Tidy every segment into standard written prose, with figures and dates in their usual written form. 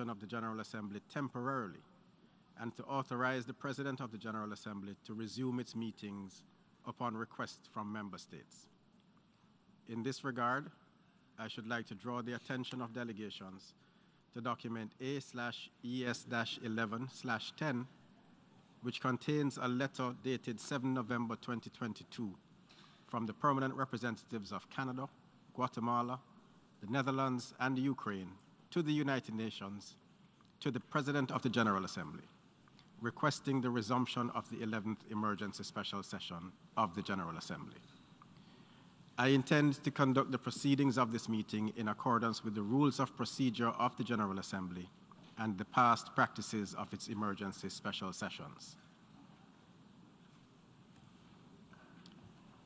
of the General Assembly temporarily and to authorize the President of the General Assembly to resume its meetings upon request from member states. In this regard, I should like to draw the attention of delegations to document A/ES-11/10, which contains a letter dated 7 November 2022 from the permanent representatives of Canada, Guatemala, the Netherlands, and Ukraine to the United Nations, to the President of the General Assembly, requesting the resumption of the 11th Emergency Special Session of the General Assembly. I intend to conduct the proceedings of this meeting in accordance with the rules of procedure of the General Assembly and the past practices of its emergency special sessions.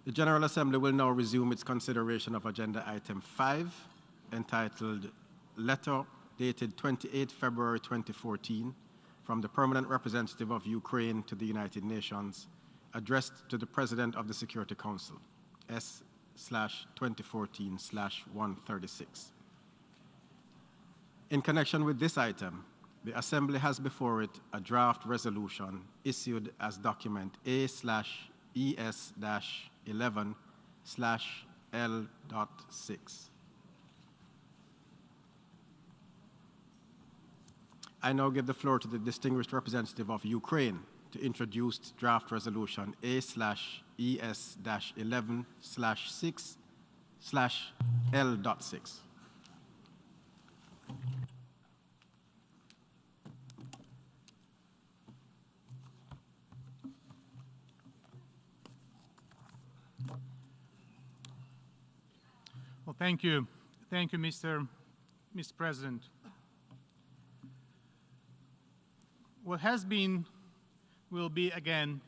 The General Assembly will now resume its consideration of Agenda Item 5, entitled Letter dated 28 February 2014 from the Permanent Representative of Ukraine to the United Nations, addressed to the President of the Security Council, S/2014/136. In connection with this item, the Assembly has before it a draft resolution issued as document A/ES-11/L.6. I now give the floor to the distinguished representative of Ukraine to introduce draft resolution A/ES-11/6/L.6. Well, thank you. Thank you, Mr. President. What has been will be again.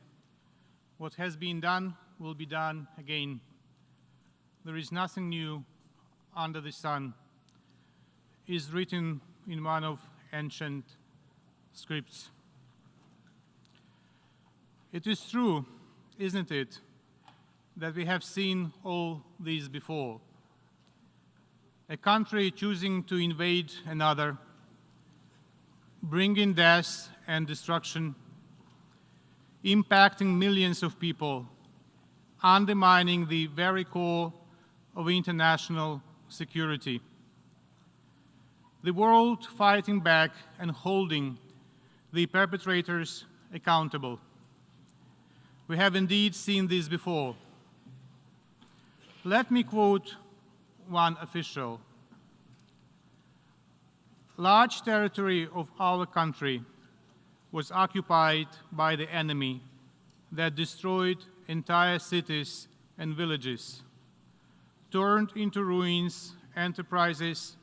What has been done will be done again. There is nothing new under the sun, is written in one of ancient scripts. It is true, isn't it, that we have seen all these before. A country choosing to invade another, bringing death and destruction, impacting millions of people, undermining the very core of international security. The world fighting back and holding the perpetrators accountable. We have indeed seen this before. Let me quote one official. Large territory of our country was occupied by the enemy that destroyed entire cities and villages, turned into ruins enterprises,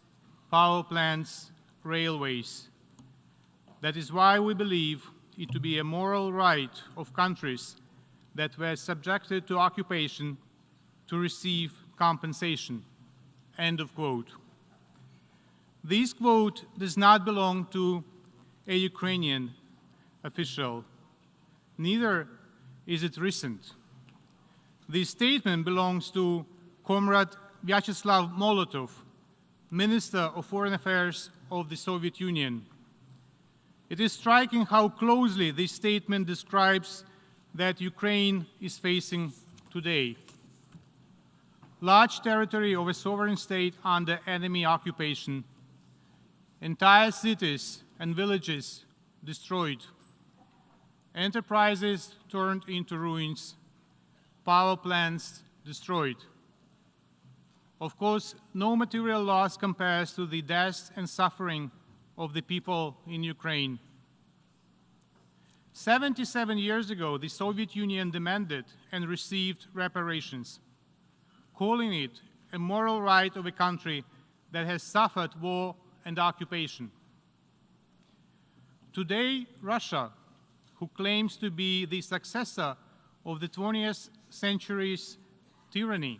power plants, railways. That is why we believe it to be a moral right of countries that were subjected to occupation to receive compensation. End of quote. This quote does not belong to a Ukrainian official. Neither is it recent. This statement belongs to Comrade Vyacheslav Molotov, Minister of Foreign Affairs of the Soviet Union. It is striking how closely this statement describes that Ukraine is facing today. Large territory of a sovereign state under enemy occupation, entire cities and villages destroyed, enterprises turned into ruins, power plants destroyed. Of course, no material loss compares to the death and suffering of the people in Ukraine. 77 years ago, the Soviet Union demanded and received reparations, calling it a moral right of a country that has suffered war and occupation. Today, Russia, who claims to be the successor of the 20th century's tyranny,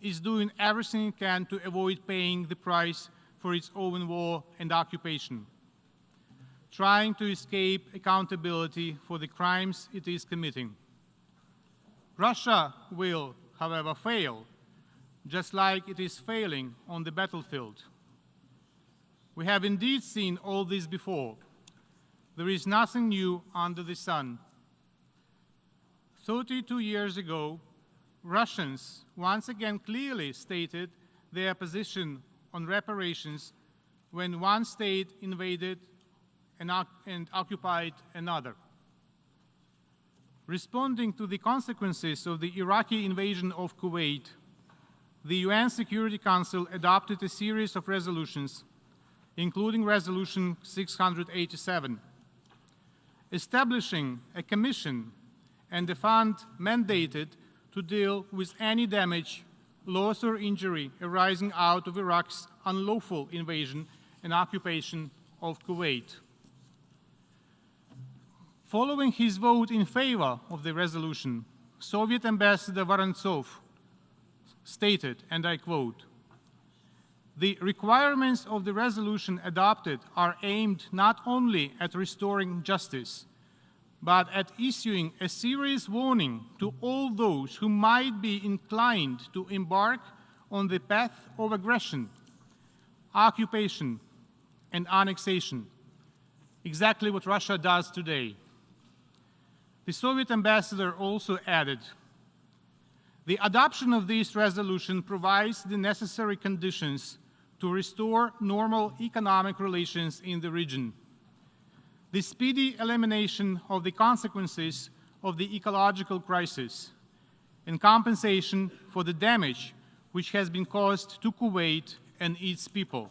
is doing everything it can to avoid paying the price for its own war and occupation, trying to escape accountability for the crimes it is committing. Russia will, however, fail, just like it is failing on the battlefield. We have indeed seen all this before. There is nothing new under the sun. 32 years ago, Russians once again clearly stated their position on reparations when one state invaded and occupied another. Responding to the consequences of the Iraqi invasion of Kuwait, the UN Security Council adopted a series of resolutions, including Resolution 687, establishing a commission and a fund mandated to deal with any damage, loss, or injury arising out of Iraq's unlawful invasion and occupation of Kuwait. Following his vote in favor of the resolution, Soviet Ambassador Vorontsov stated, and I quote, "The requirements of the resolution adopted are aimed not only at restoring justice, but at issuing a serious warning to all those who might be inclined to embark on the path of aggression, occupation, and annexation, exactly what Russia does today." The Soviet ambassador also added, "The adoption of this resolution provides the necessary conditions to restore normal economic relations in the region. The speedy elimination of the consequences of the ecological crisis and compensation for the damage which has been caused to Kuwait and its people."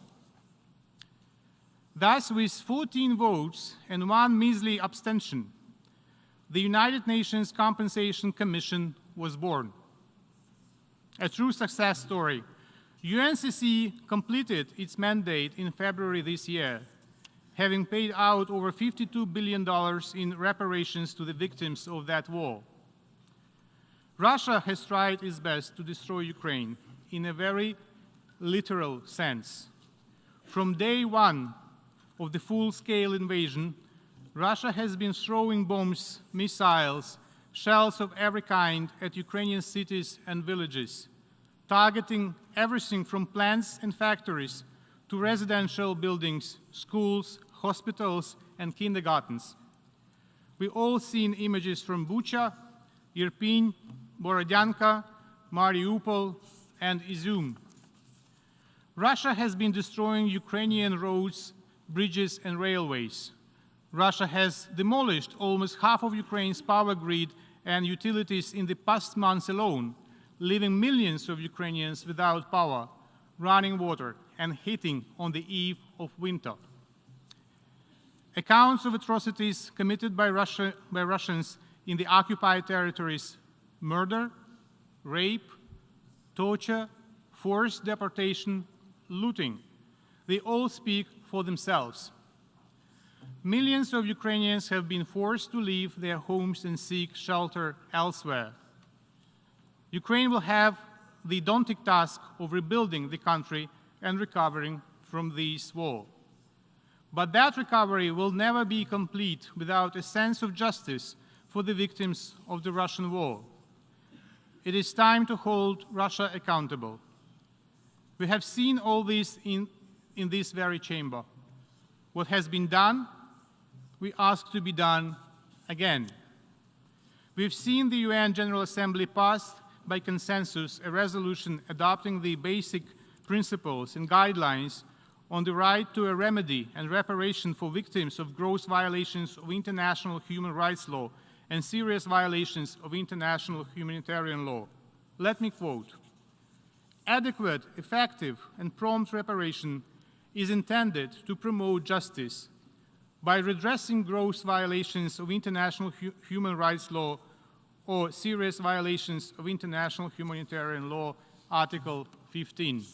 Thus, with 14 votes and one measly abstention, the United Nations Compensation Commission was born. A true success story. UNCC completed its mandate in February this year, having paid out over $52 billion in reparations to the victims of that war. Russia has tried its best to destroy Ukraine in a very literal sense. From day one of the full-scale invasion, Russia has been throwing bombs, missiles, shells of every kind at Ukrainian cities and villages, targeting everything from plants and factories to residential buildings, schools, hospitals, and kindergartens. We've all seen images from Bucha, Irpin, Borodyanka, Mariupol, and Izum. Russia has been destroying Ukrainian roads, bridges, and railways. Russia has demolished almost half of Ukraine's power grid and utilities in the past months alone, leaving millions of Ukrainians without power, running water, and heating on the eve of winter. Accounts of atrocities committed by Russians in the occupied territories, murder, rape, torture, forced deportation, looting, they all speak for themselves. Millions of Ukrainians have been forced to leave their homes and seek shelter elsewhere. Ukraine will have the daunting task of rebuilding the country and recovering from this war. But that recovery will never be complete without a sense of justice for the victims of the Russian war. It is time to hold Russia accountable. We have seen all this in this very chamber. What has been done, we ask to be done again. We've seen the UN General Assembly pass by consensus a resolution adopting the basic principles and guidelines on the right to a remedy and reparation for victims of gross violations of international human rights law and serious violations of international humanitarian law. Let me quote, "Adequate, effective, and prompt reparation is intended to promote justice by redressing gross violations of international human rights law or serious violations of international humanitarian law, Article 15.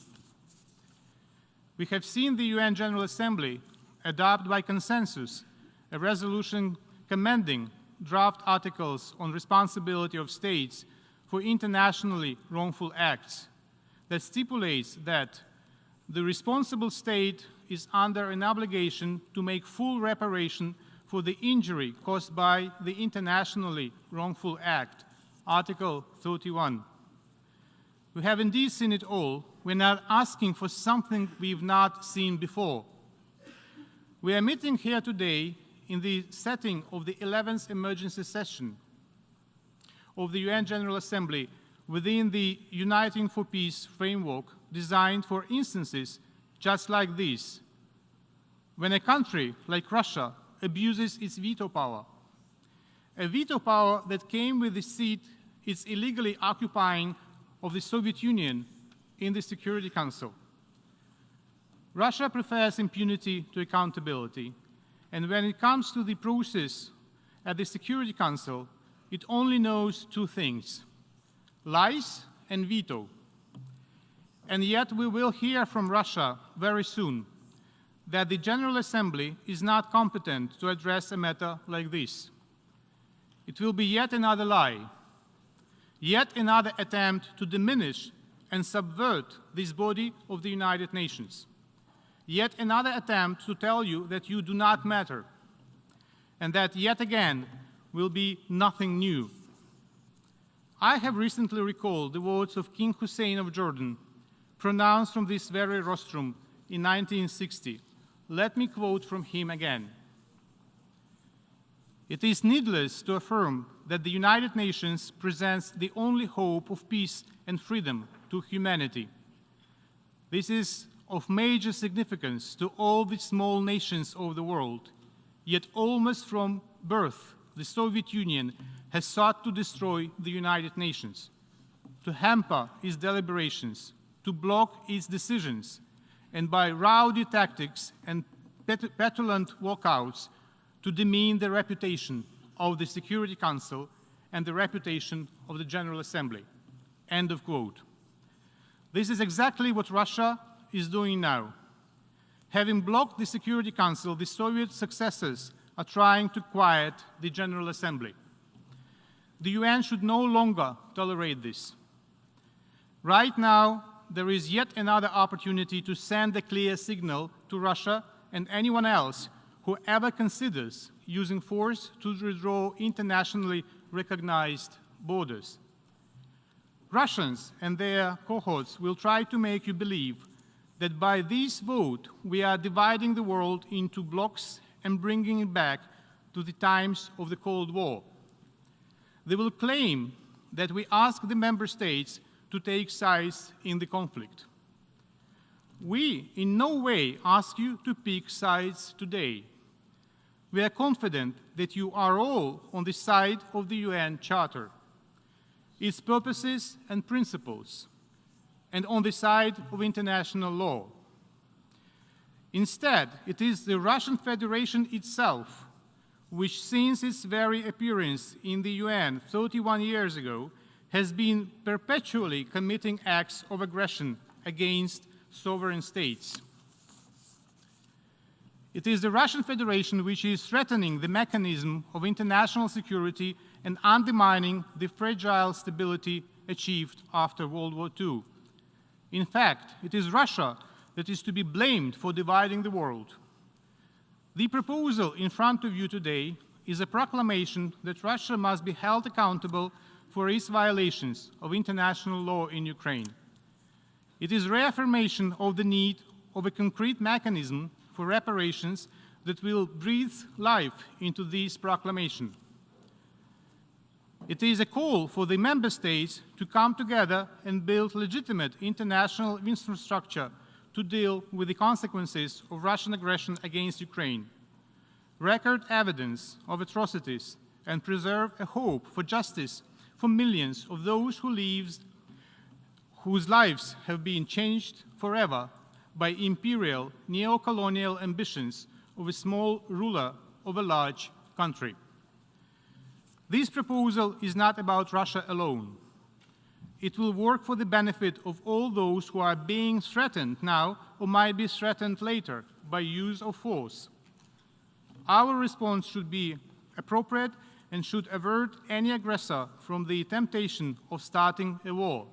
We have seen the UN General Assembly adopt by consensus a resolution commending draft articles on responsibility of states for internationally wrongful acts that stipulates that the responsible state is under an obligation to make full reparation for the injury caused by the internationally wrongful act, Article 31. We have indeed seen it all. We're not asking for something we've not seen before. We are meeting here today in the setting of the 11th emergency session of the UN General Assembly within the Uniting for Peace framework designed for instances just like this, when a country like Russia abuses its veto power, a veto power that came with the seat it's illegally occupying of the Soviet Union in the Security Council. Russia prefers impunity to accountability, and when it comes to the process at the Security Council, it only knows two things: lies and veto. And yet we will hear from Russia very soon that the General Assembly is not competent to address a matter like this. It will be yet another lie, yet another attempt to diminish and subvert this body of the United Nations, yet another attempt to tell you that you do not matter, and that yet again will be nothing new. I have recently recalled the words of King Hussein of Jordan, pronounced from this very rostrum in 1960. Let me quote from him again. "It is needless to affirm that the United Nations presents the only hope of peace and freedom to humanity. This is of major significance to all the small nations of the world, yet almost from birth, the Soviet Union has sought to destroy the United Nations, to hamper its deliberations, to block its decisions, and by rowdy tactics and petulant walkouts to demean the reputation of the Security Council and the reputation of the General Assembly." End of quote. This is exactly what Russia is doing now. Having blocked the Security Council, the Soviet successors are trying to quiet the General Assembly. The UN should no longer tolerate this. Right now, there is yet another opportunity to send a clear signal to Russia and anyone else who ever considers using force to withdraw internationally recognized borders. Russians and their cohorts will try to make you believe that by this vote we are dividing the world into blocks and bringing it back to the times of the Cold War. They will claim that we ask the member states to take sides in the conflict. We in no way ask you to pick sides today. We are confident that you are all on the side of the UN Charter, its purposes and principles, and on the side of international law. Instead, it is the Russian Federation itself, which since its very appearance in the UN 31 years ago, has been perpetually committing acts of aggression against sovereign states. It is the Russian Federation which is threatening the mechanism of international security and undermining the fragile stability achieved after World War II. In fact, it is Russia that is to be blamed for dividing the world. The proposal in front of you today is a proclamation that Russia must be held accountable for its violations of international law in Ukraine. It is reaffirmation of the need of a concrete mechanism for reparations that will breathe life into this proclamation. It is a call for the member states to come together and build legitimate international infrastructure to deal with the consequences of Russian aggression against Ukraine, record evidence of atrocities, and preserve a hope for justice for millions of those whose lives have been changed forever by imperial neo-colonial ambitions of a small ruler of a large country. This proposal is not about Russia alone. It will work for the benefit of all those who are being threatened now or might be threatened later by use of force. Our response should be appropriate and should avert any aggressor from the temptation of starting a war.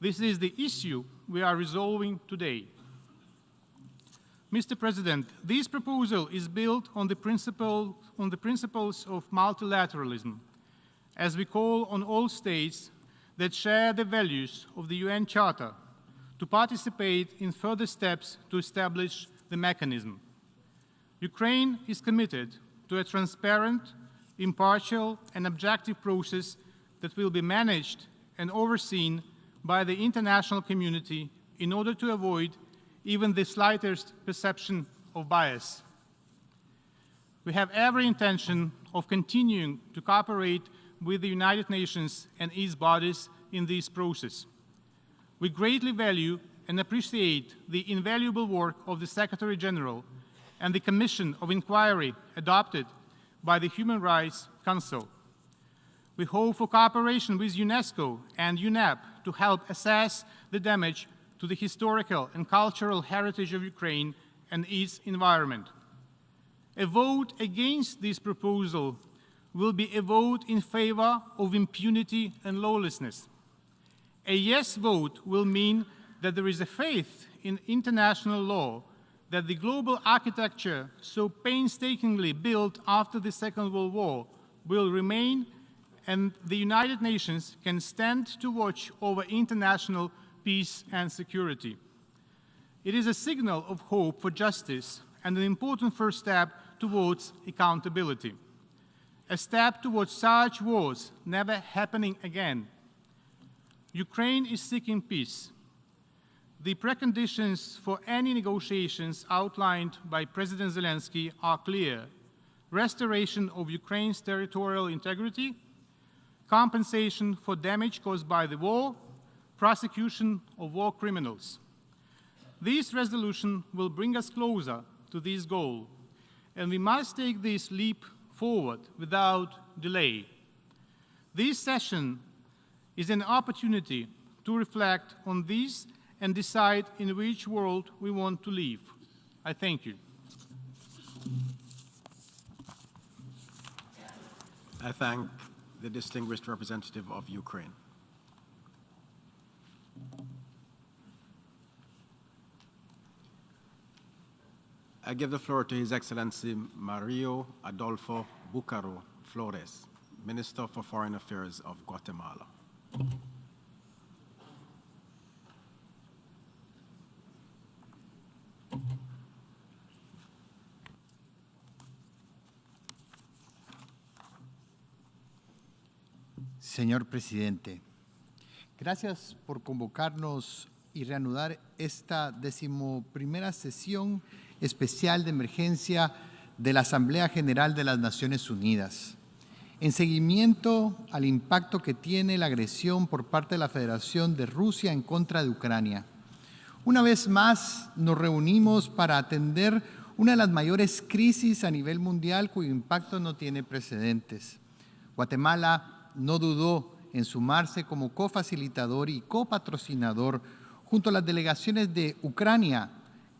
This is the issue we are resolving today. Mr. President, this proposal is built on the principles of multilateralism, as we call on all states that share the values of the UN Charter to participate in further steps to establish the mechanism. Ukraine is committed to a transparent, impartial, and objective process that will be managed and overseen by the international community in order to avoid even the slightest perception of bias. We have every intention of continuing to cooperate with the United Nations and its bodies in this process. We greatly value and appreciate the invaluable work of the Secretary General and the Commission of Inquiry adopted by the Human Rights Council. We hope for cooperation with UNESCO and UNEP to help assess the damage to the historical and cultural heritage of Ukraine and its environment. A vote against this proposal will be a vote in favor of impunity and lawlessness. A yes vote will mean that there is a faith in international law, that the global architecture so painstakingly built after the Second World War will remain, and the United Nations can stand to watch over international peace and security. It is a signal of hope for justice and an important first step towards accountability, a step towards such wars never happening again. Ukraine is seeking peace. The preconditions for any negotiations outlined by President Zelensky are clear: restoration of Ukraine's territorial integrity, compensation for damage caused by the war, prosecution of war criminals. This resolution will bring us closer to this goal, and we must take this leap forward without delay. This session is an opportunity to reflect on this and decide in which world we want to live. I thank you. I thank the distinguished representative of Ukraine. I give the floor to His Excellency Mario Adolfo Bucaro Flores, Minister for Foreign Affairs of Guatemala. Señor Presidente, gracias por convocarnos y reanudar esta 11ª sesión especial de emergencia de la Asamblea General de las Naciones Unidas, en seguimiento al impacto que tiene la agresión por parte de la Federación de Rusia en contra de Ucrania. Una vez más nos reunimos para atender una de las mayores crisis a nivel mundial cuyo impacto no tiene precedentes. Guatemala no dudó en sumarse como cofacilitador y copatrocinador junto a las delegaciones de Ucrania,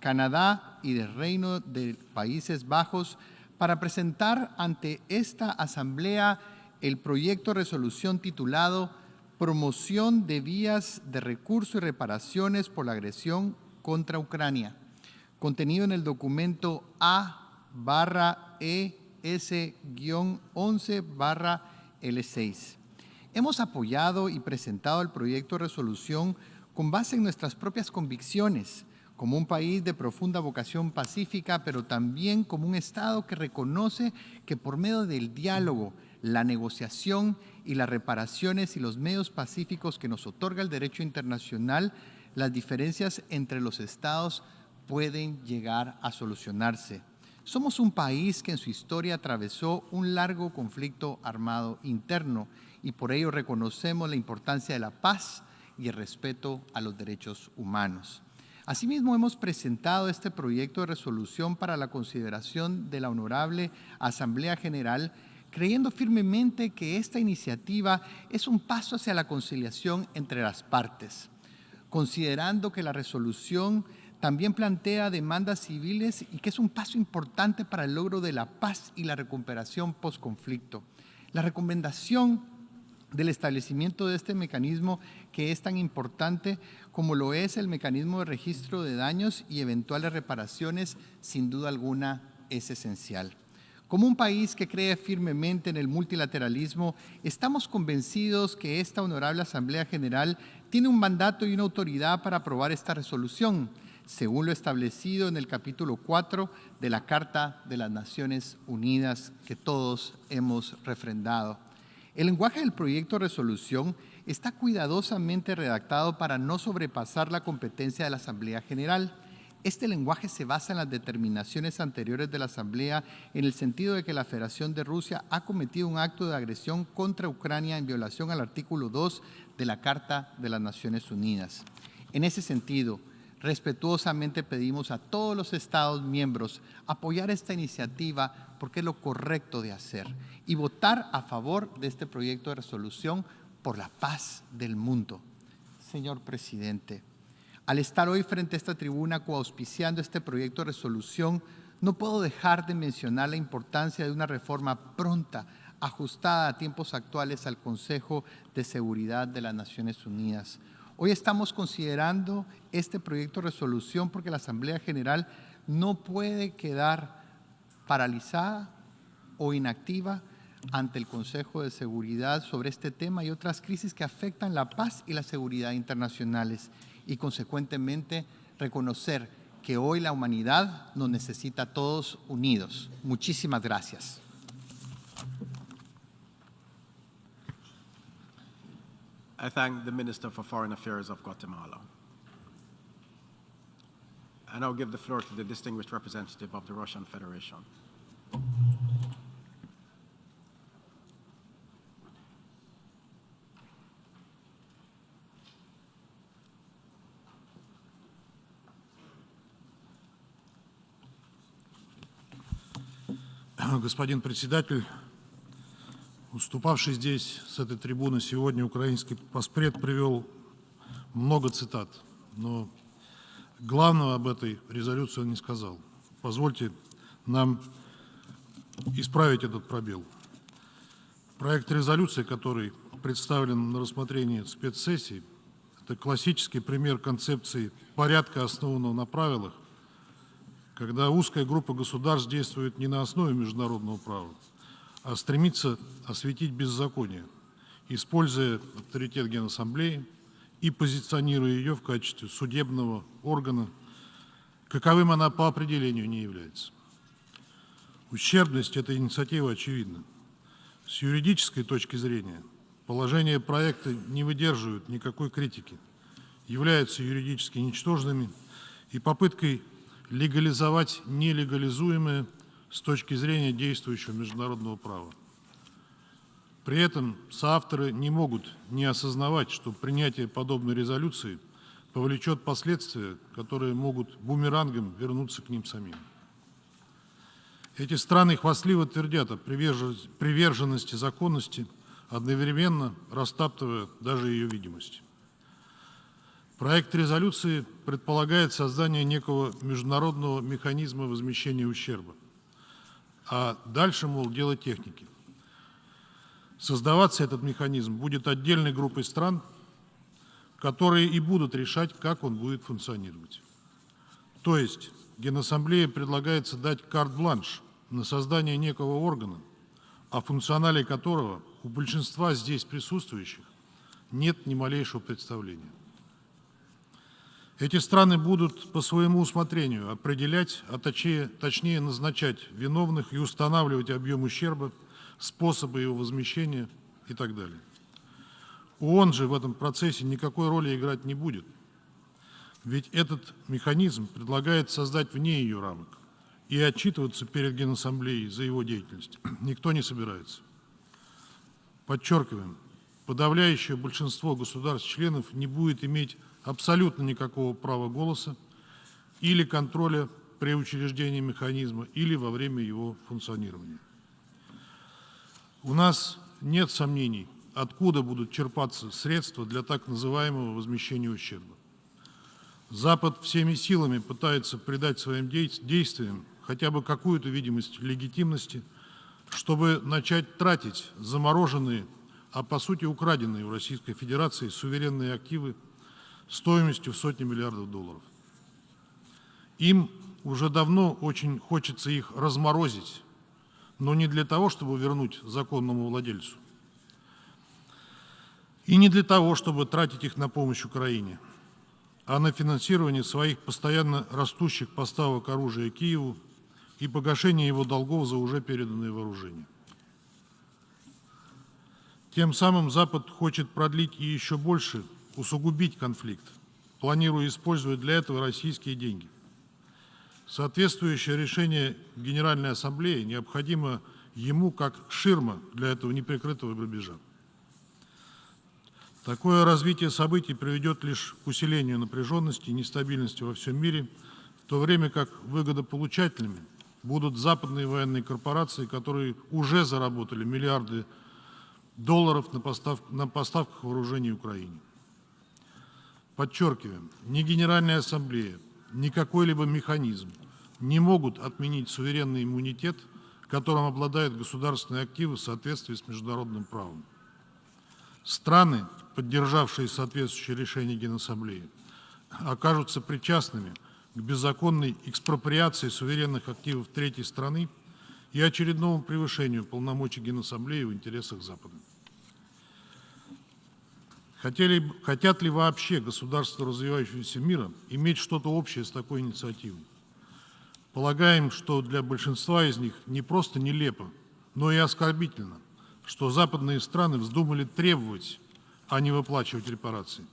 Canadá y del Reino de Países Bajos para presentar ante esta asamblea el proyecto de resolución titulado Promoción de vías de recurso y reparaciones por la agresión contra Ucrania, contenido en el documento A/ES-11/L6. Hemos apoyado y presentado el proyecto de resolución con base en nuestras propias convicciones, como un país de profunda vocación pacífica, pero también como un Estado que reconoce que por medio del diálogo, la negociación y las reparaciones y los medios pacíficos que nos otorga el derecho internacional, las diferencias entre los Estados pueden llegar a solucionarse. Somos un país que en su historia atravesó un largo conflicto armado interno y por ello reconocemos la importancia de la paz y el respeto a los derechos humanos. Asimismo, hemos presentado este proyecto de resolución para la consideración de la Honorable Asamblea General, creyendo firmemente que esta iniciativa es un paso hacia la conciliación entre las partes, considerando que la resolución también plantea demandas civiles y que es un paso importante para el logro de la paz y la recuperación post-conflicto. La recomendación del establecimiento de este mecanismo que es tan importante como lo es el mecanismo de registro de daños y eventuales reparaciones, sin duda alguna es esencial. Como un país que cree firmemente en el multilateralismo, estamos convencidos que esta Honorable Asamblea General tiene un mandato y una autoridad para aprobar esta resolución. según lo establecido en el capítulo 4 de la Carta de las Naciones Unidas que todos hemos refrendado. El lenguaje del proyecto de resolución está cuidadosamente redactado para no sobrepasar la competencia de la Asamblea General. Este lenguaje se basa en las determinaciones anteriores de la Asamblea en el sentido de que la Federación de Rusia ha cometido un acto de agresión contra Ucrania en violación al artículo 2 de la Carta de las Naciones Unidas. En ese sentido, respetuosamente pedimos a todos los Estados miembros apoyar esta iniciativa porque es lo correcto de hacer y votar a favor de este proyecto de resolución por la paz del mundo. Señor Presidente, al estar hoy frente a esta tribuna coauspiciando este proyecto de resolución, no puedo dejar de mencionar la importancia de una reforma pronta, ajustada a tiempos actuales al Consejo de Seguridad de las Naciones Unidas. Hoy estamos considerando este proyecto de resolución porque la Asamblea General no puede quedar paralizada o inactiva ante el Consejo de Seguridad sobre este tema y otras crisis que afectan la paz y la seguridad internacionales y, consecuentemente, reconocer que hoy la humanidad nos necesita a todos unidos. Muchísimas gracias. I thank the Minister for Foreign Affairs of Guatemala. I now give the floor to the distinguished representative of the Russian Federation. Господин председатель, выступавший здесь с этой трибуны сегодня украинский поспред привел много цитат, но главного об этой резолюции он не сказал. Позвольте нам исправить этот пробел. Проект резолюции, который представлен на рассмотрении спецсессии, это классический пример концепции порядка, основанного на правилах, когда узкая группа государств действует не на основе международного права, а стремится осветить беззаконие, используя авторитет Генассамблеи и позиционируя ее в качестве судебного органа, каковым она по определению не является. Ущербность этой инициативы очевидна. С юридической точки зрения положения проекта не выдерживают никакой критики, являются юридически ничтожными и попыткой легализовать нелегализуемое с точки зрения действующего международного права. При этом соавторы не могут не осознавать, что принятие подобной резолюции повлечет последствия, которые могут бумерангом вернуться к ним самим. Эти страны хвастливо твердят о приверженности законности, одновременно растаптывая даже ее видимость. Проект резолюции предполагает создание некого международного механизма возмещения ущерба. А дальше, мол, дело техники. Создаваться этот механизм будет отдельной группой стран, которые и будут решать, как он будет функционировать. То есть Генассамблее предлагается дать карт-бланш на создание некого органа, о функционале которого у большинства здесь присутствующих нет ни малейшего представления. Эти страны будут по своему усмотрению определять, а точнее назначать виновных и устанавливать объем ущерба, способы его возмещения и так далее. ООН же в этом процессе никакой роли играть не будет, ведь этот механизм предлагает создать вне ее рамок, и отчитываться перед Генассамблеей за его деятельность никто не собирается. Подчеркиваем, подавляющее большинство государств-членов не будет иметь абсолютно никакого права голоса или контроля при учреждении механизма или во время его функционирования. У нас нет сомнений, откуда будут черпаться средства для так называемого возмещения ущерба. Запад всеми силами пытается придать своим действиям хотя бы какую-то видимость легитимности, чтобы начать тратить замороженные, а по сути украденные у Российской Федерации суверенные активы стоимостью в сотни миллиардов долларов. Им уже давно очень хочется их разморозить, но не для того, чтобы вернуть законному владельцу, и не для того, чтобы тратить их на помощь Украине, а на финансирование своих постоянно растущих поставок оружия Киеву и погашение его долгов за уже переданные вооружения. Тем самым Запад хочет продлить и еще больше усугубить конфликт, планируя использовать для этого российские деньги. Соответствующее решение Генеральной Ассамблеи необходимо ему как ширма для этого неприкрытого грабежа. Такое развитие событий приведет лишь к усилению напряженности и нестабильности во всем мире, в то время как выгодополучателями будут западные военные корпорации, которые уже заработали миллиарды долларов на поставках вооружений Украине. Подчеркиваем, ни Генеральная Ассамблея, ни какой-либо механизм не могут отменить суверенный иммунитет, которым обладают государственные активы в соответствии с международным правом. Страны, поддержавшие соответствующее решение Генассамблеи, окажутся причастными к беззаконной экспроприации суверенных активов третьей страны и очередному превышению полномочий Генассамблеи в интересах Запада. Хотят ли вообще государства развивающегося мира иметь что-то общее с такой инициативой? Полагаем, что для большинства из них не просто нелепо, но и оскорбительно, что западные страны вздумали требовать, а не выплачивать репарации.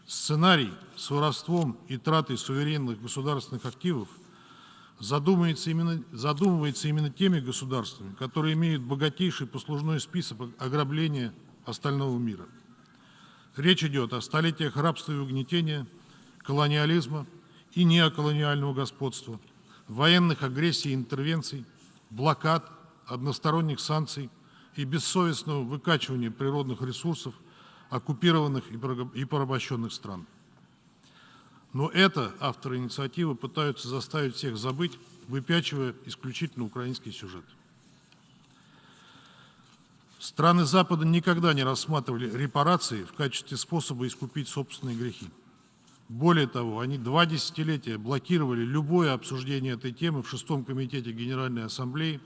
Сценарий с воровством и тратой суверенных государственных активов задумывается именно теми государствами, которые имеют богатейший послужной список ограбления остального мира. Речь идет о столетиях рабства и угнетения, колониализма и неоколониального господства, военных агрессий и интервенций, блокад, односторонних санкций и бессовестного выкачивания природных ресурсов оккупированных и порабощенных стран. Но это авторы инициативы пытаются заставить всех забыть, выпячивая исключительно украинский сюжет. Страны Запада никогда не рассматривали репарации в качестве способа искупить собственные грехи. Более того, они 2 десятилетия блокировали любое обсуждение этой темы в 6-м комитете Генеральной Ассамблеи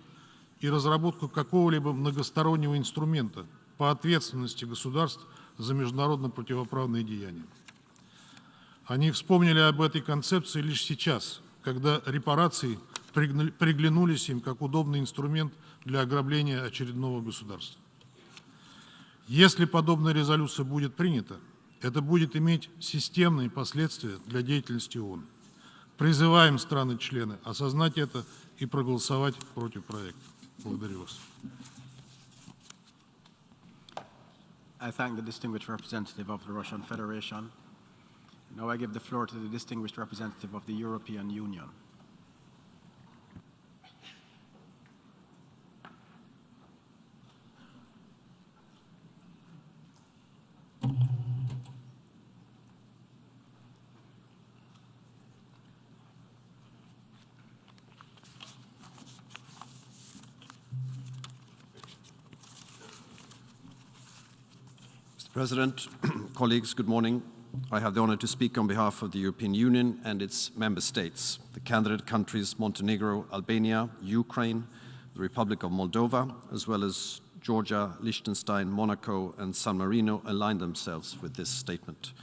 и разработку какого-либо многостороннего инструмента по ответственности государств за международно-противоправные деяния. Они вспомнили об этой концепции лишь сейчас, когда репарации приглянулись им как удобный инструмент для ограбления очередного государства. Если подобная резолюция будет принята, это будет иметь системные последствия для деятельности ООН. Призываем страны-члены осознать это и проголосовать против проекта. Благодарю вас. I thank the distinguished representative of the Russian Federation. Now I give the floor to the distinguished representative of the European Union. Mr. President, colleagues, good morning. I have the honor to speak on behalf of the European Union and its member states. The candidate countries Montenegro, Albania, Ukraine, the Republic of Moldova, as well as Georgia, Liechtenstein, Monaco, and San Marino align themselves with this statement.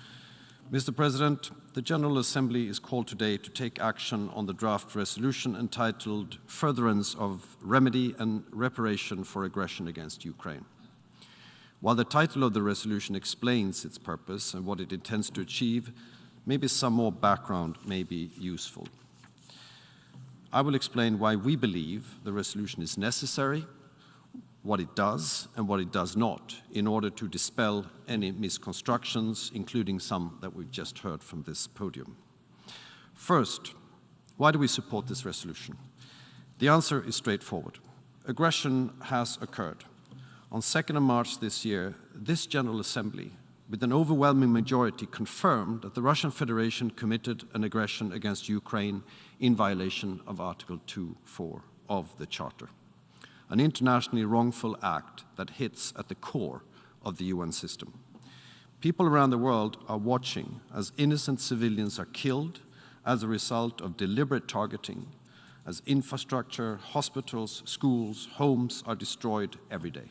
Mr. President, the General Assembly is called today to take action on the draft resolution entitled Furtherance of Remedy and Reparation for Aggression against Ukraine. While the title of the resolution explains its purpose and what it intends to achieve, maybe some more background may be useful. I will explain why we believe the resolution is necessary, what it does and what it does not, in order to dispel any misconstructions, including some that we've just heard from this podium. First, why do we support this resolution? The answer is straightforward. Aggression has occurred. On 2nd of March this year, this General Assembly, with an overwhelming majority, confirmed that the Russian Federation committed an aggression against Ukraine in violation of Article 2.4 of the Charter, an internationally wrongful act that hits at the core of the UN system. People around the world are watching as innocent civilians are killed as a result of deliberate targeting, as infrastructure, hospitals, schools, homes are destroyed every day.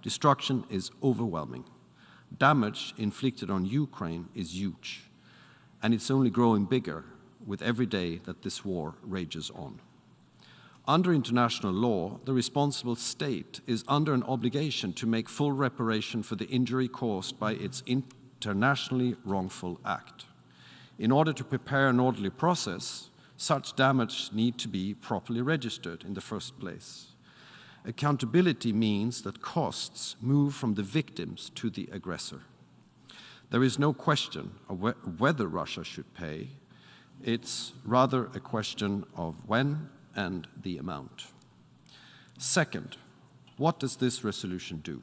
Destruction is overwhelming. Damage inflicted on Ukraine is huge. and it's only growing bigger with every day that this war rages on. Under international law, the responsible state is under an obligation to make full reparation for the injury caused by its internationally wrongful act. In order to prepare an orderly process, such damage need to be properly registered in the first place. Accountability means that costs move from the victims to the aggressor. There is no question of whether Russia should pay. It's rather a question of when and the amount. Second, what does this resolution do?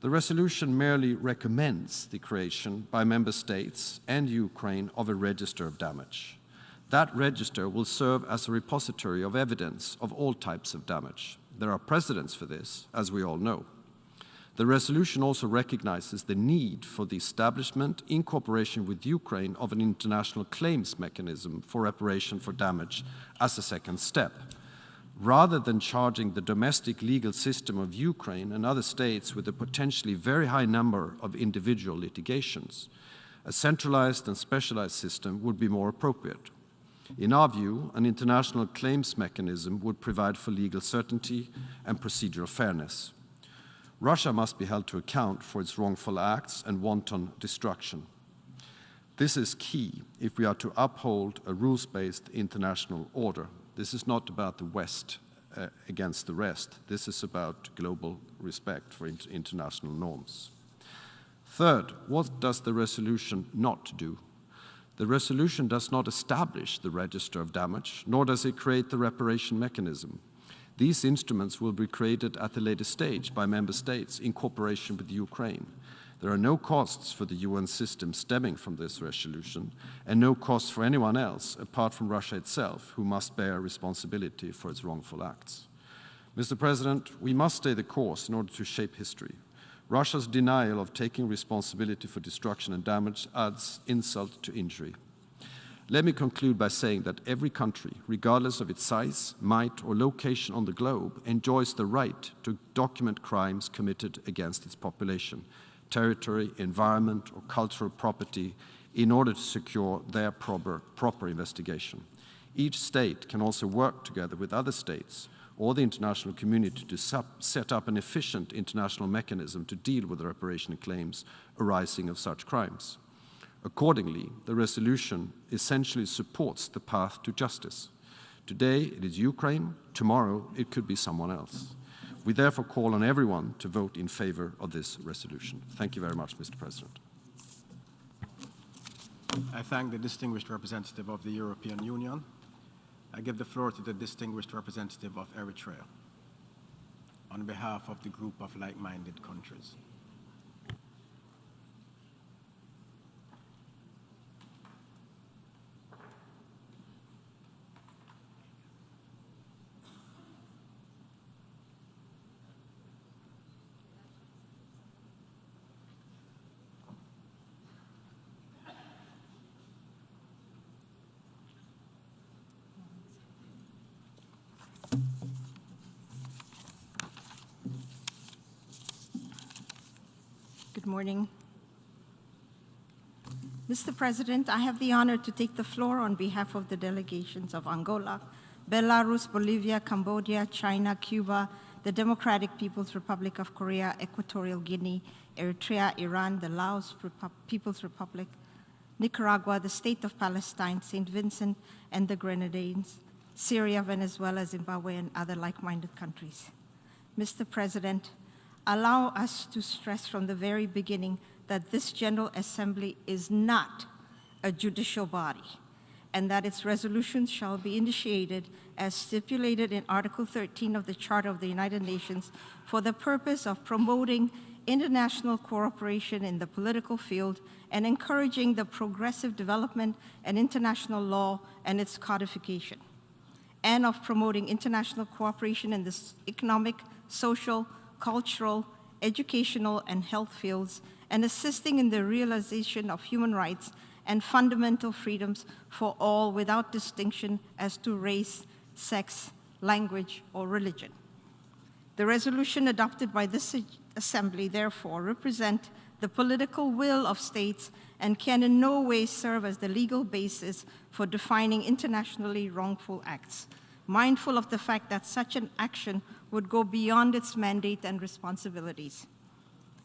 The resolution merely recommends the creation by member states and Ukraine of a register of damage. That register will serve as a repository of evidence of all types of damage. There are precedents for this, as we all know. The resolution also recognizes the need for the establishment, in cooperation with Ukraine, of an international claims mechanism for reparation for damage as a second step. Rather than charging the domestic legal system of Ukraine and other states with a potentially very high number of individual litigations, a centralized and specialized system would be more appropriate. In our view, an international claims mechanism would provide for legal certainty and procedural fairness. Russia must be held to account for its wrongful acts and wanton destruction. This is key if we are to uphold a rules-based international order. This is not about the West against the rest. This is about global respect for international norms. Third, what does the resolution not do? The resolution does not establish the register of damage, nor does it create the reparation mechanism. These instruments will be created at a later stage by member states in cooperation with Ukraine. There are no costs for the UN system stemming from this resolution, and no costs for anyone else apart from Russia itself, who must bear responsibility for its wrongful acts. Mr. President, we must stay the course in order to shape history. Russia's denial of taking responsibility for destruction and damage adds insult to injury. Let me conclude by saying that every country, regardless of its size, might, or location on the globe, enjoys the right to document crimes committed against its population, territory, environment, or cultural property in order to secure their proper investigation. Each state can also work together with other states or the international community to set up an efficient international mechanism to deal with the reparation claims arising of such crimes. Accordingly, the resolution essentially supports the path to justice. Today it is Ukraine, tomorrow it could be someone else. We therefore call on everyone to vote in favor of this resolution. Thank you very much, Mr. President. I thank the distinguished representative of the European Union. I give the floor to the distinguished representative of Eritrea on behalf of the group of like-minded countries. Good morning. Mr. President, I have the honor to take the floor on behalf of the delegations of Angola, Belarus, Bolivia, Cambodia, China, Cuba, the Democratic People's Republic of Korea, Equatorial Guinea, Eritrea, Iran, the Laos People's Republic, Nicaragua, the State of Palestine, St. Vincent and the Grenadines, Syria, Venezuela, Zimbabwe, and other like-minded countries. Mr. President, allow us to stress from the very beginning that this General Assembly is not a judicial body, and that its resolutions shall be initiated as stipulated in Article 13 of the Charter of the United Nations for the purpose of promoting international cooperation in the political field and encouraging the progressive development and international law and its codification, and of promoting international cooperation in the economic, social, cultural, educational, and health fields, and assisting in the realization of human rights and fundamental freedoms for all without distinction as to race, sex, language, or religion. The resolution adopted by this Assembly, therefore, represent the political will of states and can in no way serve as the legal basis for defining internationally wrongful acts, mindful of the fact that such an action would go beyond its mandate and responsibilities.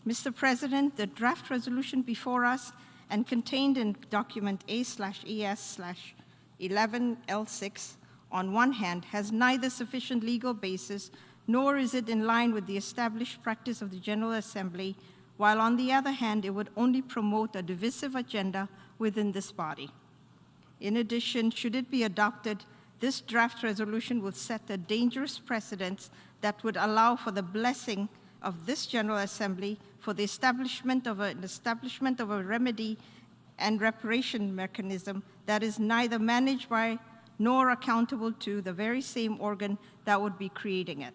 Mr. President, the draft resolution before us and contained in document A/ES/11L6 on one hand has neither sufficient legal basis nor is it in line with the established practice of the General Assembly, while on the other hand, it would only promote a divisive agenda within this body. In addition, should it be adopted, this draft resolution would set a dangerous precedent that would allow for the blessing of this General Assembly for the establishment of a remedy and reparation mechanism that is neither managed by nor accountable to the very same organ that would be creating it.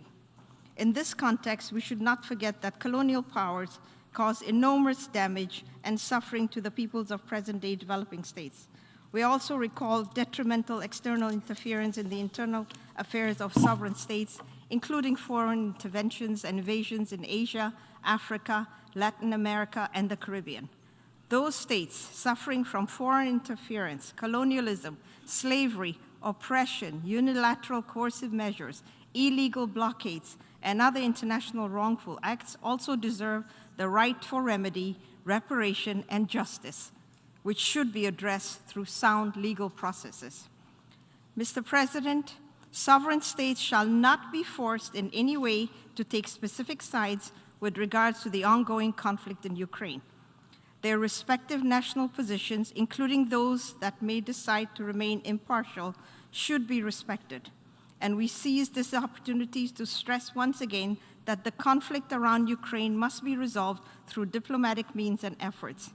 In this context, we should not forget that colonial powers cause enormous damage and suffering to the peoples of present-day developing states. We also recall detrimental external interference in the internal affairs of sovereign states, including foreign interventions and invasions in Asia, Africa, Latin America, and the Caribbean. Those states suffering from foreign interference, colonialism, slavery, oppression, unilateral coercive measures, illegal blockades, and other international wrongful acts also deserve the right for remedy, reparation, and justice, which should be addressed through sound legal processes. Mr. President, sovereign states shall not be forced in any way to take specific sides with regards to the ongoing conflict in Ukraine. Their respective national positions, including those that may decide to remain impartial, should be respected. And we seize this opportunity to stress once again that the conflict around Ukraine must be resolved through diplomatic means and efforts.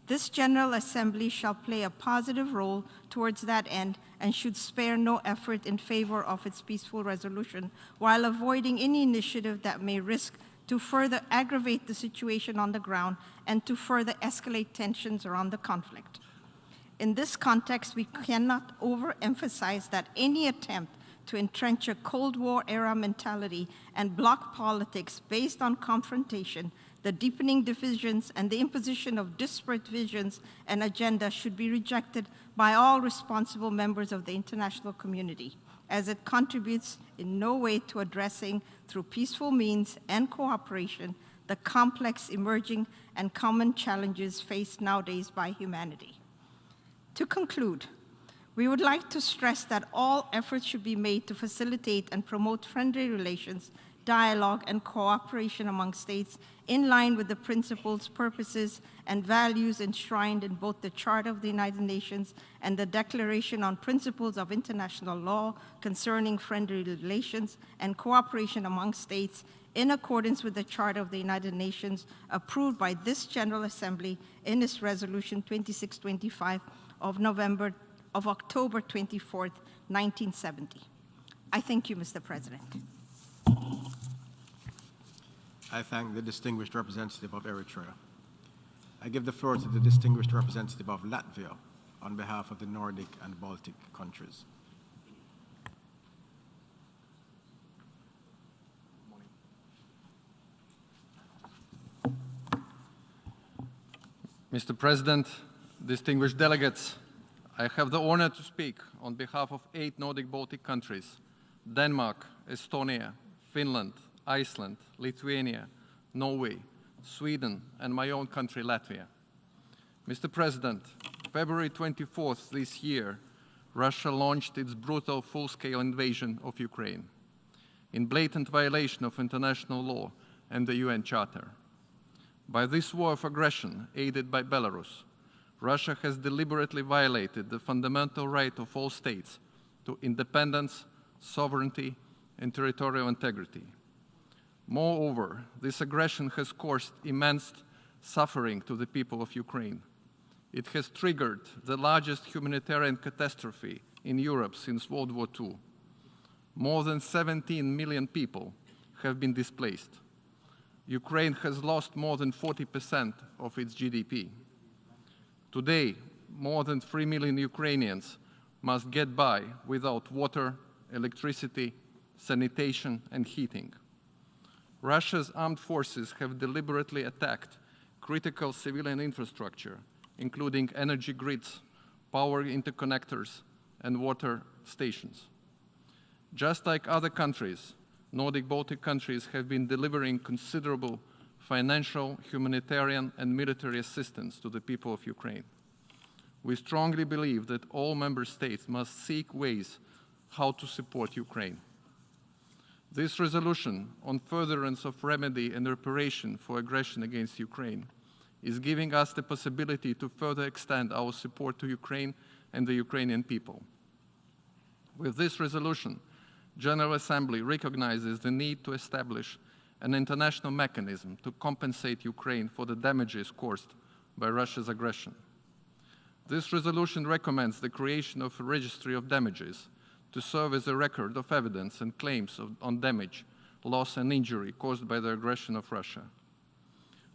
This General Assembly shall play a positive role towards that end and should spare no effort in favor of its peaceful resolution, while avoiding any initiative that may risk to further aggravate the situation on the ground and to further escalate tensions around the conflict. In this context, we cannot overemphasize that any attempt to entrench a Cold War-era mentality and bloc politics based on confrontation, the deepening divisions, and the imposition of disparate visions and agendas should be rejected by all responsible members of the international community, as it contributes in no way to addressing, through peaceful means and cooperation, the complex, emerging, and common challenges faced nowadays by humanity. To conclude, we would like to stress that all efforts should be made to facilitate and promote friendly relations, dialogue, and cooperation among states in line with the principles, purposes, and values enshrined in both the Charter of the United Nations and the Declaration on Principles of International Law concerning friendly relations and cooperation among states in accordance with the Charter of the United Nations approved by this General Assembly in its Resolution 2625 of October 24th, 1970. I thank you, Mr. President. I thank the distinguished representative of Eritrea. I give the floor to the distinguished representative of Latvia on behalf of the Nordic and Baltic countries. Mr. President, distinguished delegates, I have the honor to speak on behalf of 8 Nordic-Baltic countries: Denmark, Estonia, Finland, Iceland, Lithuania, Norway, Sweden, and my own country, Latvia. Mr. President, February 24th this year, Russia launched its brutal full-scale invasion of Ukraine in blatant violation of international law and the UN Charter. By this war of aggression, aided by Belarus, Russia has deliberately violated the fundamental right of all states to independence, sovereignty, and territorial integrity. Moreover, this aggression has caused immense suffering to the people of Ukraine. It has triggered the largest humanitarian catastrophe in Europe since World War II. More than 17 million people have been displaced. Ukraine has lost more than 40% of its GDP. Today, more than 3 million Ukrainians must get by without water, electricity, sanitation, and heating. Russia's armed forces have deliberately attacked critical civilian infrastructure, including energy grids, power interconnectors, and water stations. Just like other countries, Nordic-Baltic countries have been delivering considerable financial, humanitarian, and military assistance to the people of Ukraine. We strongly believe that all member states must seek ways how to support Ukraine. This resolution on furtherance of remedy and reparation for aggression against Ukraine is giving us the possibility to further extend our support to Ukraine and the Ukrainian people. With this resolution, General Assembly recognizes the need to establish an international mechanism to compensate Ukraine for the damages caused by Russia's aggression. This resolution recommends the creation of a registry of damages to serve as a record of evidence and claims on damage, loss, and injury caused by the aggression of Russia.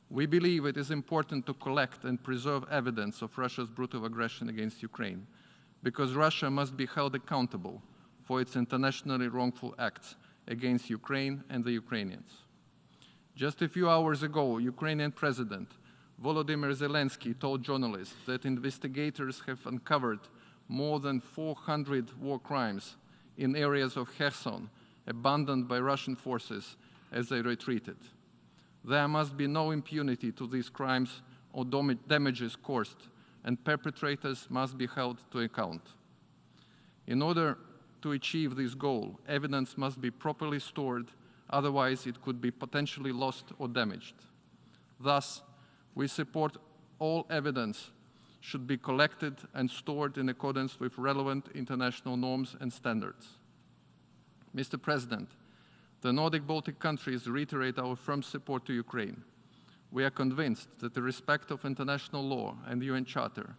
We believe it is important to collect and preserve evidence of Russia's brutal aggression against Ukraine, because Russia must be held accountable for its internationally wrongful acts against Ukraine and the Ukrainians. Just a few hours ago, Ukrainian President Volodymyr Zelensky told journalists that investigators have uncovered more than 400 war crimes in areas of Kherson abandoned by Russian forces as they retreated. There must be no impunity to these crimes or damages caused, and perpetrators must be held to account. In order to achieve this goal, evidence must be properly stored, otherwise it could be potentially lost or damaged. Thus, we support all evidence should be collected and stored in accordance with relevant international norms and standards. Mr. President, the Nordic-Baltic countries reiterate our firm support to Ukraine. We are convinced that the respect of international law and the UN Charter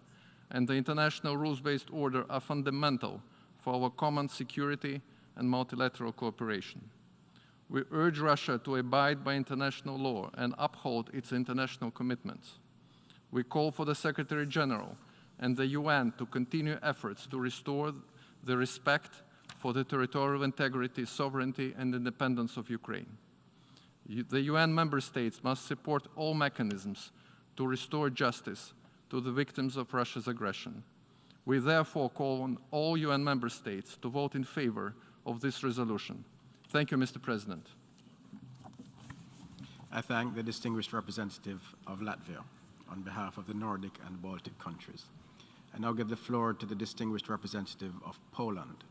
and the international rules-based order are fundamental for our common security and multilateral cooperation. We urge Russia to abide by international law and uphold its international commitments. We call for the Secretary General and the UN to continue efforts to restore the respect for the territorial integrity, sovereignty, and independence of Ukraine. The UN member states must support all mechanisms to restore justice to the victims of Russia's aggression. We therefore call on all UN member states to vote in favor of this resolution. Thank you, Mr. President. I thank the distinguished representative of Latvia on behalf of the Nordic and Baltic countries. I now give the floor to the distinguished representative of Poland.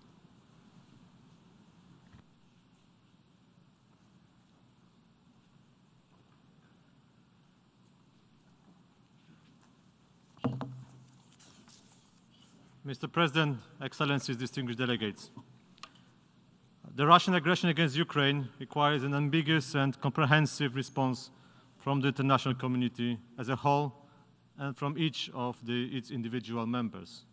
Mr. President, Excellencies, distinguished delegates. The Russian aggression against Ukraine requires an ambiguous and comprehensive response from the international community as a whole and from each of its individual members.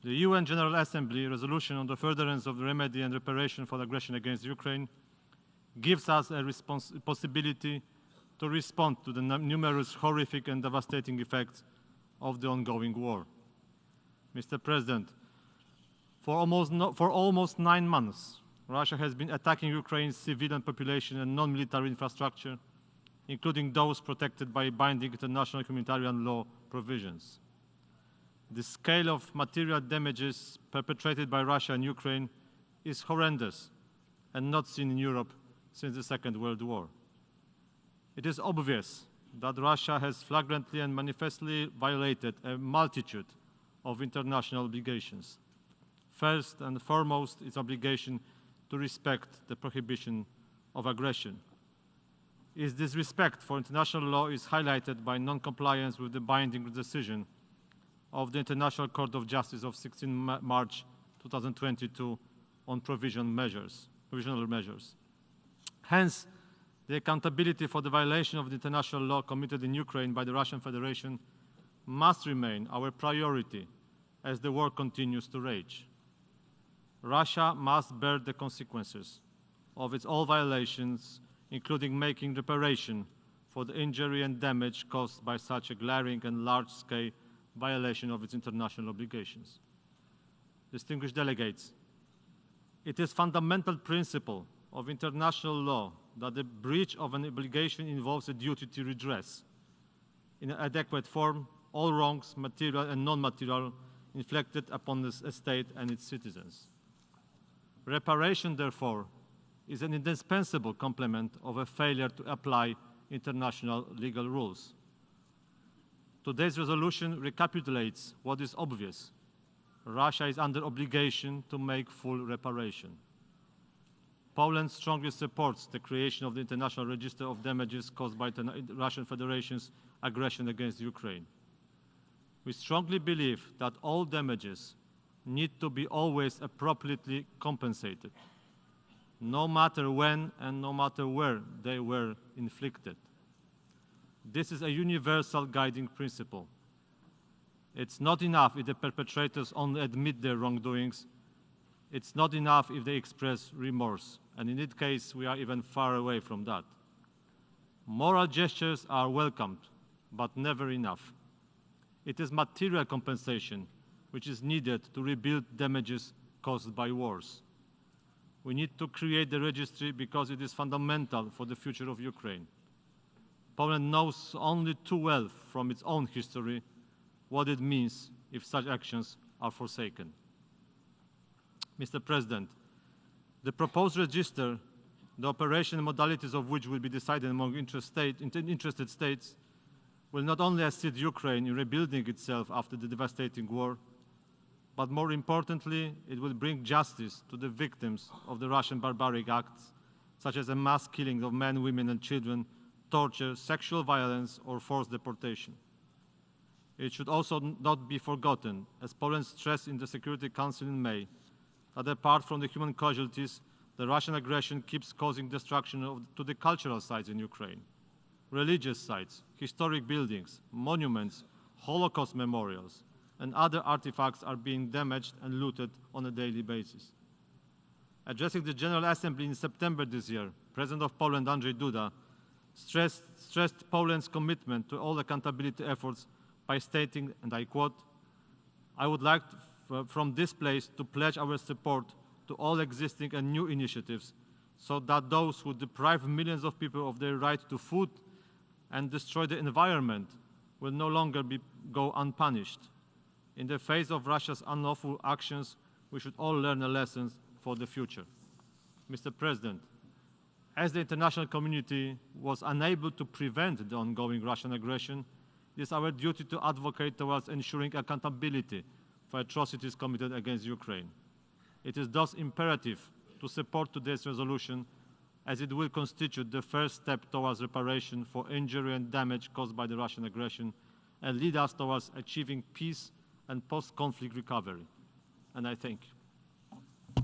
The UN General Assembly resolution on the furtherance of the remedy and reparation for the aggression against Ukraine gives us a possibility to respond to the numerous horrific and devastating effects of the ongoing war. Mr. President, for almost 9 months, Russia has been attacking Ukraine's civilian population and non-military infrastructure, including those protected by binding international humanitarian law provisions. The scale of material damages perpetrated by Russia and Ukraine is horrendous and not seen in Europe since the Second World War. It is obvious that Russia has flagrantly and manifestly violated a multitude of international obligations. First and foremost, its obligation to respect the prohibition of aggression. Its disrespect for international law is highlighted by non-compliance with the binding decision of the International Court of Justice of 16 March 2022 on provisional measures. Hence, the accountability for the violation of the international law committed in Ukraine by the Russian Federation must remain our priority as the war continues to rage. Russia must bear the consequences of its all violations, including making reparation for the injury and damage caused by such a glaring and large-scale violation of its international obligations. Distinguished delegates, it is a fundamental principle of international law that the breach of an obligation involves a duty to redress. in an adequate form all wrongs, material and non-material, inflicted upon the state and its citizens. Reparation, therefore, is an indispensable complement of a failure to apply international legal rules. Today's resolution recapitulates what is obvious. Russia is under obligation to make full reparation. Poland strongly supports the creation of the International Register of Damages caused by the Russian Federation's aggression against Ukraine. We strongly believe that all damages need to be always appropriately compensated, no matter when and no matter where they were inflicted. This is a universal guiding principle. It's not enough if the perpetrators only admit their wrongdoings. It's not enough if they express remorse. And in this case, we are even far away from that. Moral gestures are welcomed, but never enough. It is material compensation which is needed to rebuild damages caused by wars. We need to create the registry because it is fundamental for the future of Ukraine. Poland knows only too well from its own history what it means if such actions are forsaken. Mr. President, the proposed register, the operation and modalities of which will be decided among interested states, will not only assist Ukraine in rebuilding itself after the devastating war, but more importantly, it will bring justice to the victims of the Russian barbaric acts, such as a mass killing of men, women, and children, torture, sexual violence, or forced deportation. It should also not be forgotten, as Poland stressed in the Security Council in May, that apart from the human casualties, the Russian aggression keeps causing destruction to the cultural sites in Ukraine. Religious sites, historic buildings, monuments, Holocaust memorials, and other artifacts are being damaged and looted on a daily basis. Addressing the General Assembly in September this year, President of Poland Andrzej Duda stressed Poland's commitment to all accountability efforts by stating, and I quote, "I would like from this place to pledge our support to all existing and new initiatives so that those who deprive millions of people of their right to food and destroy the environment will no longer go unpunished. In the face of Russia's unlawful actions, we should all learn a lesson for the future." Mr. President, as the international community was unable to prevent the ongoing Russian aggression, it is our duty to advocate towards ensuring accountability for atrocities committed against Ukraine. It is thus imperative to support today's resolution, as it will constitute the first step towards reparation for injury and damage caused by the Russian aggression and lead us towards achieving peace and post-conflict recovery. And I thank you.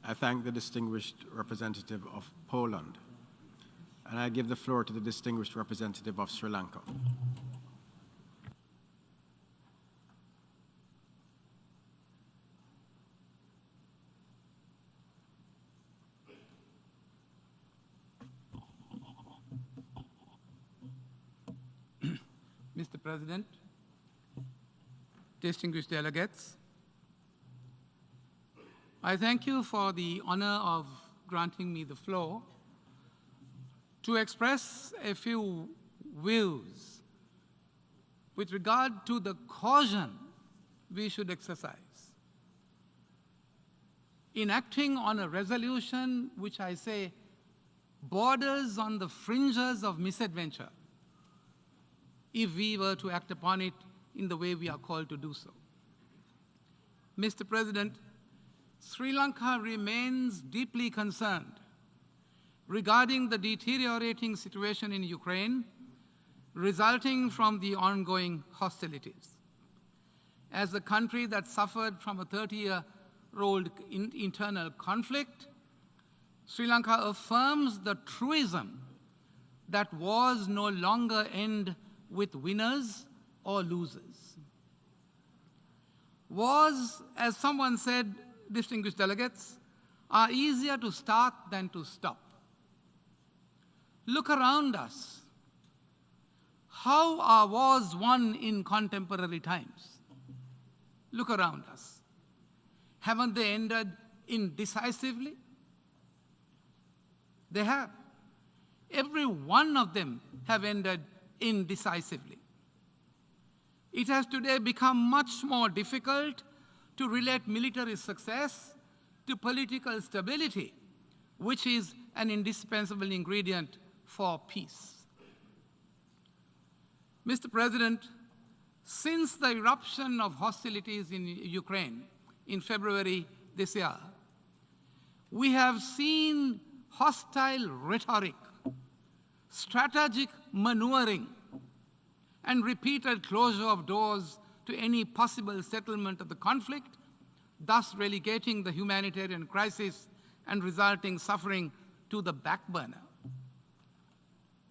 I thank the distinguished representative of Poland. And I give the floor to the distinguished representative of Sri Lanka. Mr. President, distinguished delegates, I thank you for the honor of granting me the floor to express a few views with regard to the caution we should exercise in acting on a resolution which I say borders on the fringes of misadventure if we were to act upon it in the way we are called to do so. Mr. President, Sri Lanka remains deeply concerned regarding the deteriorating situation in Ukraine resulting from the ongoing hostilities. As a country that suffered from a 30-year-old internal conflict, Sri Lanka affirms the truism that wars no longer end with winners or losers. Wars, as someone said, distinguished delegates, are easier to start than to stop. Look around us. How are wars won in contemporary times? Look around us. Haven't they ended indecisively? They have. Every one of them have ended indecisively. It has today become much more difficult to relate military success to political stability, which is an indispensable ingredient for peace. Mr. President, since the eruption of hostilities in Ukraine in February this year, we have seen hostile rhetoric, strategic maneuvering, and repeated closure of doors to any possible settlement of the conflict, thus relegating the humanitarian crisis and resulting suffering to the back burner.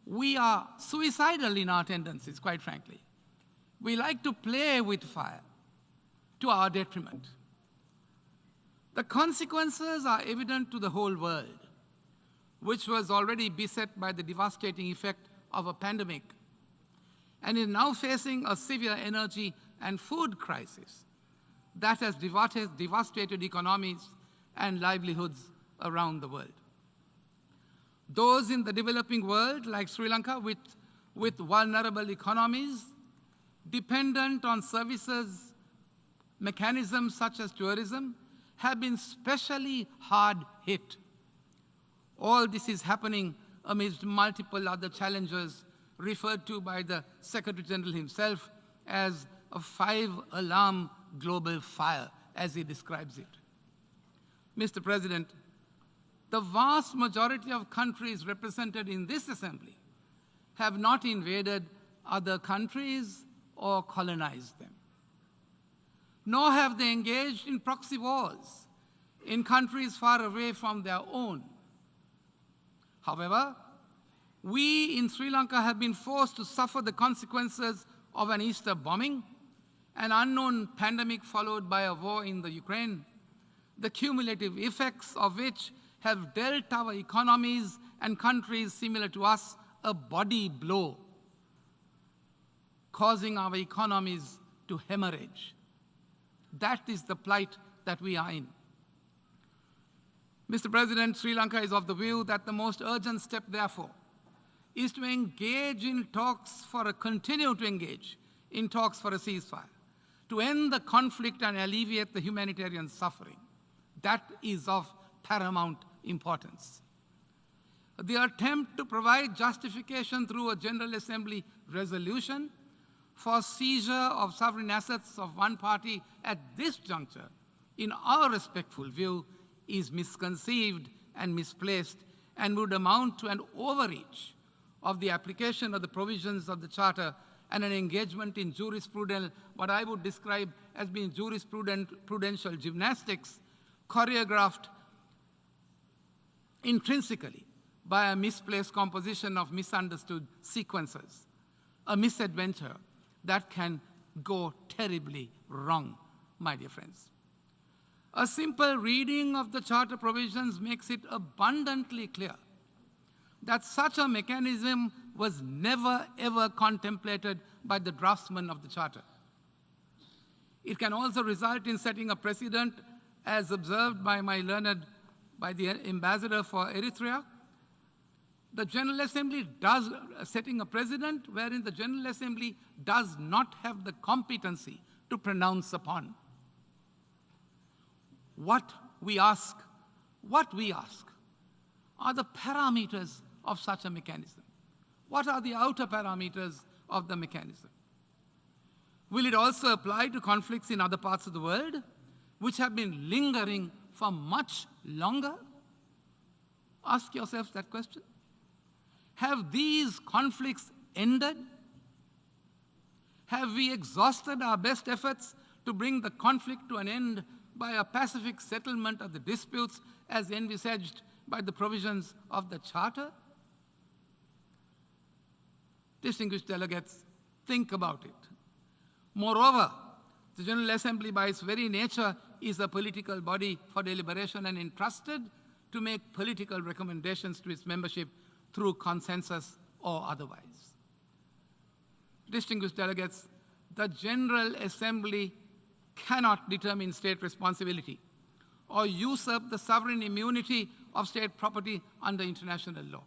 We are suicidal in our tendencies, quite frankly. We like to play with fire to our detriment. The consequences are evident to the whole world, which was already beset by the devastating effect of a pandemic and is now facing a severe energy and food crisis that has devastated economies and livelihoods around the world. Those in the developing world, like Sri Lanka, with vulnerable economies, dependent on services, mechanisms such as tourism, have been especially hard hit. All this is happening amidst multiple other challenges referred to by the Secretary General himself as a 5-alarm global fire, as he describes it. Mr. President, the vast majority of countries represented in this assembly have not invaded other countries or colonized them, nor have they engaged in proxy wars in countries far away from their own. However, we in Sri Lanka have been forced to suffer the consequences of an Easter bombing, an unknown pandemic followed by a war in the Ukraine, the cumulative effects of which have dealt our economies and countries similar to us a body blow, causing our economies to hemorrhage. That is the plight that we are in. Mr. President, Sri Lanka is of the view that the most urgent step, therefore, is to engage in talks continue to engage in talks for a ceasefire, to end the conflict and alleviate the humanitarian suffering. That is of paramount importance. The attempt to provide justification through a General Assembly resolution for seizure of sovereign assets of one party at this juncture, in our respectful view, is misconceived and misplaced and would amount to an overreach of the application of the provisions of the Charter and an engagement in jurisprudential, what I would describe as being jurisprudential gymnastics, choreographed intrinsically by a misplaced composition of misunderstood sequences, a misadventure that can go terribly wrong, my dear friends. A simple reading of the Charter provisions makes it abundantly clear that such a mechanism was never, ever contemplated by the draftsman of the Charter. It can also result in setting a precedent, as observed by by the ambassador for Eritrea. The General Assembly setting a precedent wherein the General Assembly does not have the competency to pronounce upon. What we ask are the parameters of such a mechanism. What are the outer parameters of the mechanism? Will it also apply to conflicts in other parts of the world, which have been lingering for much longer? Ask yourselves that question. Have these conflicts ended? Have we exhausted our best efforts to bring the conflict to an end by a pacific settlement of the disputes as envisaged by the provisions of the Charter? Distinguished delegates, think about it. Moreover, the General Assembly, by its very nature, is a political body for deliberation and entrusted to make political recommendations to its membership through consensus or otherwise. Distinguished delegates, the General Assembly cannot determine state responsibility or usurp the sovereign immunity of state property under international law.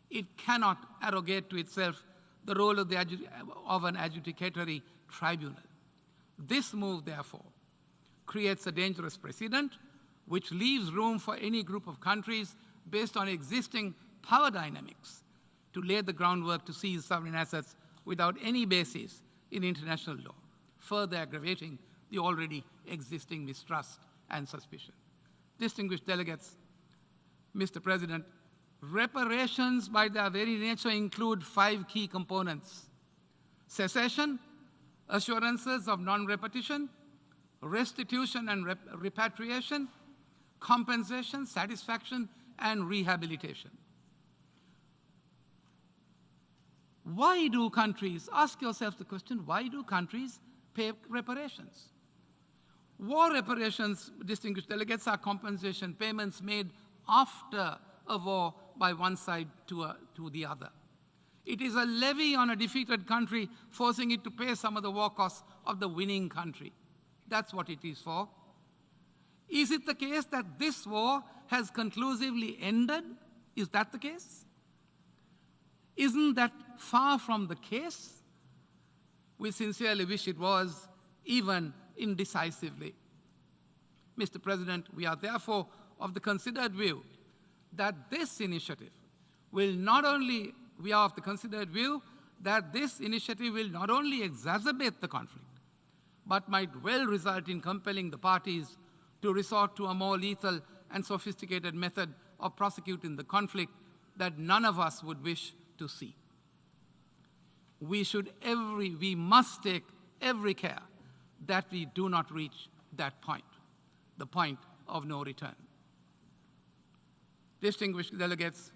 It cannot arrogate to itself the role of an adjudicatory tribunal. This move, therefore, creates a dangerous precedent which leaves room for any group of countries based on existing power dynamics to lay the groundwork to seize sovereign assets without any basis in international law, further aggravating the already existing mistrust and suspicion. Distinguished delegates, Mr. President, reparations by their very nature include 5 key components: cessation, assurances of non-repetition, restitution and repatriation, compensation, satisfaction, and rehabilitation. Why do countries, ask yourself the question, why do countries pay reparations? War reparations, distinguished delegates, are compensation payments made after a war by one side to the other. It is a levy on a defeated country, forcing it to pay some of the war costs of the winning country. That's what it is for. Is it the case that this war has conclusively ended? Is that the case? Isn't that far from the case? We sincerely wish it was, even indecisively. Mr. President, we are therefore of the considered view that this initiative will not only exacerbate the conflict, but might well result in compelling the parties to resort to a more lethal and sophisticated method of prosecuting the conflict that none of us would wish to see. We must take every care that we do not reach that point, the point of no return. Distinguished delegates,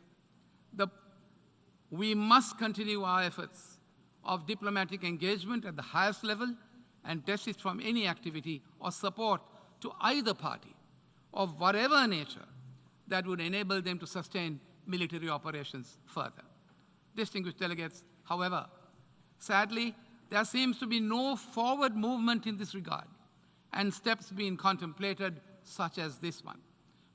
we must continue our efforts of diplomatic engagement at the highest level and desist from any activity or support to either party of whatever nature that would enable them to sustain military operations further. Distinguished delegates, however, sadly, there seems to be no forward movement in this regard, and steps being contemplated, such as this one,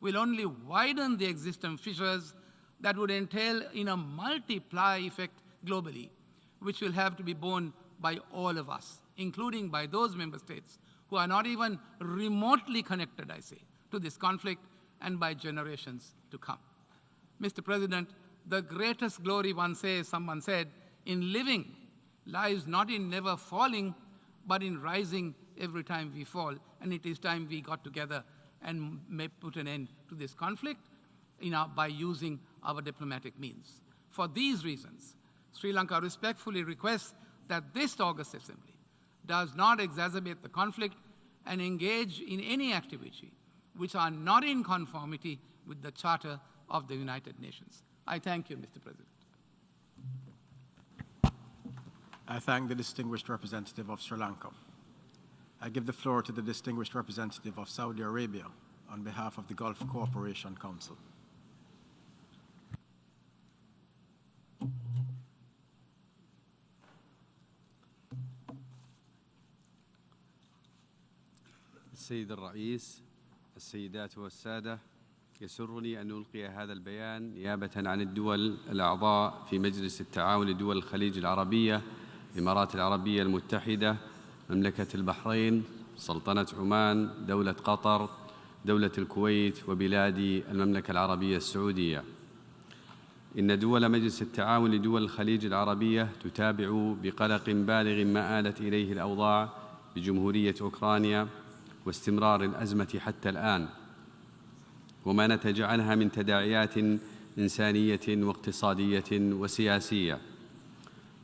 will only widen the existing fissures that would entail in a multiply effect globally, which will have to be borne by all of us, including by those member states who are not even remotely connected, I say, to this conflict, and by generations to come. Mr. President, the greatest glory, someone said, in living lies not in never falling, but in rising every time we fall. And it is time we got together and may put an end to this conflict by using our diplomatic means. For these reasons, Sri Lanka respectfully requests that this August Assembly does not exacerbate the conflict and engage in any activity which are not in conformity with the Charter of the United Nations. I thank you, Mr. President. I thank the distinguished representative of Sri Lanka. I give the floor to the distinguished representative of Saudi Arabia on behalf of the Gulf Cooperation Council. السيد الرئيس، السيدات والسادة، يسرني أن ألقي هذا البيان نيابة عن الدول الأعضاء في مجلس التعاون لدول الخليج العربية، الإمارات العربية المتحدة، مملكة البحرين، سلطنة عمان، دولة قطر، دولة الكويت، وبلاد المملكة العربية السعودية. إن دول مجلس التعاون لدول الخليج العربية تتابع بقلق بالغ ما آلت إليه الأوضاع بجمهورية أوكرانيا واستمرار الأزمة حتى الآن، وما نتج عنها من تداعيات إنسانية واقتصادية وسياسية.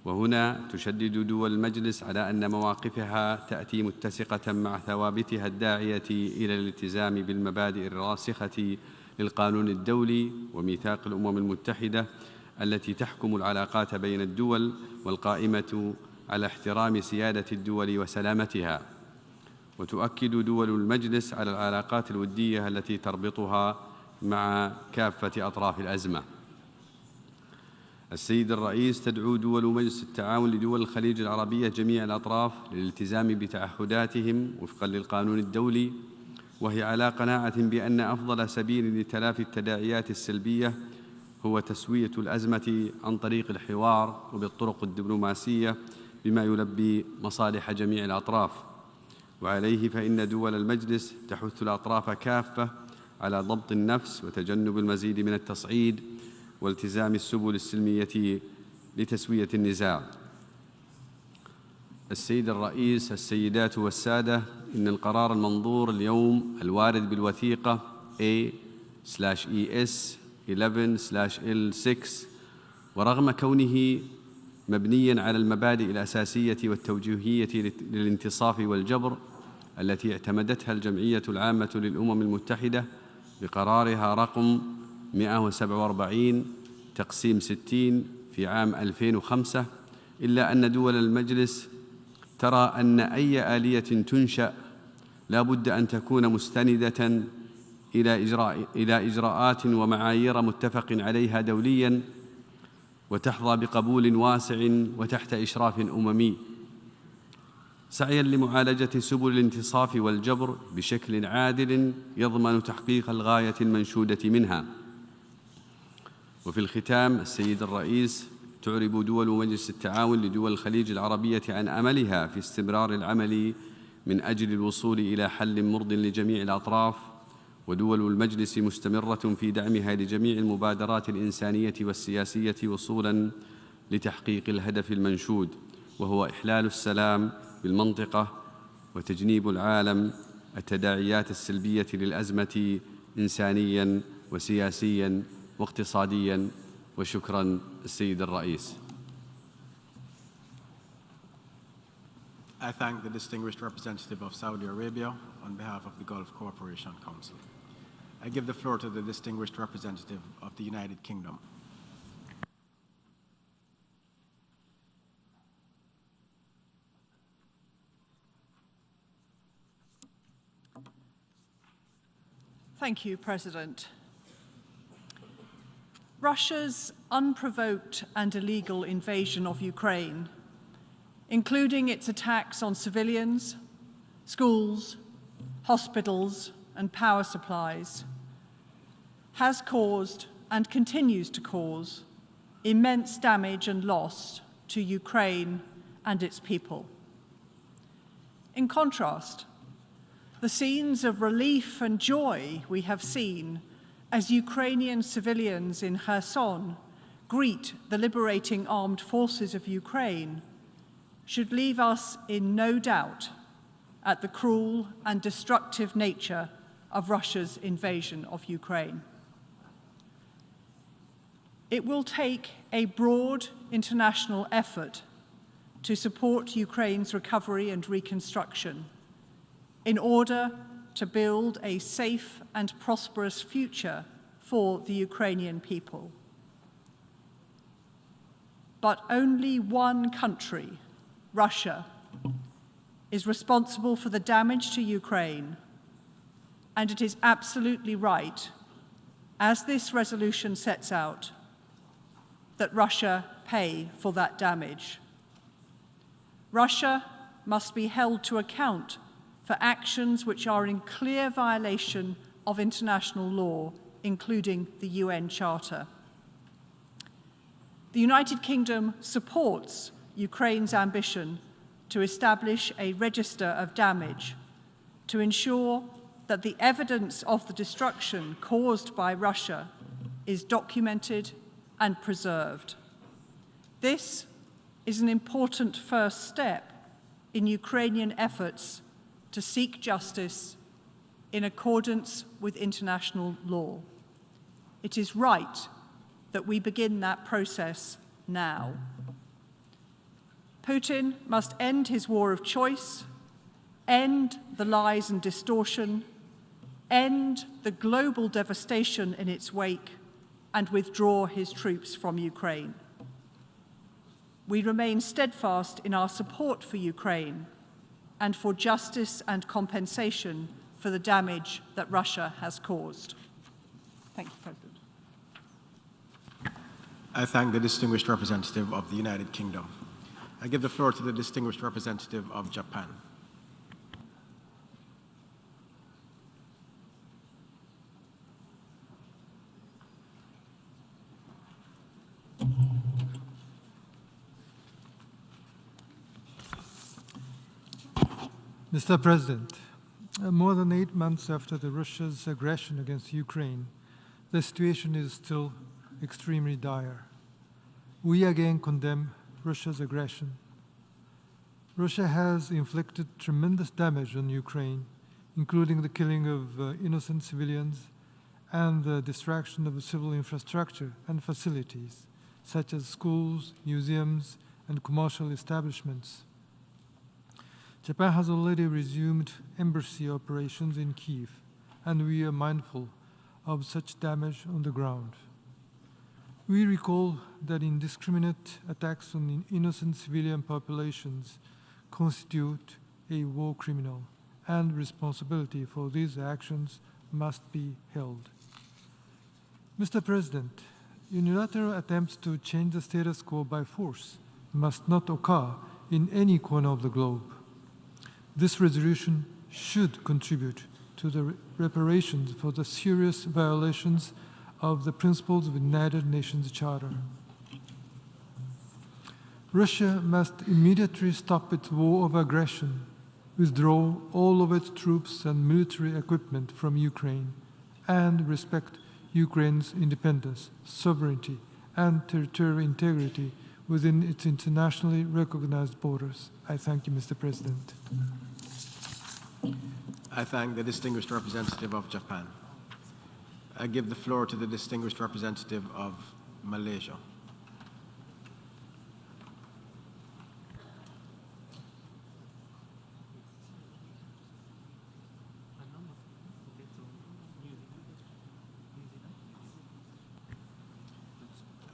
وهنا تشدد دول المجلس على أن مواقفها تأتي متسقة مع ثوابتها الداعية إلى الالتزام بالمبادئ الراسخة للقانون الدولي وميثاق الأمم المتحدة التي تحكم العلاقات بين الدول، والقائمة على احترام سيادة الدول وسلامتها. وتؤكد دول المجلس على العلاقات الودية التي تربطها مع كافة أطراف الأزمة. السيد الرئيس، تدعو دول مجلس التعاون لدول الخليج العربية جميع الأطراف للالتزام بتعهداتهم وفقا للقانون الدولي، وهي على قناعة بأن أفضل سبيل لتلافي التداعيات السلبية هو تسوية الأزمة عن طريق الحوار وبالطرق الدبلوماسية بما يلبي مصالح جميع الأطراف، وعليه فإن دول المجلس تحث الأطراف كافة على ضبط النفس وتجنب المزيد من التصعيد والتزام السبل السلمية لتسوية النزاع. السيد الرئيس، السيدات والسادة، إن القرار المنظور اليوم الوارد بالوثيقة A/ES 11/L6 ورغم كونه مبنياً على المبادئ الأساسية والتوجيهية للانتصاف والجبر التي اعتمدتها الجمعية العامة للأمم المتحدة بقرارها رقم 147/60 في عام 2005، إلا أن دول المجلس ترى أن أي آلية تنشأ لا بد أن تكون مستندة إلى إجراءات ومعايير متفق عليها دولياً وتحظى بقبول واسع وتحت إشراف أممي، سعياً لمعالجة سبل الانتصاف والجبر بشكل عادل يضمن تحقيق الغاية المنشودة منها. وفي الختام، السيد الرئيس، تعرب دول مجلس التعاون لدول الخليج العربية عن أملها في استمرار العمل من أجل الوصول إلى حل مرضٍ لجميع الأطراف، ودول المجلس مستمرة في دعمها لجميع المبادرات الإنسانية والسياسية وصولاً لتحقيق الهدف المنشود، وهو إحلال السلام بالمنطقة وتجنيب العالم التداعيات السلبية للأزمة إنسانياً وسياسياً واقتصادياً. وشكراً السيد الرئيس. I thank the distinguished representative of Saudi Arabia on behalf of the Gulf Cooperation Council. I give the floor to the distinguished representative of the United Kingdom. Thank you, President. Russia's unprovoked and illegal invasion of Ukraine, including its attacks on civilians, schools, hospitals, and power supplies, has caused and continues to cause immense damage and loss to Ukraine and its people. In contrast, the scenes of relief and joy we have seen as Ukrainian civilians in Kherson greet the liberating armed forces of Ukraine should leave us in no doubt at the cruel and destructive nature of Russia's invasion of Ukraine. It will take a broad international effort to support Ukraine's recovery and reconstruction in order to build a safe and prosperous future for the Ukrainian people. But only one country, Russia, is responsible for the damage to Ukraine, and it is absolutely right, as this resolution sets out, that Russia pay for that damage. Russia must be held to account for actions which are in clear violation of international law, including the UN Charter. The United Kingdom supports Ukraine's ambition to establish a register of damage to ensure that the evidence of the destruction caused by Russia is documented and preserved. This is an important first step in Ukrainian efforts to seek justice in accordance with international law. It is right that we begin that process now. Putin must end his war of choice, end the lies and distortion, end the global devastation in its wake, and withdraw his troops from Ukraine. We remain steadfast in our support for Ukraine and for justice and compensation for the damage that Russia has caused. Thank you, President. I thank the distinguished representative of the United Kingdom. I give the floor to the distinguished representative of Japan. Mr. President, more than 8 months after Russia's aggression against Ukraine, the situation is still extremely dire. We again condemn Russia's aggression. Russia has inflicted tremendous damage on Ukraine, including the killing of innocent civilians and the destruction of civil infrastructure and facilities, such as schools, museums, and commercial establishments. Japan has already resumed embassy operations in Kyiv, and we are mindful of such damage on the ground. We recall that indiscriminate attacks on innocent civilian populations constitute a war criminal, and responsibility for these actions must be held. Mr. President, unilateral attempts to change the status quo by force must not occur in any corner of the globe. This resolution should contribute to the reparations for the serious violations of the principles of the United Nations Charter. Russia must immediately stop its war of aggression, withdraw all of its troops and military equipment from Ukraine, and respect Ukraine's independence, sovereignty, and territorial integrity within its internationally recognized borders. I thank you, Mr. President. I thank the distinguished representative of Japan. I give the floor to the distinguished representative of Malaysia.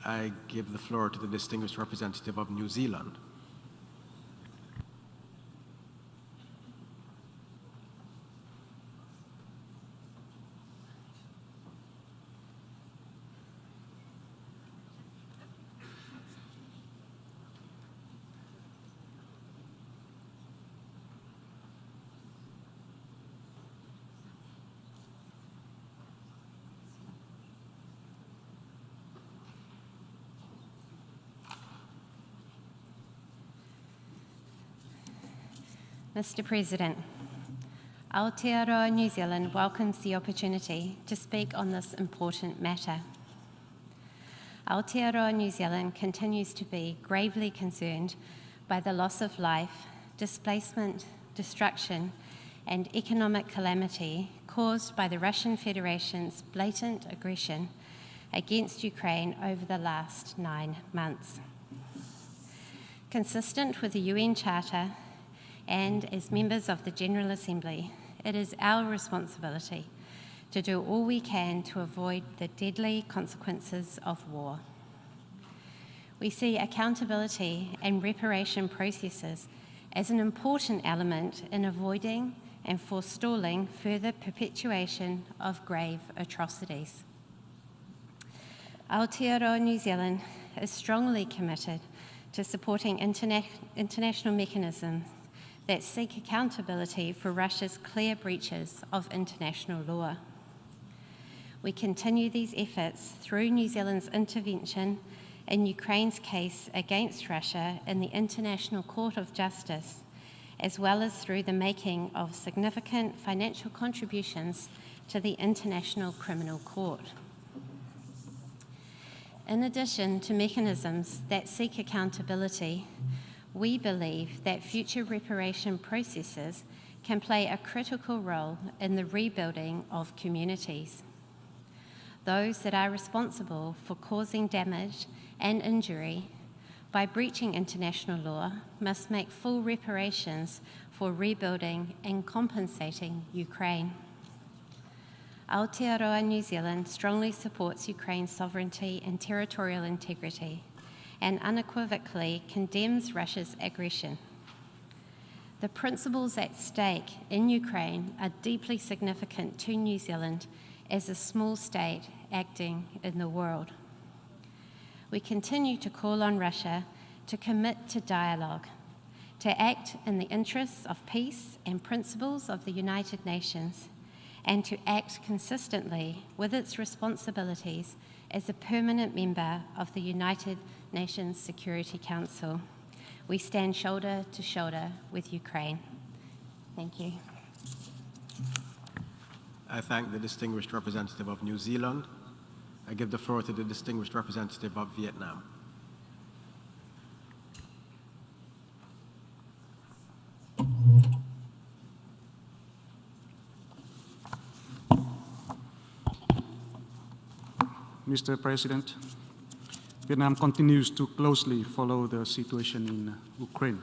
I give the floor to the distinguished representative of New Zealand. Mr. President, Aotearoa New Zealand welcomes the opportunity to speak on this important matter. Aotearoa New Zealand continues to be gravely concerned by the loss of life, displacement, destruction, and economic calamity caused by the Russian Federation's blatant aggression against Ukraine over the last 9 months. Consistent with the UN Charter, and as members of the General Assembly, it is our responsibility to do all we can to avoid the deadly consequences of war. We see accountability and reparation processes as an important element in avoiding and forestalling further perpetuation of grave atrocities. Aotearoa New Zealand is strongly committed to supporting international mechanisms that seek accountability for Russia's clear breaches of international law. We continue these efforts through New Zealand's intervention in Ukraine's case against Russia in the International Court of Justice, as well as through the making of significant financial contributions to the International Criminal Court. In addition to mechanisms that seek accountability, we believe that future reparation processes can play a critical role in the rebuilding of communities. Those that are responsible for causing damage and injury by breaching international law must make full reparations for rebuilding and compensating Ukraine. Aotearoa New Zealand strongly supports Ukraine's sovereignty and territorial integrity, and unequivocally condemns Russia's aggression. The principles at stake in Ukraine are deeply significant to New Zealand as a small state acting in the world. We continue to call on Russia to commit to dialogue, to act in the interests of peace and principles of the United Nations, and to act consistently with its responsibilities as a permanent member of the United Nations Security Council. We stand shoulder to shoulder with Ukraine. Thank you. I thank the distinguished representative of New Zealand. I give the floor to the distinguished representative of Vietnam. Mr. President, Vietnam continues to closely follow the situation in Ukraine.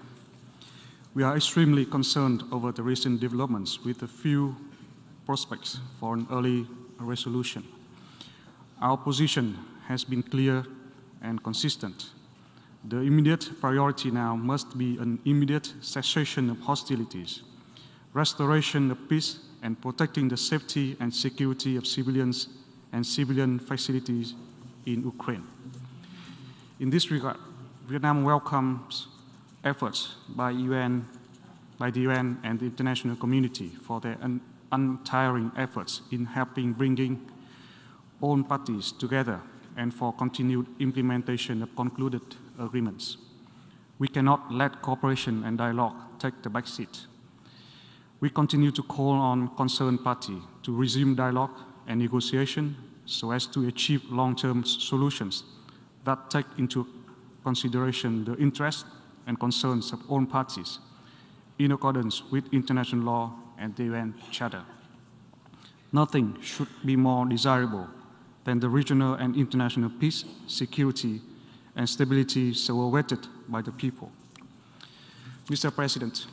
We are extremely concerned over the recent developments with a few prospects for an early resolution. Our position has been clear and consistent. The immediate priority now must be an immediate cessation of hostilities, restoration of peace, and protecting the safety and security of civilians and civilian facilities in Ukraine. In this regard, Vietnam welcomes efforts by the UN and the international community for their untiring efforts in helping bringing all parties together and for continued implementation of concluded agreements. We cannot let cooperation and dialogue take the back seat. We continue to call on concerned parties to resume dialogue and negotiation so as to achieve long-term solutions that take into consideration the interests and concerns of all parties in accordance with international law and the UN Charter. Nothing should be more desirable than the regional and international peace, security, and stability so awaited by the people. Mr. President,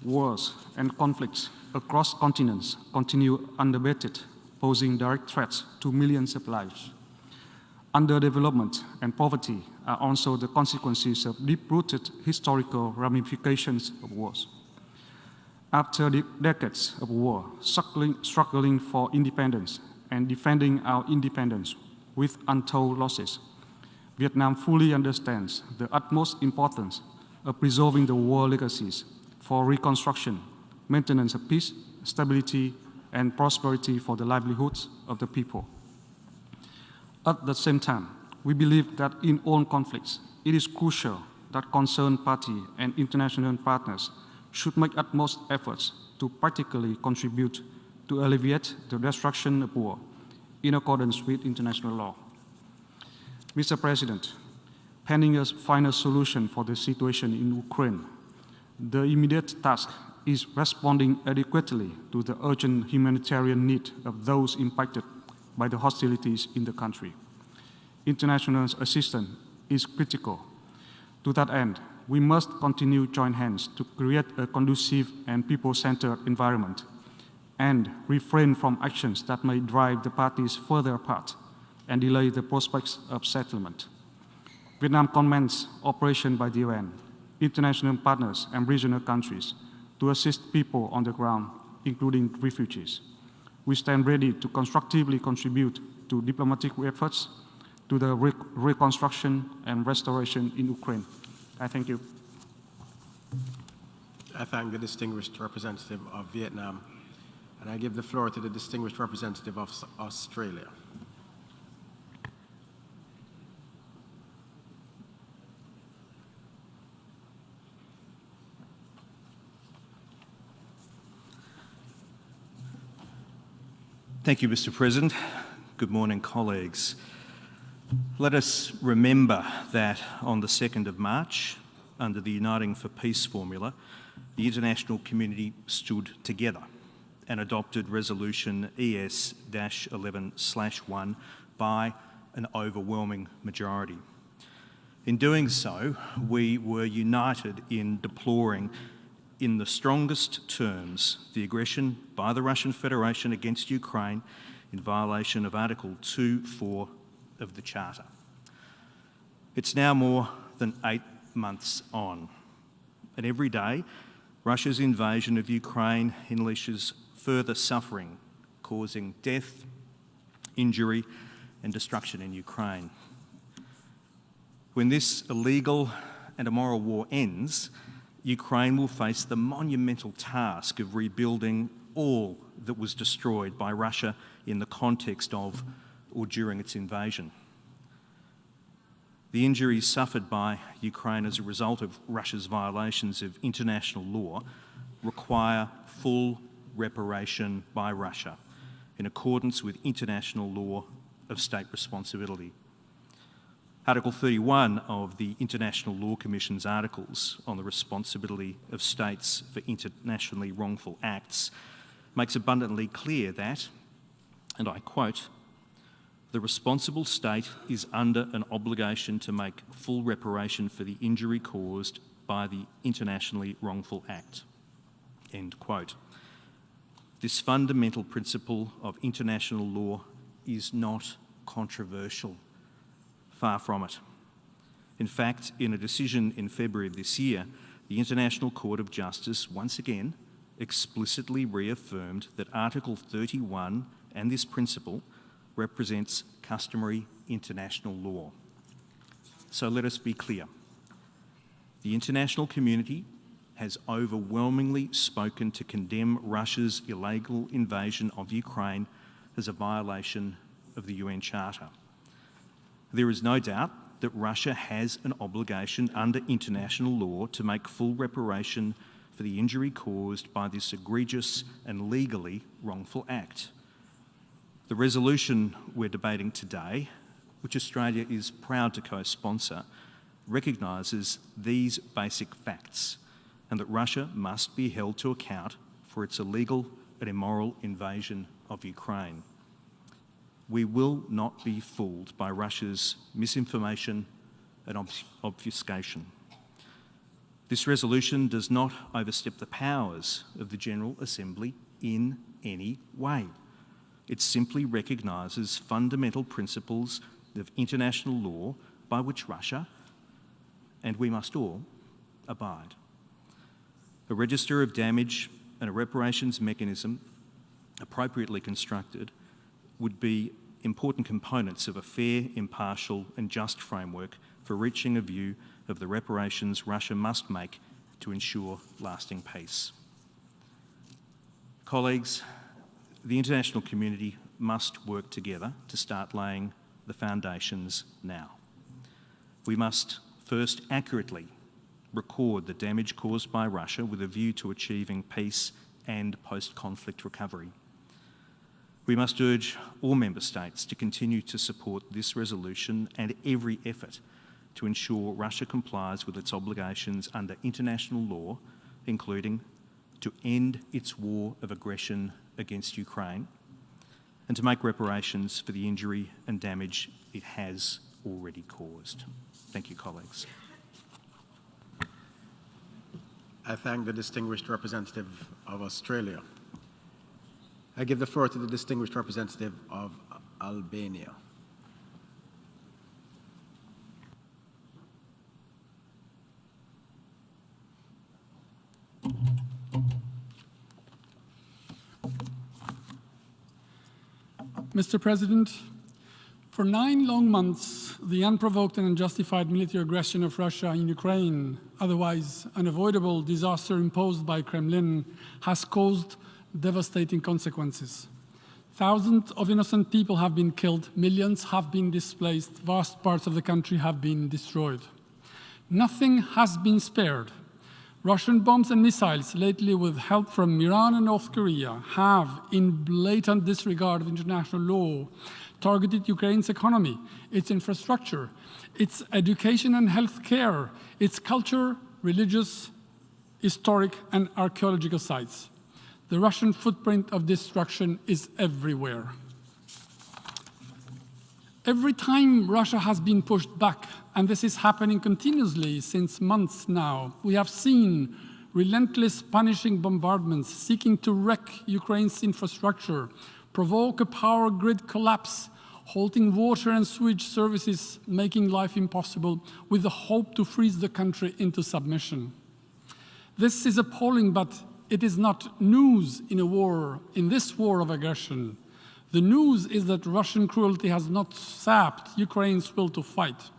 wars and conflicts across continents continue unabated, posing direct threats to millions of lives. Underdevelopment and poverty are also the consequences of deep-rooted historical ramifications of wars. After decades of war, struggling for independence and defending our independence with untold losses, Vietnam fully understands the utmost importance of preserving the war legacies for reconstruction, maintenance of peace, stability, and prosperity for the livelihoods of the people. At the same time, we believe that in all conflicts, it is crucial that concerned parties and international partners should make utmost efforts to practically contribute to alleviate the destruction of war in accordance with international law. Mr. President, pending a final solution for the situation in Ukraine, the immediate task is responding adequately to the urgent humanitarian need of those impacted by the hostilities in the country. International assistance is critical. To that end, we must continue join hands to create a conducive and people-centered environment and refrain from actions that may drive the parties further apart and delay the prospects of settlement. Vietnam commends operation by the UN, international partners, and regional countries to assist people on the ground, including refugees. We stand ready to constructively contribute to diplomatic efforts to the reconstruction and restoration in Ukraine. I thank you. I thank the distinguished representative of Vietnam, and I give the floor to the distinguished representative of Australia. Thank you, Mr. President. Good morning, colleagues. Let us remember that on the 2nd of March, under the Uniting for Peace formula, the international community stood together and adopted Resolution ES-11/1 by an overwhelming majority. In doing so, we were united in deploring in the strongest terms the aggression by the Russian Federation against Ukraine in violation of Article 2.4 of the Charter. It's now more than 8 months on, and every day Russia's invasion of Ukraine unleashes further suffering, causing death, injury, and destruction in Ukraine. When this illegal and immoral war ends, Ukraine will face the monumental task of rebuilding all that was destroyed by Russia in the context of or during its invasion. The injuries suffered by Ukraine as a result of Russia's violations of international law require full reparation by Russia in accordance with international law of state responsibility. Article 31 of the International Law Commission's articles on the responsibility of states for internationally wrongful acts makes abundantly clear that, and I quote, "The responsible state is under an obligation to make full reparation for the injury caused by the internationally wrongful act." End quote. This fundamental principle of international law is not controversial. Far from it. In fact, in a decision in February of this year, the International Court of Justice once again explicitly reaffirmed that Article 31 and this principle represents customary international law. So let us be clear. The international community has overwhelmingly spoken to condemn Russia's illegal invasion of Ukraine as a violation of the UN Charter. There is no doubt that Russia has an obligation under international law to make full reparation for the injury caused by this egregious and legally wrongful act. The resolution we're debating today, which Australia is proud to co-sponsor, recognises these basic facts and that Russia must be held to account for its illegal and immoral invasion of Ukraine. We will not be fooled by Russia's misinformation and obfuscation. This resolution does not overstep the powers of the General Assembly in any way. It simply recognises fundamental principles of international law by which Russia, and we must all, abide. A register of damage and a reparations mechanism appropriately constructed would be important components of a fair, impartial and just framework for reaching a view of the reparations Russia must make to ensure lasting peace. Colleagues, the international community must work together to start laying the foundations now. We must first accurately record the damage caused by Russia with a view to achieving peace and post-conflict recovery. We must urge all member states to continue to support this resolution and every effort to ensure Russia complies with its obligations under international law, including to end its war of aggression against Ukraine and to make reparations for the injury and damage it has already caused. Thank you, colleagues. I thank the distinguished representative of Australia. I give the floor to the distinguished representative of Albania. Mr. President, for 9 long months, the unprovoked and unjustified military aggression of Russia in Ukraine, otherwise unavoidable disaster imposed by Kremlin, has caused devastating consequences. Thousands of innocent people have been killed, millions have been displaced, vast parts of the country have been destroyed. Nothing has been spared. Russian bombs and missiles, lately with help from Iran and North Korea, have, in blatant disregard of international law, targeted Ukraine's economy, its infrastructure, its education and health care, its culture, religious, historic, and archaeological sites. The Russian footprint of destruction is everywhere. Every time Russia has been pushed back, and this is happening continuously since months now, we have seen relentless punishing bombardments seeking to wreck Ukraine's infrastructure, provoke a power grid collapse, halting water and sewage services, making life impossible, with the hope to freeze the country into submission. This is appalling, but it is not news in a war, in this war of aggression. The news is that Russian cruelty has not sapped Ukraine's will to fight.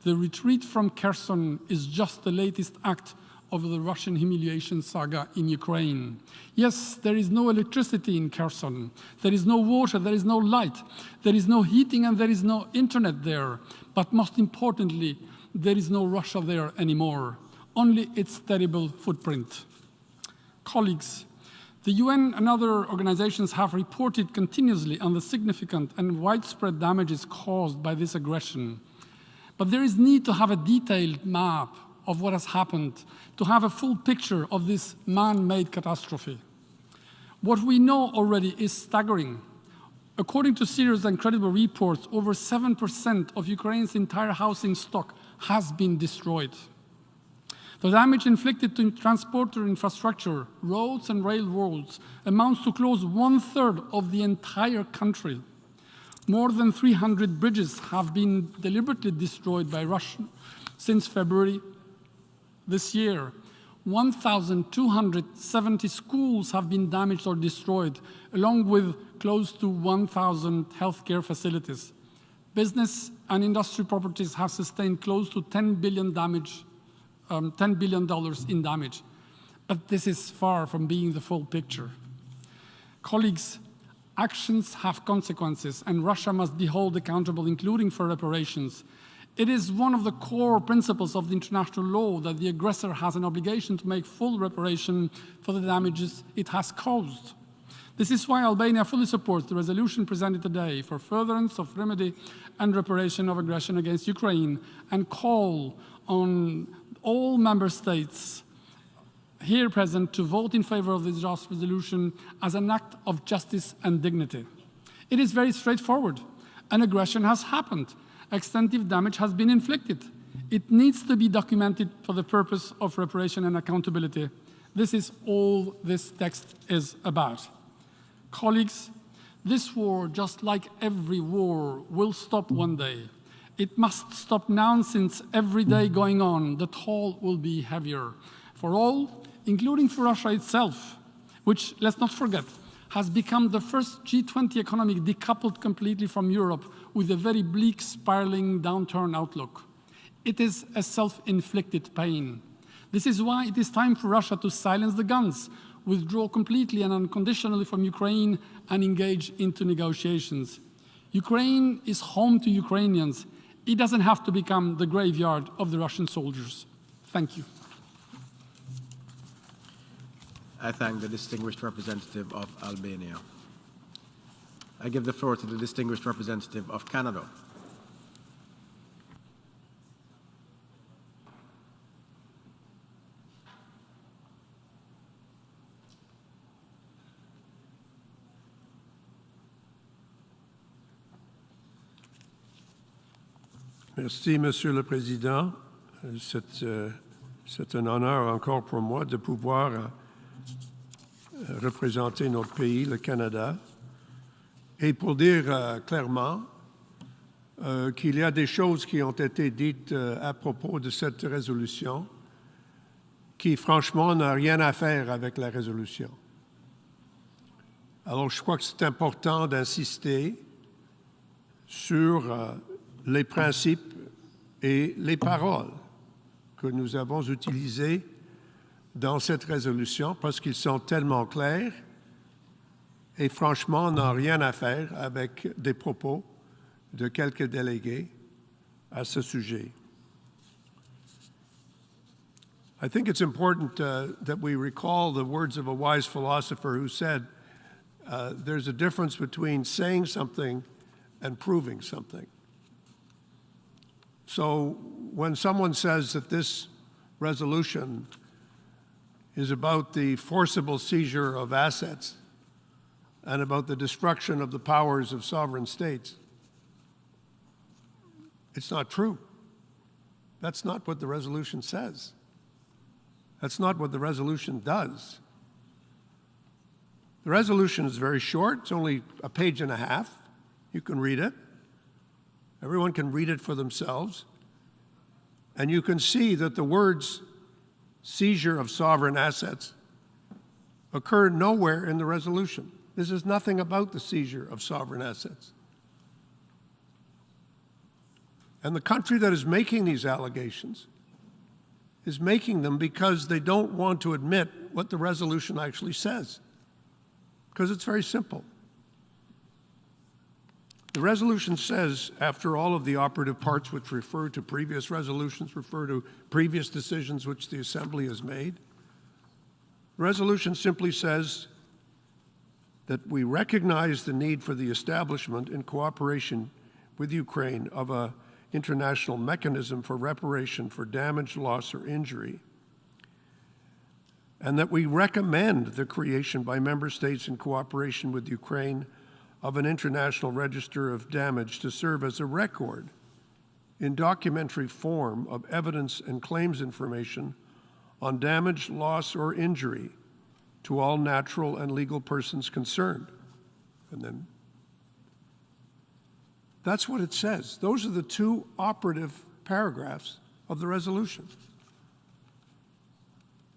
The retreat from Kherson is just the latest act of the Russian humiliation saga in Ukraine. Yes, there is no electricity in Kherson. There is no water, there is no light, there is no heating, and there is no internet there. But most importantly, there is no Russia there anymore, only its terrible footprint. Colleagues, the UN and other organizations have reported continuously on the significant and widespread damages caused by this aggression. But there is need to have a detailed map of what has happened, to have a full picture of this man-made catastrophe. What we know already is staggering. According to serious and credible reports, over 7% of Ukraine's entire housing stock has been destroyed. The damage inflicted to transporter infrastructure, roads and railroads, amounts to close 1/3 of the entire country. More than 300 bridges have been deliberately destroyed by Russia since February this year. 1,270 schools have been damaged or destroyed, along with close to 1,000 healthcare facilities. Business and industry properties have sustained close to $10 billion in damage. But this is far from being the full picture. Colleagues, actions have consequences, and Russia must be held accountable, including for reparations. It is one of the core principles of the international law that the aggressor has an obligation to make full reparation for the damages it has caused. This is why Albania fully supports the resolution presented today for furtherance of remedy and reparation of aggression against Ukraine, and call on all member states here present to vote in favor of this draft resolution as an act of justice and dignity. It is very straightforward. An aggression has happened. Extensive damage has been inflicted. It needs to be documented for the purpose of reparation and accountability. This is all this text is about. Colleagues, this war, just like every war, will stop one day. It must stop now, since every day going on, the toll will be heavier for all, including for Russia itself, which, let's not forget, has become the first G20 economy decoupled completely from Europe, with a very bleak, spiraling downturn outlook. It is a self-inflicted pain. This is why it is time for Russia to silence the guns, withdraw completely and unconditionally from Ukraine, and engage into negotiations. Ukraine is home to Ukrainians. It doesn't have to become the graveyard of the Russian soldiers. Thank you. I thank the distinguished representative of Albania. I give the floor to the distinguished representative of Canada. Merci, Monsieur le Président. C'est un honneur encore pour moi de pouvoir représenter notre pays, le Canada, et pour dire clairement qu'il y a des choses qui ont été dites à propos de cette résolution qui, franchement, n'ont rien à faire avec la résolution. Alors, je crois que c'est important d'insister sur les principes et les paroles que nous avons utilisées dans cette résolution, parce qu'ils sont tellement clairs et franchement n'ont rien à faire avec des propos de quelques délégués à ce sujet. I think it's important that we recall the words of a wise philosopher who said, there's a difference between saying something and proving something. So when someone says that this resolution is about the forcible seizure of assets and about the destruction of the powers of sovereign states, it's not true. That's not what the resolution says. That's not what the resolution does. The resolution is very short. It's only a page and a half. You can read it. Everyone can read it for themselves. And you can see that the words seizure of sovereign assets occur nowhere in the resolution. This is nothing about the seizure of sovereign assets. And the country that is making these allegations is making them because they don't want to admit what the resolution actually says. Because it's very simple. The resolution says, after all of the operative parts which refer to previous resolutions, refer to previous decisions which the Assembly has made, The resolution simply says that we recognize the need for the establishment in cooperation with Ukraine of an international mechanism for reparation for damage, loss, or injury, and that we recommend the creation by member states in cooperation with Ukraine of an international register of damage to serve as a record in documentary form of evidence and claims information on damage, loss, or injury to all natural and legal persons concerned. And then that's what it says. Those are the two operative paragraphs of the resolution.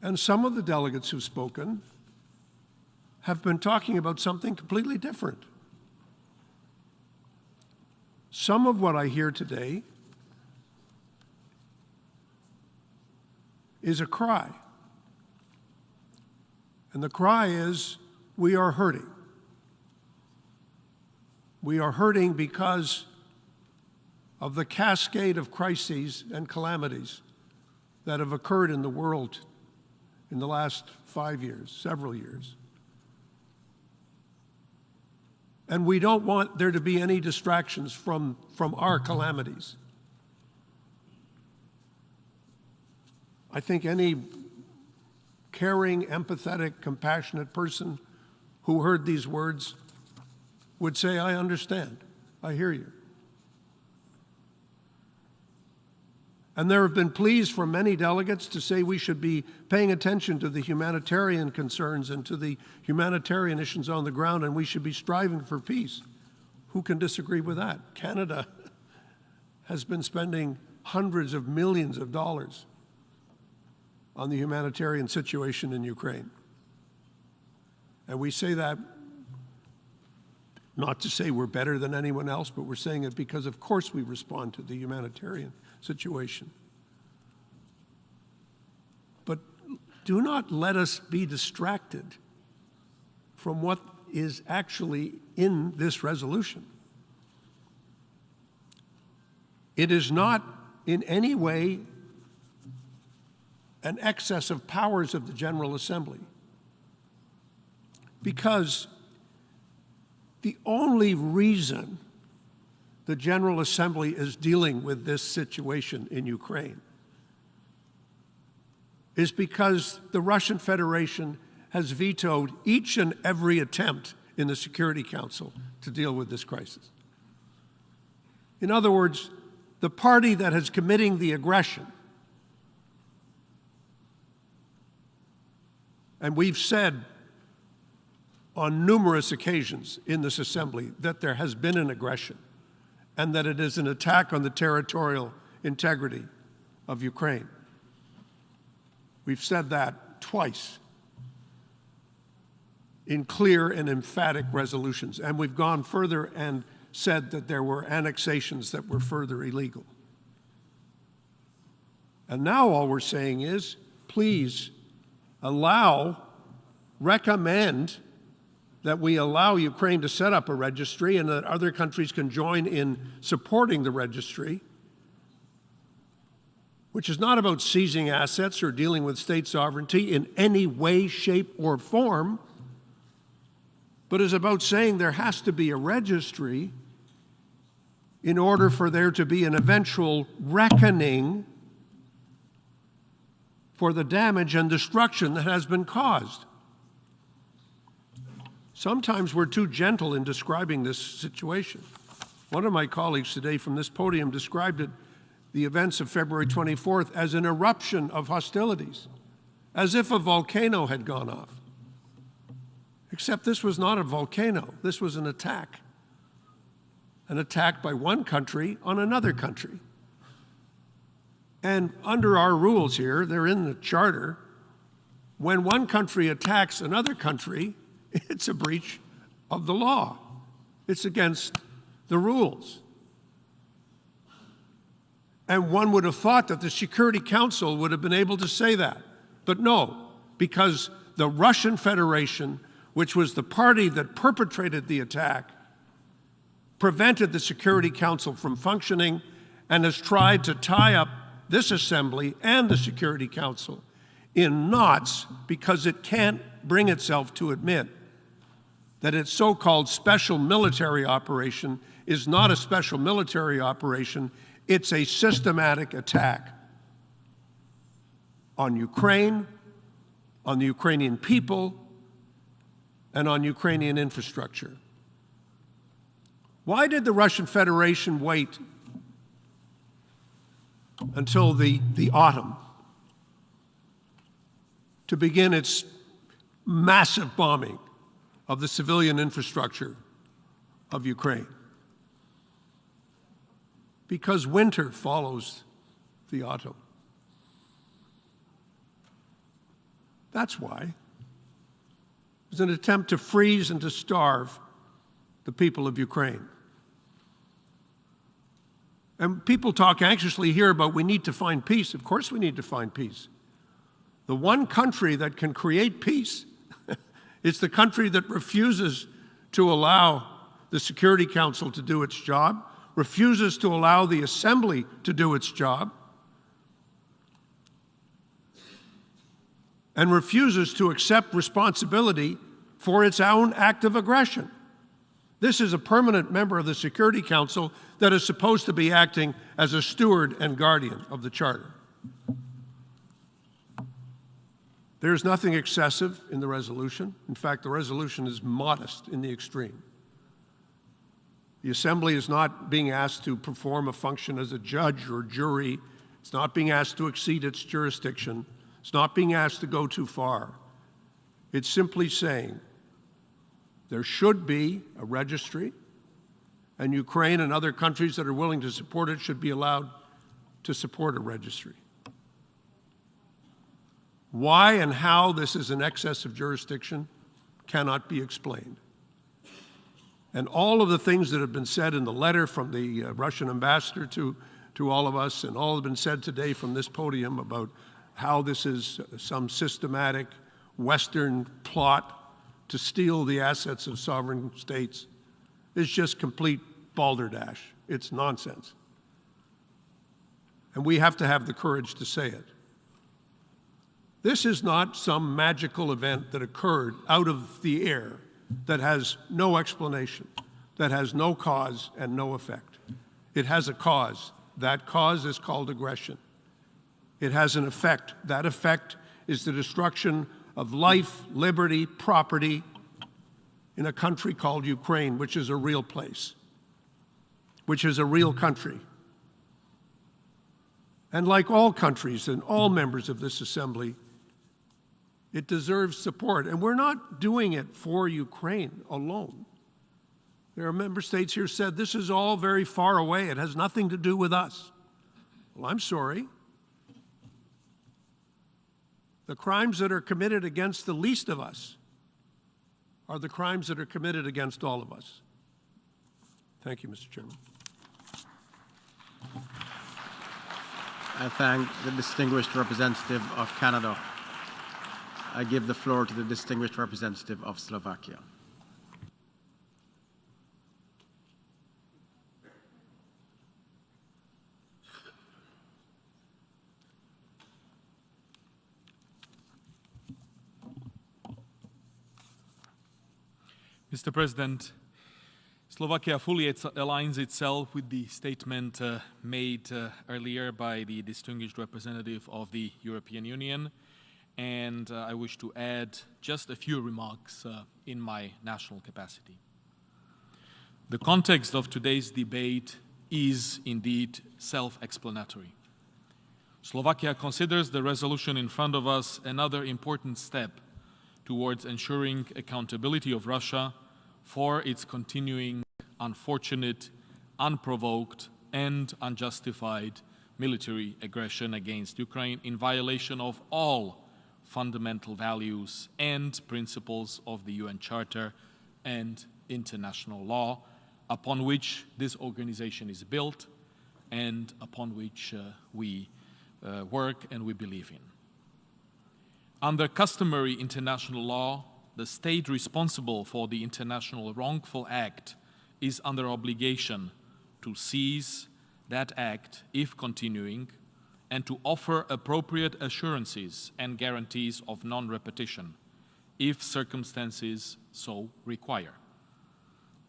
And some of the delegates who've spoken have been talking about something completely different. Some of what I hear today is a cry. And the cry is, we are hurting. We are hurting because of the cascade of crises and calamities that have occurred in the world in the last 5 years, several years. And we don't want there to be any distractions from our calamities. I think any caring, empathetic, compassionate person who heard these words would say, I understand, I hear you. And there have been pleas from many delegates to say we should be paying attention to the humanitarian concerns and to the humanitarian issues on the ground, and we should be striving for peace. Who can disagree with that? Canada has been spending hundreds of millions of dollars on the humanitarian situation in Ukraine. And we say that not to say we're better than anyone else, but we're saying it because of course we respond to the humanitarian situation. But do not let us be distracted from what is actually in this resolution. It is not in any way an excess of powers of the General Assembly, because the only reason the General Assembly is dealing with this situation in Ukraine is because the Russian Federation has vetoed each and every attempt in the Security Council to deal with this crisis. In other words, the party that is committing the aggression, and we've said on numerous occasions in this assembly that there has been an aggression and that it is an attack on the territorial integrity of Ukraine. We've said that twice in clear and emphatic resolutions, and we've gone further and said that there were annexations that were further illegal. And now all we're saying is, please recommend that we allow Ukraine to set up a registry and that other countries can join in supporting the registry, which is not about seizing assets or dealing with state sovereignty in any way, shape, or form, but is about saying there has to be a registry in order for there to be an eventual reckoning for the damage and destruction that has been caused. Sometimes we're too gentle in describing this situation. One of my colleagues today from this podium described the events of February 24th as an eruption of hostilities, as if a volcano had gone off. Except this was not a volcano, this was an attack by one country on another country. And under our rules here, they're in the charter, when one country attacks another country, it's a breach of the law. It's against the rules. And one would have thought that the Security Council would have been able to say that. But no, because the Russian Federation, which was the party that perpetrated the attack, prevented the Security Council from functioning and has tried to tie up this Assembly and the Security Council in knots because it can't bring itself to admit that its so-called special military operation is not a special military operation, it's a systematic attack on Ukraine, on the Ukrainian people, and on Ukrainian infrastructure. Why did the Russian Federation wait until the autumn to begin its massive bombing of the civilian infrastructure of Ukraine? Because winter follows the autumn. That's why. It was an attempt to freeze and to starve the people of Ukraine. And people talk anxiously here about we need to find peace. Of course we need to find peace. The one country that can create peace is the country that refuses to allow the Security Council to do its job, refuses to allow the Assembly to do its job, and refuses to accept responsibility for its own act of aggression. This is a permanent member of the Security Council that is supposed to be acting as a steward and guardian of the Charter. There is nothing excessive in the resolution. In fact, the resolution is modest in the extreme. The Assembly is not being asked to perform a function as a judge or jury. It's not being asked to exceed its jurisdiction. It's not being asked to go too far. It's simply saying there should be a registry, and Ukraine and other countries that are willing to support it should be allowed to support a registry. Why and how this is an excess of jurisdiction cannot be explained. And all of the things that have been said in the letter from the Russian ambassador to all of us, and all have been said today from this podium about how this is some systematic Western plot to steal the assets of sovereign states, is just complete balderdash. It's nonsense. And we have to have the courage to say it. This is not some magical event that occurred out of the air that has no explanation, that has no cause and no effect. It has a cause. That cause is called aggression. It has an effect. That effect is the destruction of life, liberty, property in a country called Ukraine, which is a real place, which is a real country. And like all countries and all members of this Assembly, it deserves support. And we're not doing it for Ukraine alone. There are member states here who said this is all very far away. It has nothing to do with us. Well, I'm sorry. The crimes that are committed against the least of us are the crimes that are committed against all of us. Thank you, Mr. Chairman. I thank the distinguished representative of Canada. I give the floor to the distinguished representative of Slovakia. Mr. President, Slovakia fully aligns itself with the statement made earlier by the distinguished representative of the European Union, and I wish to add just a few remarks in my national capacity. The context of today's debate is indeed self-explanatory. Slovakia considers the resolution in front of us another important step towards ensuring accountability of Russia for its continuing unfortunate, unprovoked, and unjustified military aggression against Ukraine in violation of all fundamental values and principles of the UN Charter and international law, upon which this organization is built and upon which we work and we believe in. Under customary international law, the state responsible for the international wrongful act is under obligation to cease that act if continuing and to offer appropriate assurances and guarantees of non-repetition, if circumstances so require.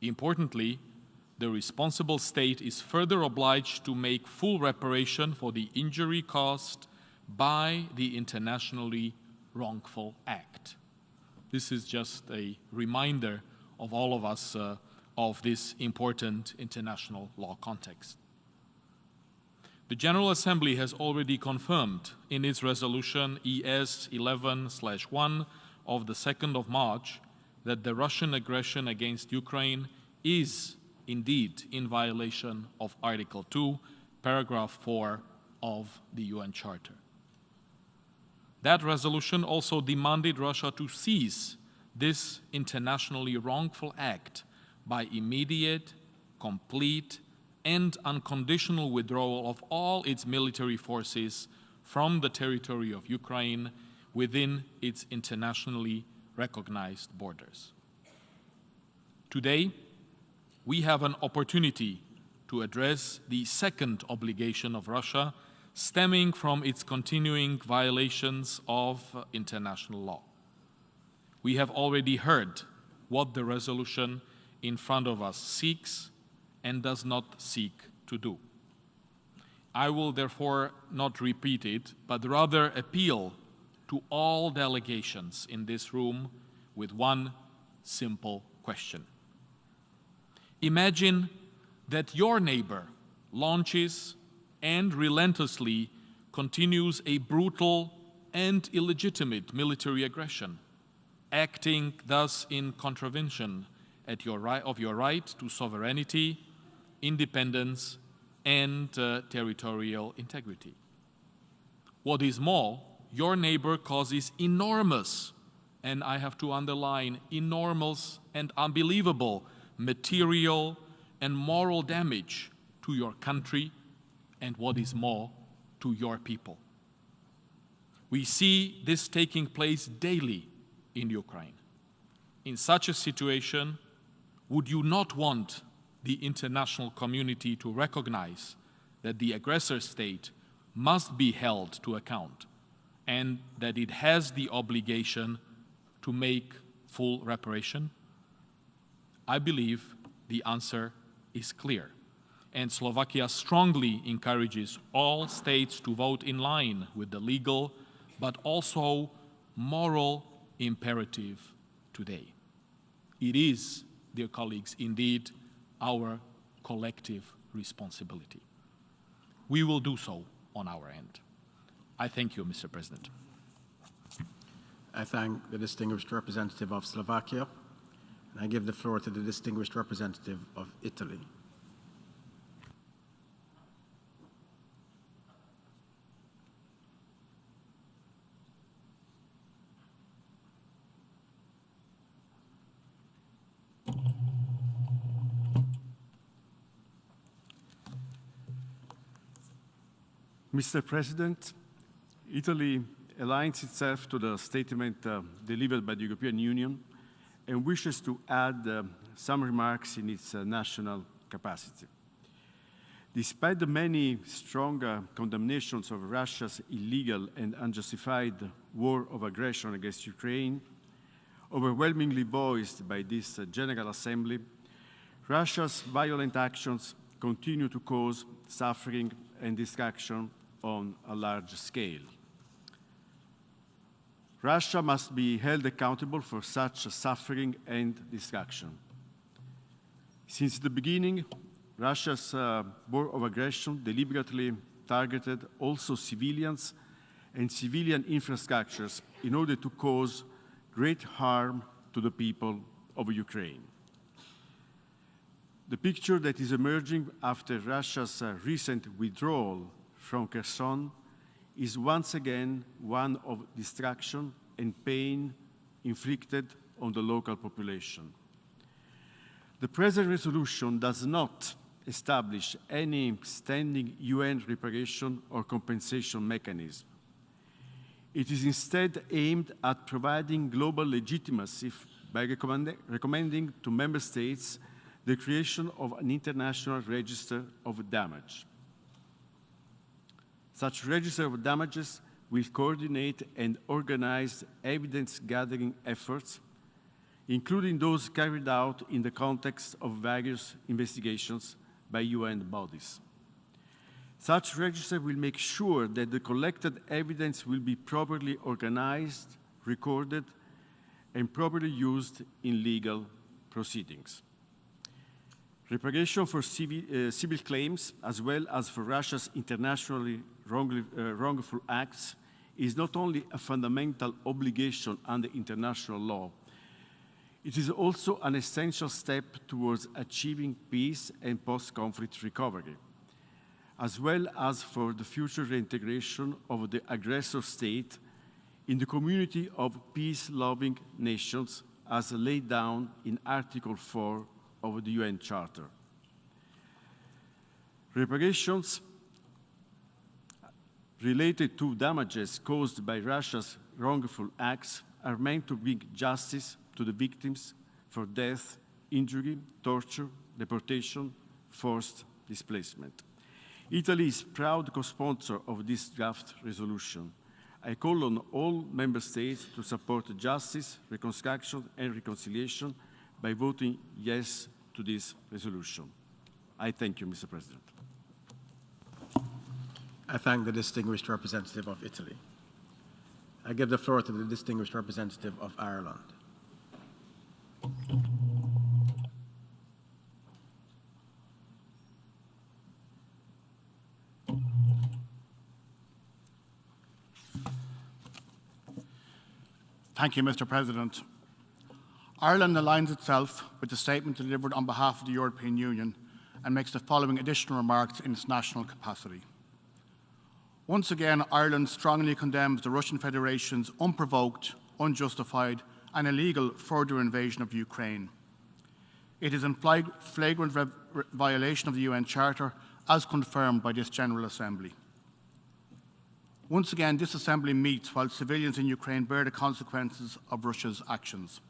Importantly, the responsible state is further obliged to make full reparation for the injury caused by the internationally wrongful act. This is just a reminder of all of us of this important international law context. The General Assembly has already confirmed in its resolution ES 11/1 of the 2nd of March that the Russian aggression against Ukraine is indeed in violation of Article 2, Paragraph 4 of the UN Charter. That resolution also demanded Russia to cease this internationally wrongful act by immediate, complete, and unconditional withdrawal of all its military forces from the territory of Ukraine within its internationally recognized borders. Today, we have an opportunity to address the second obligation of Russia stemming from its continuing violations of international law. We have already heard what the resolution in front of us seeks and does not seek to do. I will therefore not repeat it, but rather appeal to all delegations in this room with one simple question. Imagine that your neighbor launches and relentlessly continues a brutal and illegitimate military aggression, acting thus in contravention of your right to sovereignty, independence, and territorial integrity. What is more, your neighbor causes enormous, and I have to underline, enormous and unbelievable material and moral damage to your country, and what is more, to your people. We see this taking place daily in Ukraine. In such a situation, would you not want the international community to recognize that the aggressor state must be held to account and that it has the obligation to make full reparation? I believe the answer is clear, and Slovakia strongly encourages all states to vote in line with the legal but also moral imperative today. It is, dear colleagues, indeed our collective responsibility. We will do so on our end. I thank you, Mr. President. I thank the distinguished representative of Slovakia, and I give the floor to the distinguished representative of Italy. Mr. President, Italy aligns itself to the statement delivered by the European Union and wishes to add some remarks in its national capacity. Despite the many strong condemnations of Russia's illegal and unjustified war of aggression against Ukraine, overwhelmingly voiced by this General Assembly, Russia's violent actions continue to cause suffering and destruction on a large scale. Russia must be held accountable for such suffering and destruction. Since the beginning, Russia's war of aggression deliberately targeted also civilians and civilian infrastructures in order to cause great harm to the people of Ukraine. The picture that is emerging after Russia's recent withdrawal from Kherson is once again one of destruction and pain inflicted on the local population. The present resolution does not establish any standing UN reparation or compensation mechanism. It is instead aimed at providing global legitimacy by recommending to member states the creation of an international register of damage. Such register of damages will coordinate and organize evidence-gathering efforts, including those carried out in the context of various investigations by UN bodies. Such register will make sure that the collected evidence will be properly organized, recorded, and properly used in legal proceedings. Reparation for civil claims, as well as for Russia's internationally wrongful acts, is not only a fundamental obligation under international law, it is also an essential step towards achieving peace and post-conflict recovery, as well as for the future reintegration of the aggressor state in the community of peace-loving nations as laid down in Article 4 of the UN Charter. Reparations related to damages caused by Russia's wrongful acts are meant to bring justice to the victims for death, injury, torture, deportation, forced displacement. Italy is proud co-sponsor of this draft resolution. I call on all member states to support justice, reconstruction, and reconciliation by voting yes to this resolution. I thank you, Mr. President. I thank the distinguished representative of Italy. I give the floor to the distinguished representative of Ireland. Thank you, Mr. President. Ireland aligns itself with the statement delivered on behalf of the European Union and makes the following additional remarks in its national capacity. Once again, Ireland strongly condemns the Russian Federation's unprovoked, unjustified, and illegal further invasion of Ukraine. It is in flagrant violation of the UN Charter as confirmed by this General Assembly. Once again, this Assembly meets while civilians in Ukraine bear the consequences of Russia's actions.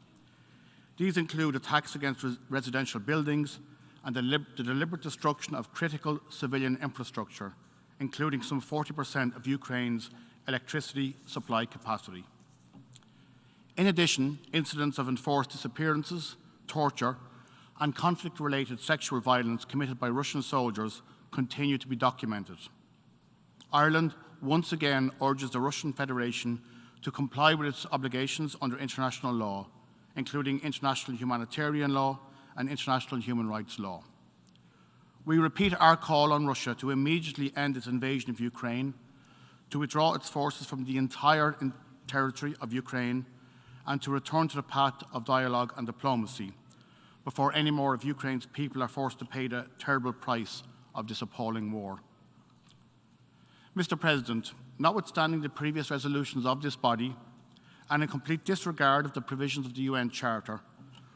These include attacks against residential buildings and the deliberate destruction of critical civilian infrastructure, including some 40% of Ukraine's electricity supply capacity. In addition, incidents of enforced disappearances, torture, and conflict-related sexual violence committed by Russian soldiers continue to be documented. Ireland once again urges the Russian Federation to comply with its obligations under international law, including international humanitarian law and international human rights law. We repeat our call on Russia to immediately end its invasion of Ukraine, to withdraw its forces from the entire territory of Ukraine, and to return to the path of dialogue and diplomacy before any more of Ukraine's people are forced to pay the terrible price of this appalling war. Mr. President, notwithstanding the previous resolutions of this body, and in complete disregard of the provisions of the UN Charter,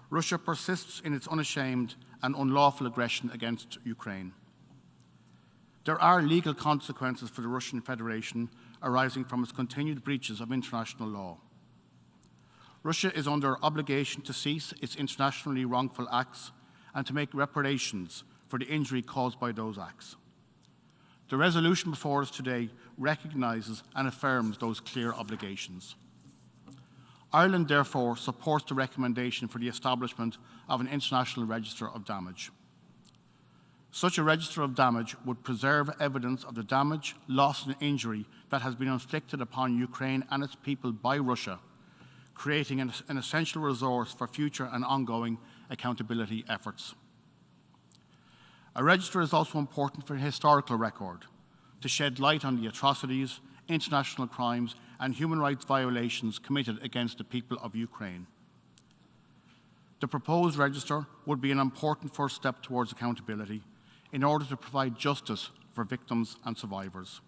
Russia persists in its unashamed and unlawful aggression against Ukraine. There are legal consequences for the Russian Federation arising from its continued breaches of international law. Russia is under obligation to cease its internationally wrongful acts and to make reparations for the injury caused by those acts. The resolution before us today recognises and affirms those clear obligations. Ireland, therefore, supports the recommendation for the establishment of an international register of damage. Such a register of damage would preserve evidence of the damage, loss and injury that has been inflicted upon Ukraine and its people by Russia, creating an essential resource for future and ongoing accountability efforts. A register is also important for a historical record, to shed light on the atrocities, international crimes and human rights violations committed against the people of Ukraine. The proposed register would be an important first step towards accountability in order to provide justice for victims and survivors.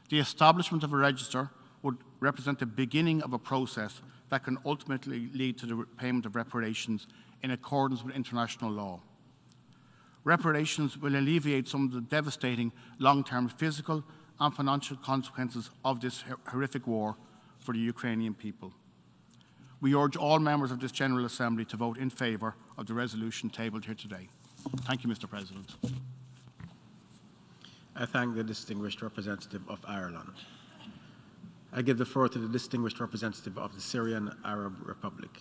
The establishment of a register would represent the beginning of a process that can ultimately lead to the payment of reparations in accordance with international law. Reparations will alleviate some of the devastating long-term physical and financial consequences of this horrific war for the Ukrainian people. We urge all members of this General Assembly to vote in favour of the resolution tabled here today. Thank you, Mr. President. I thank the distinguished representative of Ireland. I give the floor to the distinguished representative of the Syrian Arab Republic.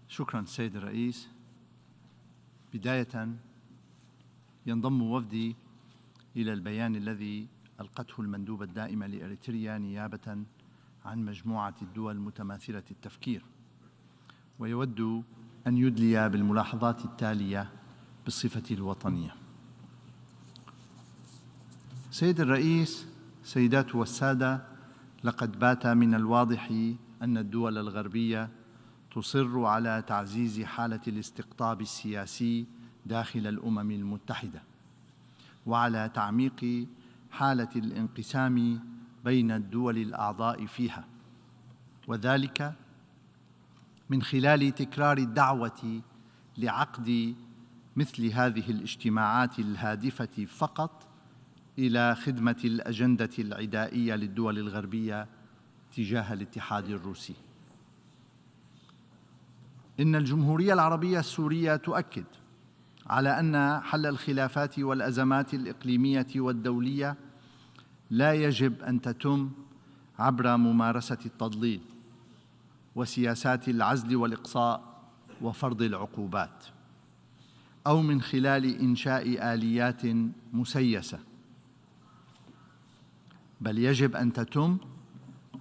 شكرا سيد الرئيس. بداية ينضم وفدي إلى البيان الذي ألقته المندوبة الدائمة لإريتريا نيابة عن مجموعة الدول متماثلة التفكير، ويود أن يدلي بالملاحظات التالية بالصفة الوطنية. سيد الرئيس، سيدات والسادة، لقد بات من الواضح أن الدول الغربية تصر على تعزيز حالة الاستقطاب السياسي داخل الأمم المتحدة، وعلى تعميق حالة الانقسام بين الدول الأعضاء فيها، وذلك من خلال تكرار الدعوة لعقد مثل هذه الاجتماعات الهادفة فقط إلى خدمة الأجندة العدائية للدول الغربية تجاه الاتحاد الروسي. إن الجمهورية العربية السورية تؤكد على أن حل الخلافات والأزمات الإقليمية والدولية لا يجب أن تتم عبر ممارسة التضليل وسياسات العزل والإقصاء وفرض العقوبات، أو من خلال إنشاء آليات مسيسة، بل يجب أن تتم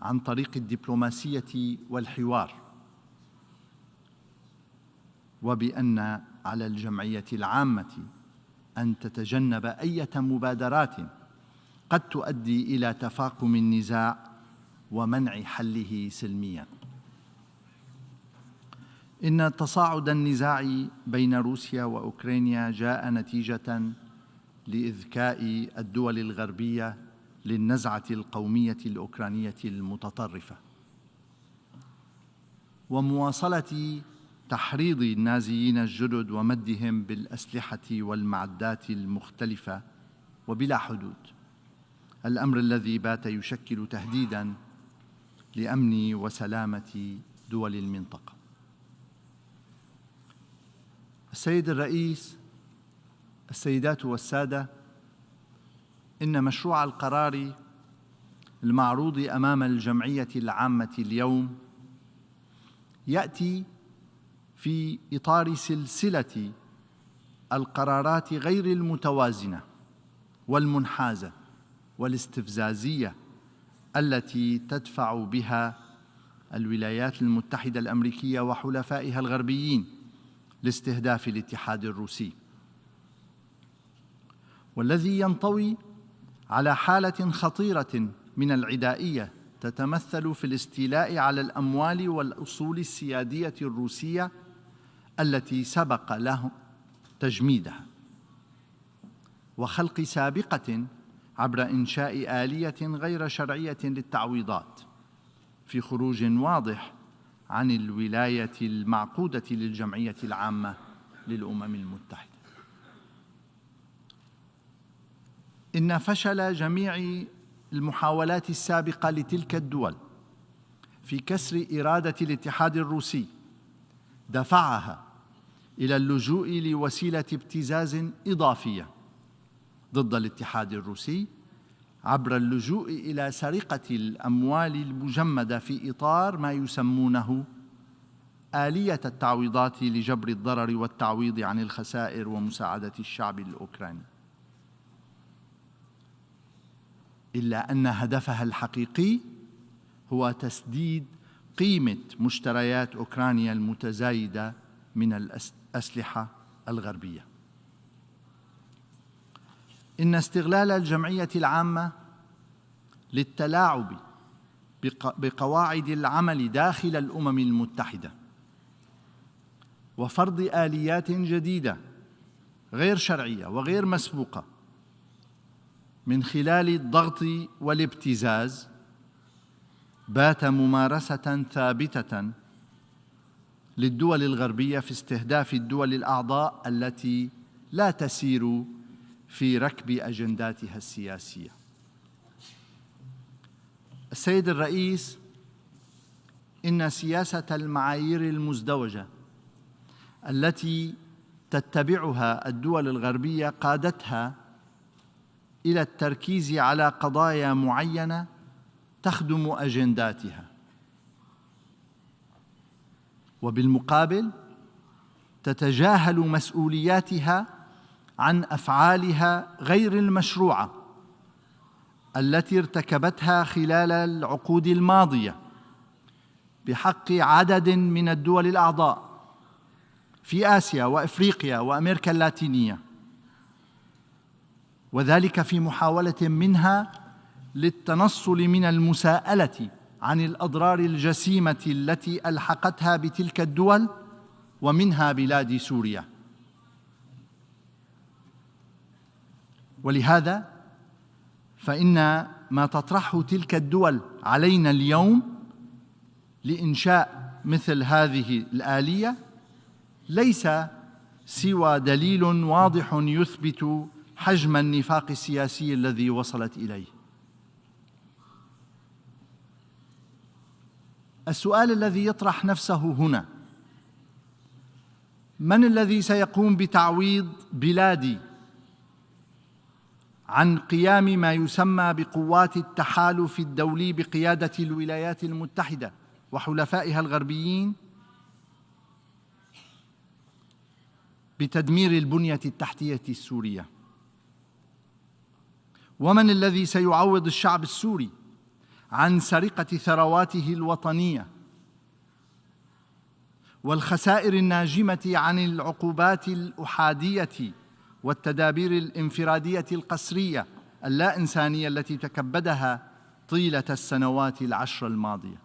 عن طريق الدبلوماسية والحوار، وبأن على الجمعية العامة أن تتجنب أي مبادرات قد تؤدي إلى تفاقم النزاع ومنع حله سلمياً. إن تصاعد النزاع بين روسيا وأوكرانيا جاء نتيجة لإذكاء الدول الغربية للنزعة القومية الأوكرانية المتطرفة، ومواصلة تحريض النازيين الجدد ومدهم بالأسلحة والمعدات المختلفة وبلا حدود، الأمر الذي بات يشكل تهديداً لأمن وسلامة دول المنطقة. السيد الرئيس، السيدات والسادة، إن مشروع القرار المعروض أمام الجمعية العامة اليوم يأتي في إطار سلسلة القرارات غير المتوازنة والمنحازة والاستفزازية التي تدفع بها الولايات المتحدة الأمريكية وحلفائها الغربيين لاستهداف الاتحاد الروسي، والذي ينطوي على حالة خطيرة من العدائية تتمثل في الاستيلاء على الأموال والأصول السيادية الروسية التي سبق له تجميدها، وخلق سابقة عبر إنشاء آلية غير شرعية للتعويضات في خروج واضح عن الولاية المعقودة للجمعية العامة للأمم المتحدة. إن فشل جميع المحاولات السابقة لتلك الدول في كسر إرادة الاتحاد الروسي دفعها إلى اللجوء لوسيلة ابتزاز إضافية ضد الاتحاد الروسي عبر اللجوء إلى سرقة الأموال المجمدة في إطار ما يسمونه آلية التعويضات لجبر الضرر والتعويض عن الخسائر ومساعدة الشعب الأوكراني، إلا أن هدفها الحقيقي هو تسديد قيمة مشتريات أوكرانيا المتزايدة من الأسلحة الغربية. إن استغلال الجمعية العامة للتلاعب بقواعد العمل داخل الأمم المتحدة وفرض آليات جديدة غير شرعية وغير مسبوقة من خلال الضغط والابتزاز بات ممارسة ثابتة للدول الغربية في استهداف الدول الأعضاء التي لا تسير في ركب أجنداتها السياسية. السيد الرئيس، إن سياسة المعايير المزدوجة التي تتبعها الدول الغربية قادتها إلى التركيز على قضايا معينة تخدم أجنداتها، وبالمقابل تتجاهل مسؤولياتها عن أفعالها غير المشروعة التي ارتكبتها خلال العقود الماضية بحق عدد من الدول الأعضاء في آسيا وأفريقيا وأمريكا اللاتينية، وذلك في محاولة منها للتنصل من المساءلة عن الأضرار الجسيمة التي ألحقتها بتلك الدول ومنها بلاد سوريا. ولهذا فإن ما تطرحه تلك الدول علينا اليوم لإنشاء مثل هذه الآلية ليس سوى دليل واضح يثبت حجم النفاق السياسي الذي وصلت إليه. السؤال الذي يطرح نفسه هنا: من الذي سيقوم بتعويض بلادي عن قيام ما يسمى بقوات التحالف الدولي بقيادة الولايات المتحدة وحلفائها الغربيين بتدمير البنية التحتية السورية؟ ومن الذي سيعوض الشعب السوري عن سرقة ثرواته الوطنية والخسائر الناجمة عن العقوبات الأحادية والتدابير الانفرادية القسرية اللا إنسانية التي تكبدها طيلة السنوات العشر الماضية؟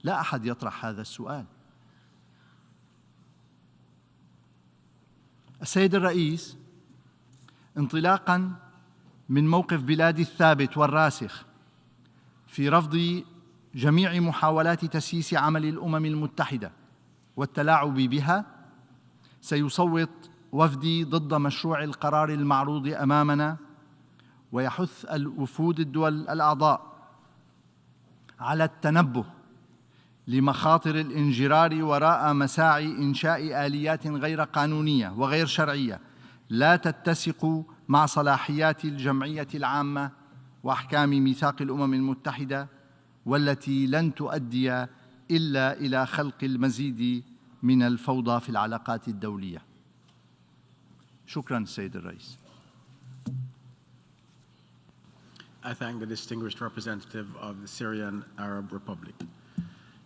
لا أحد يطرح هذا السؤال. السيد الرئيس، انطلاقاً من موقف بلادي الثابت والراسخ في رفض جميع محاولات تسييس عمل الأمم المتحدة والتلاعب بها، سيصوت وفدي ضد مشروع القرار المعروض أمامنا، ويحث الوفود الدول الأعضاء على التنبه لمخاطر الانجرار وراء مساعي إنشاء آليات غير قانونية وغير شرعية لا تتسق مع صلاحيات الجمعية العامة وأحكام ميثاق الأمم المتحدة، والتي لن تؤدي إلا إلى خلق المزيد من الفوضى في العلاقات الدولية. شكراً سيد الرئيس. I thank the distinguished representative of the Syrian Arab Republic.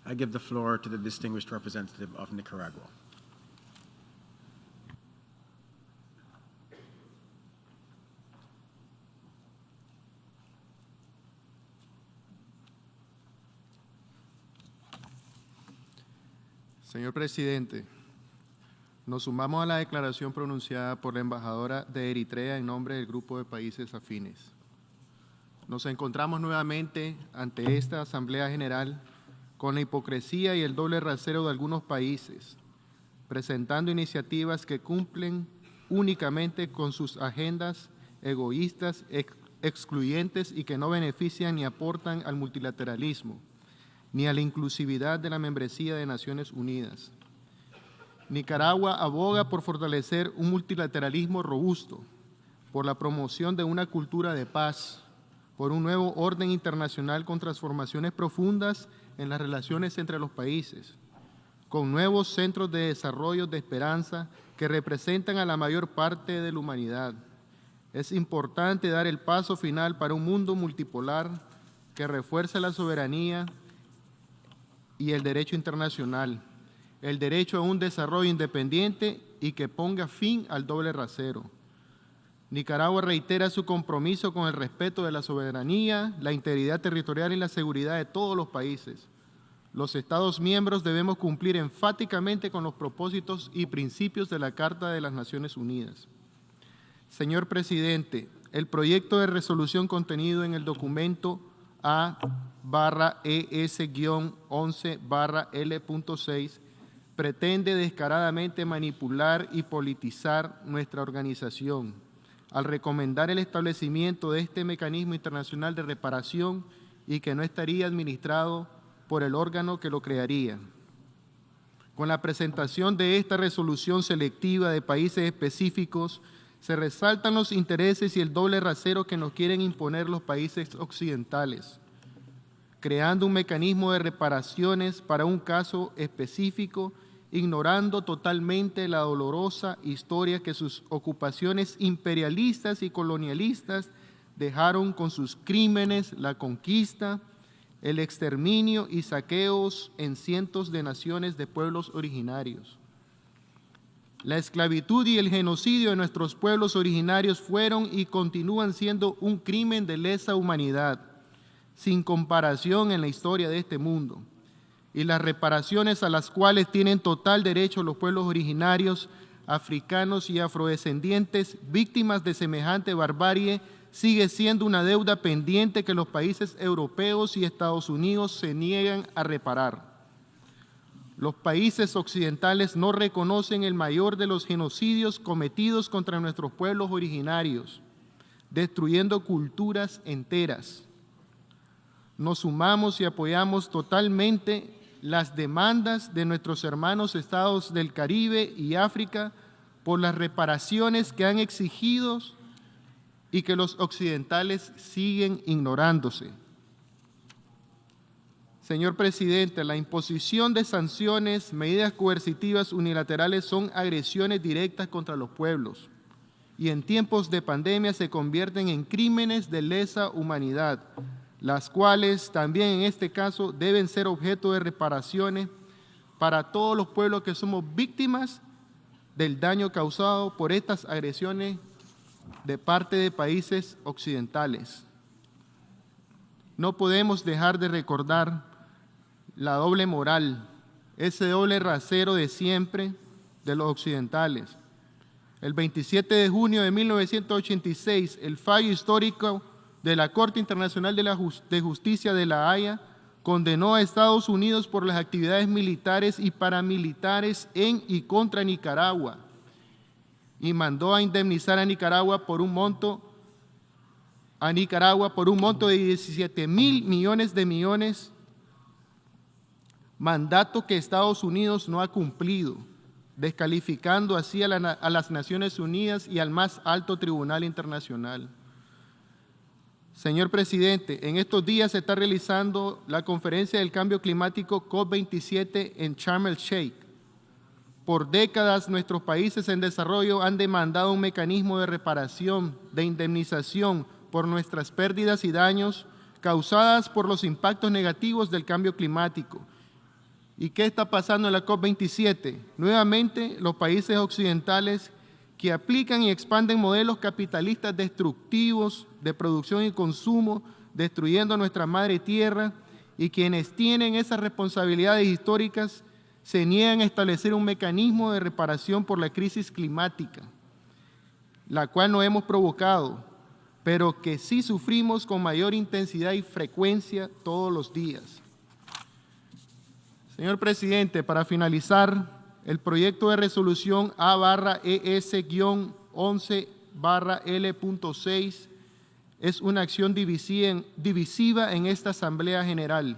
I give the floor to the distinguished representative of Nicaragua. Señor Presidente, nos sumamos a la declaración pronunciada por la embajadora de Eritrea en nombre del Grupo de Países Afines. Nos encontramos nuevamente ante esta Asamblea General con la hipocresía y el doble rasero de algunos países, presentando iniciativas que cumplen únicamente con sus agendas egoístas, excluyentes y que no benefician ni aportan al multilateralismo, ni a la inclusividad de la membresía de Naciones Unidas. Nicaragua aboga por fortalecer un multilateralismo robusto, por la promoción de una cultura de paz, por un nuevo orden internacional con transformaciones profundas en las relaciones entre los países, con nuevos centros de desarrollo de esperanza que representan a la mayor parte de la humanidad. Es importante dar el paso final para un mundo multipolar que refuerce la soberanía y el derecho internacional, el derecho a un desarrollo independiente y que ponga fin al doble rasero. Nicaragua reitera su compromiso con el respeto de la soberanía, la integridad territorial y la seguridad de todos los países. Los Estados miembros debemos cumplir enfáticamente con los propósitos y principios de la Carta de las Naciones Unidas. Señor Presidente, el proyecto de resolución contenido en el documento A/ES-11/L.6 pretende descaradamente manipular y politizar nuestra organización al recomendar el establecimiento de este mecanismo internacional de reparación y que no estaría administrado por el órgano que lo crearía. Con la presentación de esta resolución selectiva de países específicos, se resaltan los intereses y el doble rasero que nos quieren imponer los países occidentales, creando un mecanismo de reparaciones para un caso específico, ignorando totalmente la dolorosa historia que sus ocupaciones imperialistas y colonialistas dejaron con sus crímenes, la conquista, el exterminio y saqueos en cientos de naciones de pueblos originarios. La esclavitud y el genocidio de nuestros pueblos originarios fueron y continúan siendo un crimen de lesa humanidad, sin comparación en la historia de este mundo, y las reparaciones a las cuales tienen total derecho los pueblos originarios, africanos y afrodescendientes, víctimas de semejante barbarie, sigue siendo una deuda pendiente que los países europeos y Estados Unidos se niegan a reparar. Los países occidentales no reconocen el mayor de los genocidios cometidos contra nuestros pueblos originarios, destruyendo culturas enteras. Nos sumamos y apoyamos totalmente las demandas de nuestros hermanos estados del Caribe y África por las reparaciones que han exigido y que los occidentales siguen ignorándose. Señor Presidente, la imposición de sanciones, medidas coercitivas unilaterales son agresiones directas contra los pueblos y en tiempos de pandemia se convierten en crímenes de lesa humanidad, las cuales también en este caso deben ser objeto de reparaciones para todos los pueblos que somos víctimas del daño causado por estas agresiones de parte de países occidentales. No podemos dejar de recordar la doble moral, ese doble rasero de siempre de los occidentales. El 27 de junio de 1986, el fallo histórico de la Corte Internacional de Justicia de La Haya condenó a Estados Unidos por las actividades militares y paramilitares en y contra Nicaragua y mandó a indemnizar a Nicaragua por un monto de 17,000 millones de millones, mandato que Estados Unidos no ha cumplido, descalificando así a las Naciones Unidas y al más alto tribunal internacional. Señor Presidente, en estos días se está realizando la Conferencia del Cambio Climático COP27 en Sharm el-Sheikh. Por décadas, nuestros países en desarrollo han demandado un mecanismo de reparación, de indemnización por nuestras pérdidas y daños causadas por los impactos negativos del cambio climático. ¿Y qué está pasando en la COP27? Nuevamente, los países occidentales que aplican y expanden modelos capitalistas destructivos de producción y consumo, destruyendo nuestra madre tierra, y quienes tienen esas responsabilidades históricas se niegan a establecer un mecanismo de reparación por la crisis climática, la cual no hemos provocado, pero que sí sufrimos con mayor intensidad y frecuencia todos los días. Señor Presidente, para finalizar, el proyecto de resolución A/ES-11/L.6 es una acción divisiva en esta Asamblea General.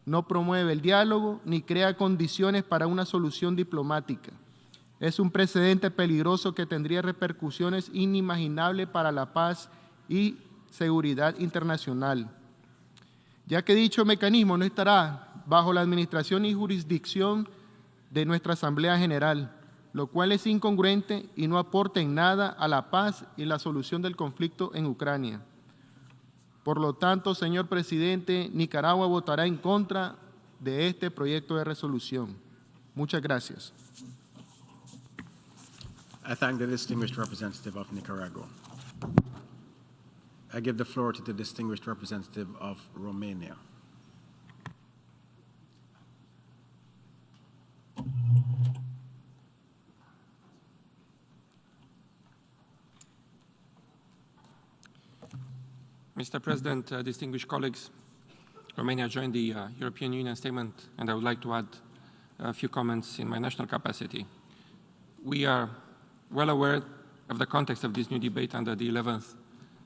No promueve el diálogo ni crea condiciones para una solución diplomática. Es un precedente peligroso que tendría repercusiones inimaginables para la paz y seguridad internacional, ya que dicho mecanismo no estará bajo la administración y jurisdicción de nuestra Asamblea General, lo cual es incongruente y no aporta en nada a la paz y la solución del conflicto en Ucrania. Por lo tanto, señor Presidente, Nicaragua votará en contra de este proyecto de resolución. Muchas gracias. I thank the distinguished representative of Nicaragua. I give the floor to the distinguished representative of Romania. Mr. President, distinguished colleagues, Romania joined the European Union statement, and I would like to add a few comments in my national capacity. We are well aware of the context of this new debate under the 11th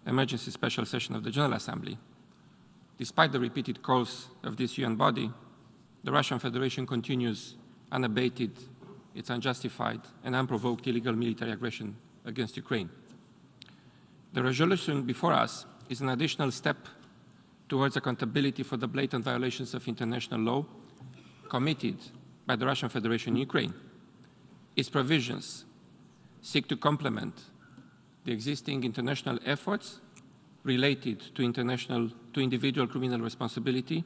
Emergency Special Session of the General Assembly. Despite the repeated calls of this UN body, the Russian Federation continues unabated its unjustified and unprovoked illegal military aggression against Ukraine. The resolution before us is an additional step towards accountability for the blatant violations of international law committed by the Russian Federation in Ukraine. Its provisions seek to complement the existing international efforts related to individual criminal responsibility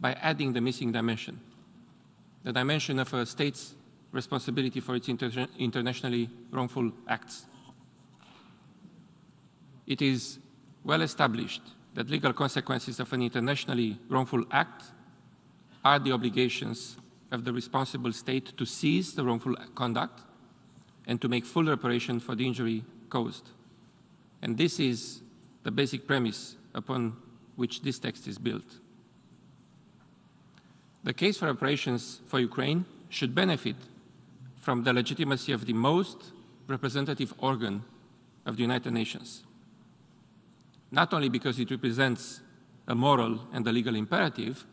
by adding the missing dimension, the dimension of a state's responsibility for its internationally wrongful acts. It is well established that legal consequences of an internationally wrongful act are the obligations of the responsible state to cease the wrongful conduct and to make full reparation for the injury caused. And this is the basic premise upon which this text is built. The case for reparations for Ukraine should benefit from the legitimacy of the most representative organ of the United Nations, not only because it represents a moral and a legal imperative,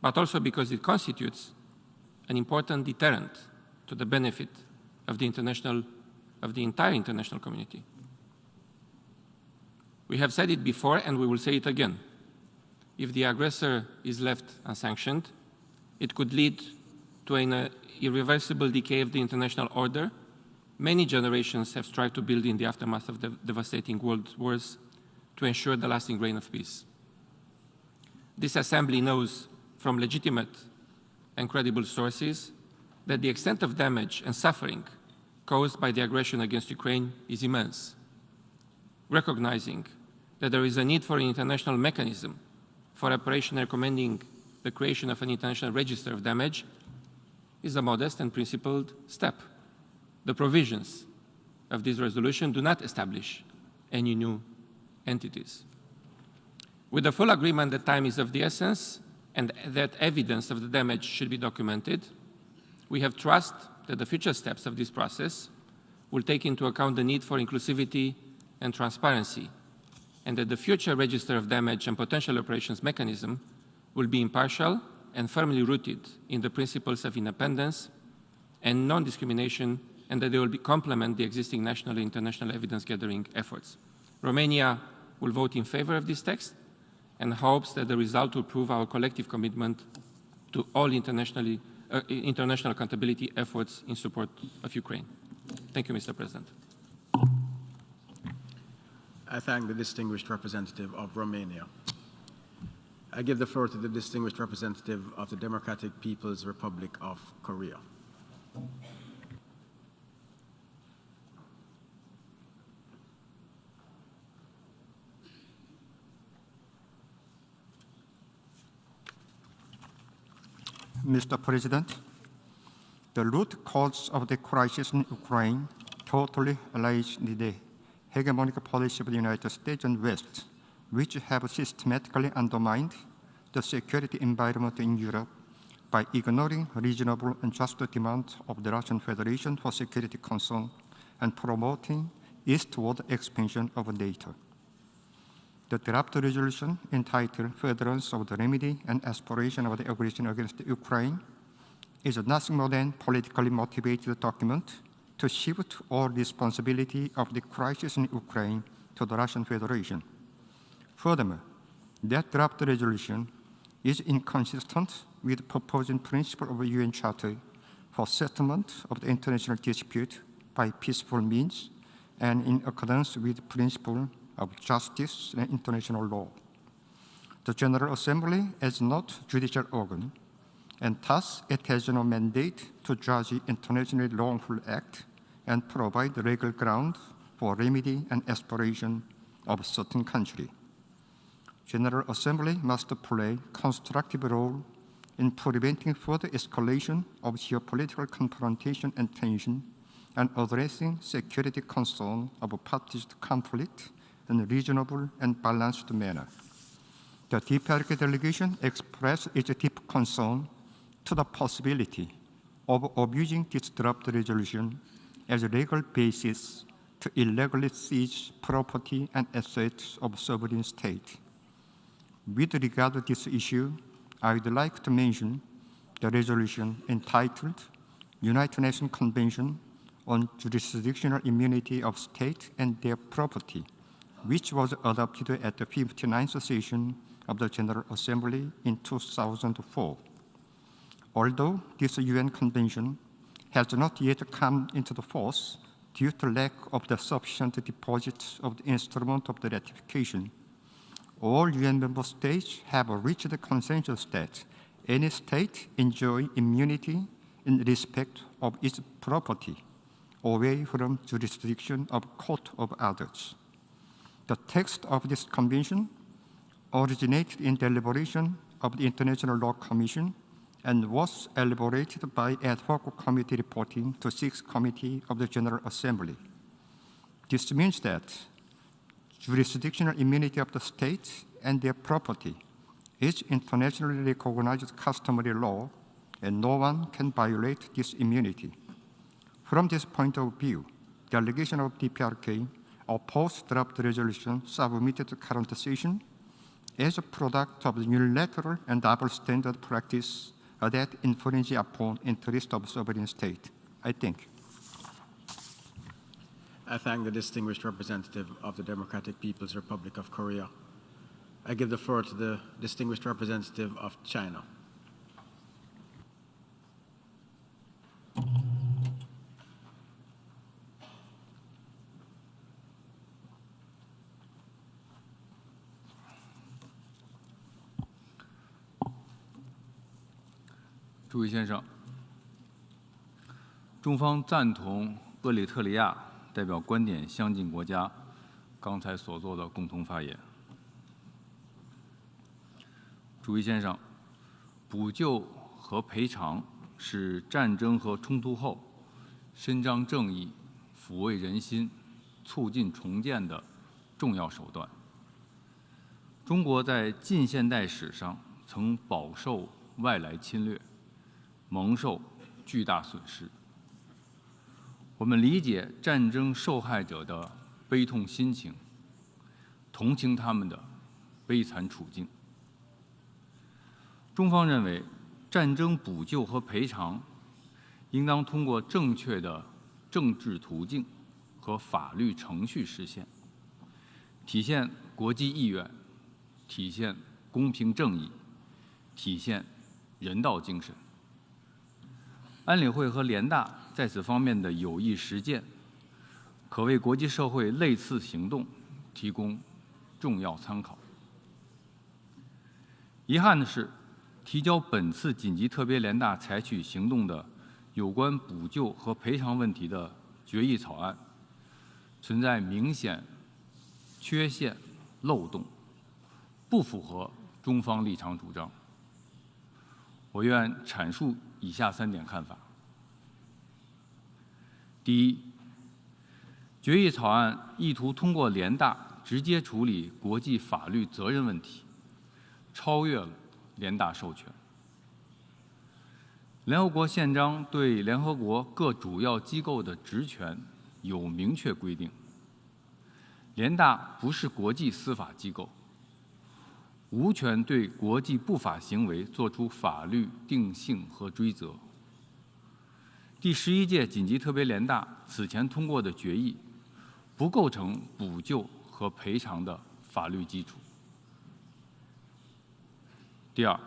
but also because it constitutes an important deterrent to the benefit of the entire international community. We have said it before and we will say it again. If the aggressor is left unsanctioned, it could lead to an irreversible decay of the international order many generations have strived to build in the aftermath of the devastating world wars to ensure the lasting reign of peace. This Assembly knows from legitimate and credible sources that the extent of damage and suffering caused by the aggression against Ukraine is immense. Recognizing that there is a need for an international mechanism for reparation, recommending the creation of an international register of damage is a modest and principled step. The provisions of this resolution do not establish any new entities. With the full agreement that time is of the essence and that evidence of the damage should be documented, we have trust that the future steps of this process will take into account the need for inclusivity and transparency, and that the future register of damage and potential reparations mechanism will be impartial and firmly rooted in the principles of independence and non-discrimination, and that they will complement the existing national and international evidence-gathering efforts. Romania will vote in favor of this text and hopes that the result will prove our collective commitment to all international accountability efforts in support of Ukraine. Thank you, Mr. President. I thank the distinguished representative of Romania. I give the floor to the distinguished representative of the Democratic People's Republic of Korea. Mr. President, the root cause of the crisis in Ukraine totally lies in the hegemonic policy of the United States and West, which have systematically undermined the security environment in Europe by ignoring reasonable and just demands of the Russian Federation for security concern and promoting eastward expansion of NATO. The draft resolution entitled Furtherance of the Remedy and Aspiration of the Aggression against Ukraine is nothing more than politically motivated document to shift all responsibility of the crisis in Ukraine to the Russian Federation. Furthermore, that draft resolution is inconsistent with proposing principle of the UN Charter for settlement of the international dispute by peaceful means and in accordance with principle of justice and international law. The General Assembly is not a judicial organ, and thus it has no mandate to judge internationally wrongful act and provide the legal ground for remedy and aspiration of certain country. General Assembly must play a constructive role in preventing further escalation of geopolitical confrontation and tension and addressing security concern of parties to conflict in a reasonable and balanced manner. The DPRK delegation expressed its deep concern to the possibility of abusing this draft resolution as a legal basis to illegally seize property and assets of sovereign state. With regard to this issue, I would like to mention the resolution entitled United Nations Convention on Jurisdictional Immunity of State and Their Property, which was adopted at the 59th session of the General Assembly in 2004. Although this UN Convention has not yet come into force due to lack of the sufficient deposits of the instrument of the ratification, all UN member states have reached the consensus that any state enjoy immunity in respect of its property away from jurisdiction of court of others. The text of this convention originated in deliberation of the International Law Commission and was elaborated by ad hoc committee reporting to 6th Committee of the General Assembly. This means that jurisdictional immunity of the state and their property is internationally recognized customary law, and no one can violate this immunity. From this point of view, the allegation of DPRK, a post-draft resolution submitted to current session, is a product of the unilateral and double standard practice that infringe upon interest of sovereign state. I thank you. I thank the distinguished representative of the Democratic People's Republic of Korea. I give the floor to the distinguished representative of China.诸位先生，中方赞同厄立特里亚代表观点相近国家刚才所做的共同发言。诸位先生，补救和赔偿是战争和冲突后伸张正义、抚慰人心、促进重建的重要手段。中国在近现代史上曾饱受外来侵略，蒙受巨大损失。我们理解战争受害者的悲痛心情，同情他们的悲惨处境。中方认为，战争补救和赔偿应当通过正确的政治途径和法律程序实现，体现国际意愿，体现公平正义，体现人道精神。安理会和联大在此方面的有益实践，可为国际社会类似行动提供重要参考。遗憾的是，提交本次紧急特别联大采取行动的有关补救和赔偿问题的决议草案，存在明显缺陷、漏洞，不符合中方立场主张。我愿阐述以下3点看法。第一，决议草案意图通过联大直接处理国际法律责任问题，超越了联大授权。联合国宪章对联合国各主要机构的职权有明确规定，联大不是国际司法机构，无权对国际不法行为作出法律定性和追责。第11届紧急特别联大此前通过的决议，不构成补救和赔偿的法律基础。第二，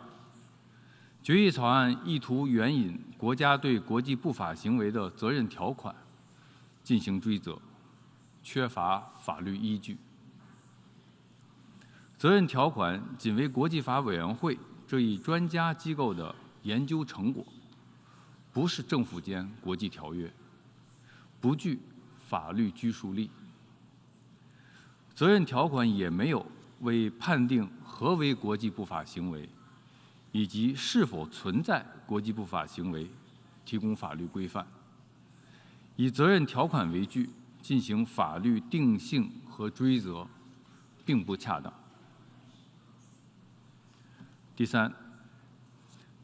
决议草案意图援引国家对国际不法行为的责任条款进行追责，缺乏法律依据。责任条款仅为国际法委员会这一专家机构的研究成果，不是政府间国际条约，不具法律拘束力。责任条款也没有为判定何为国际不法行为，以及是否存在国际不法行为提供法律规范。以责任条款为据进行法律定性和追责，并不恰当。第三，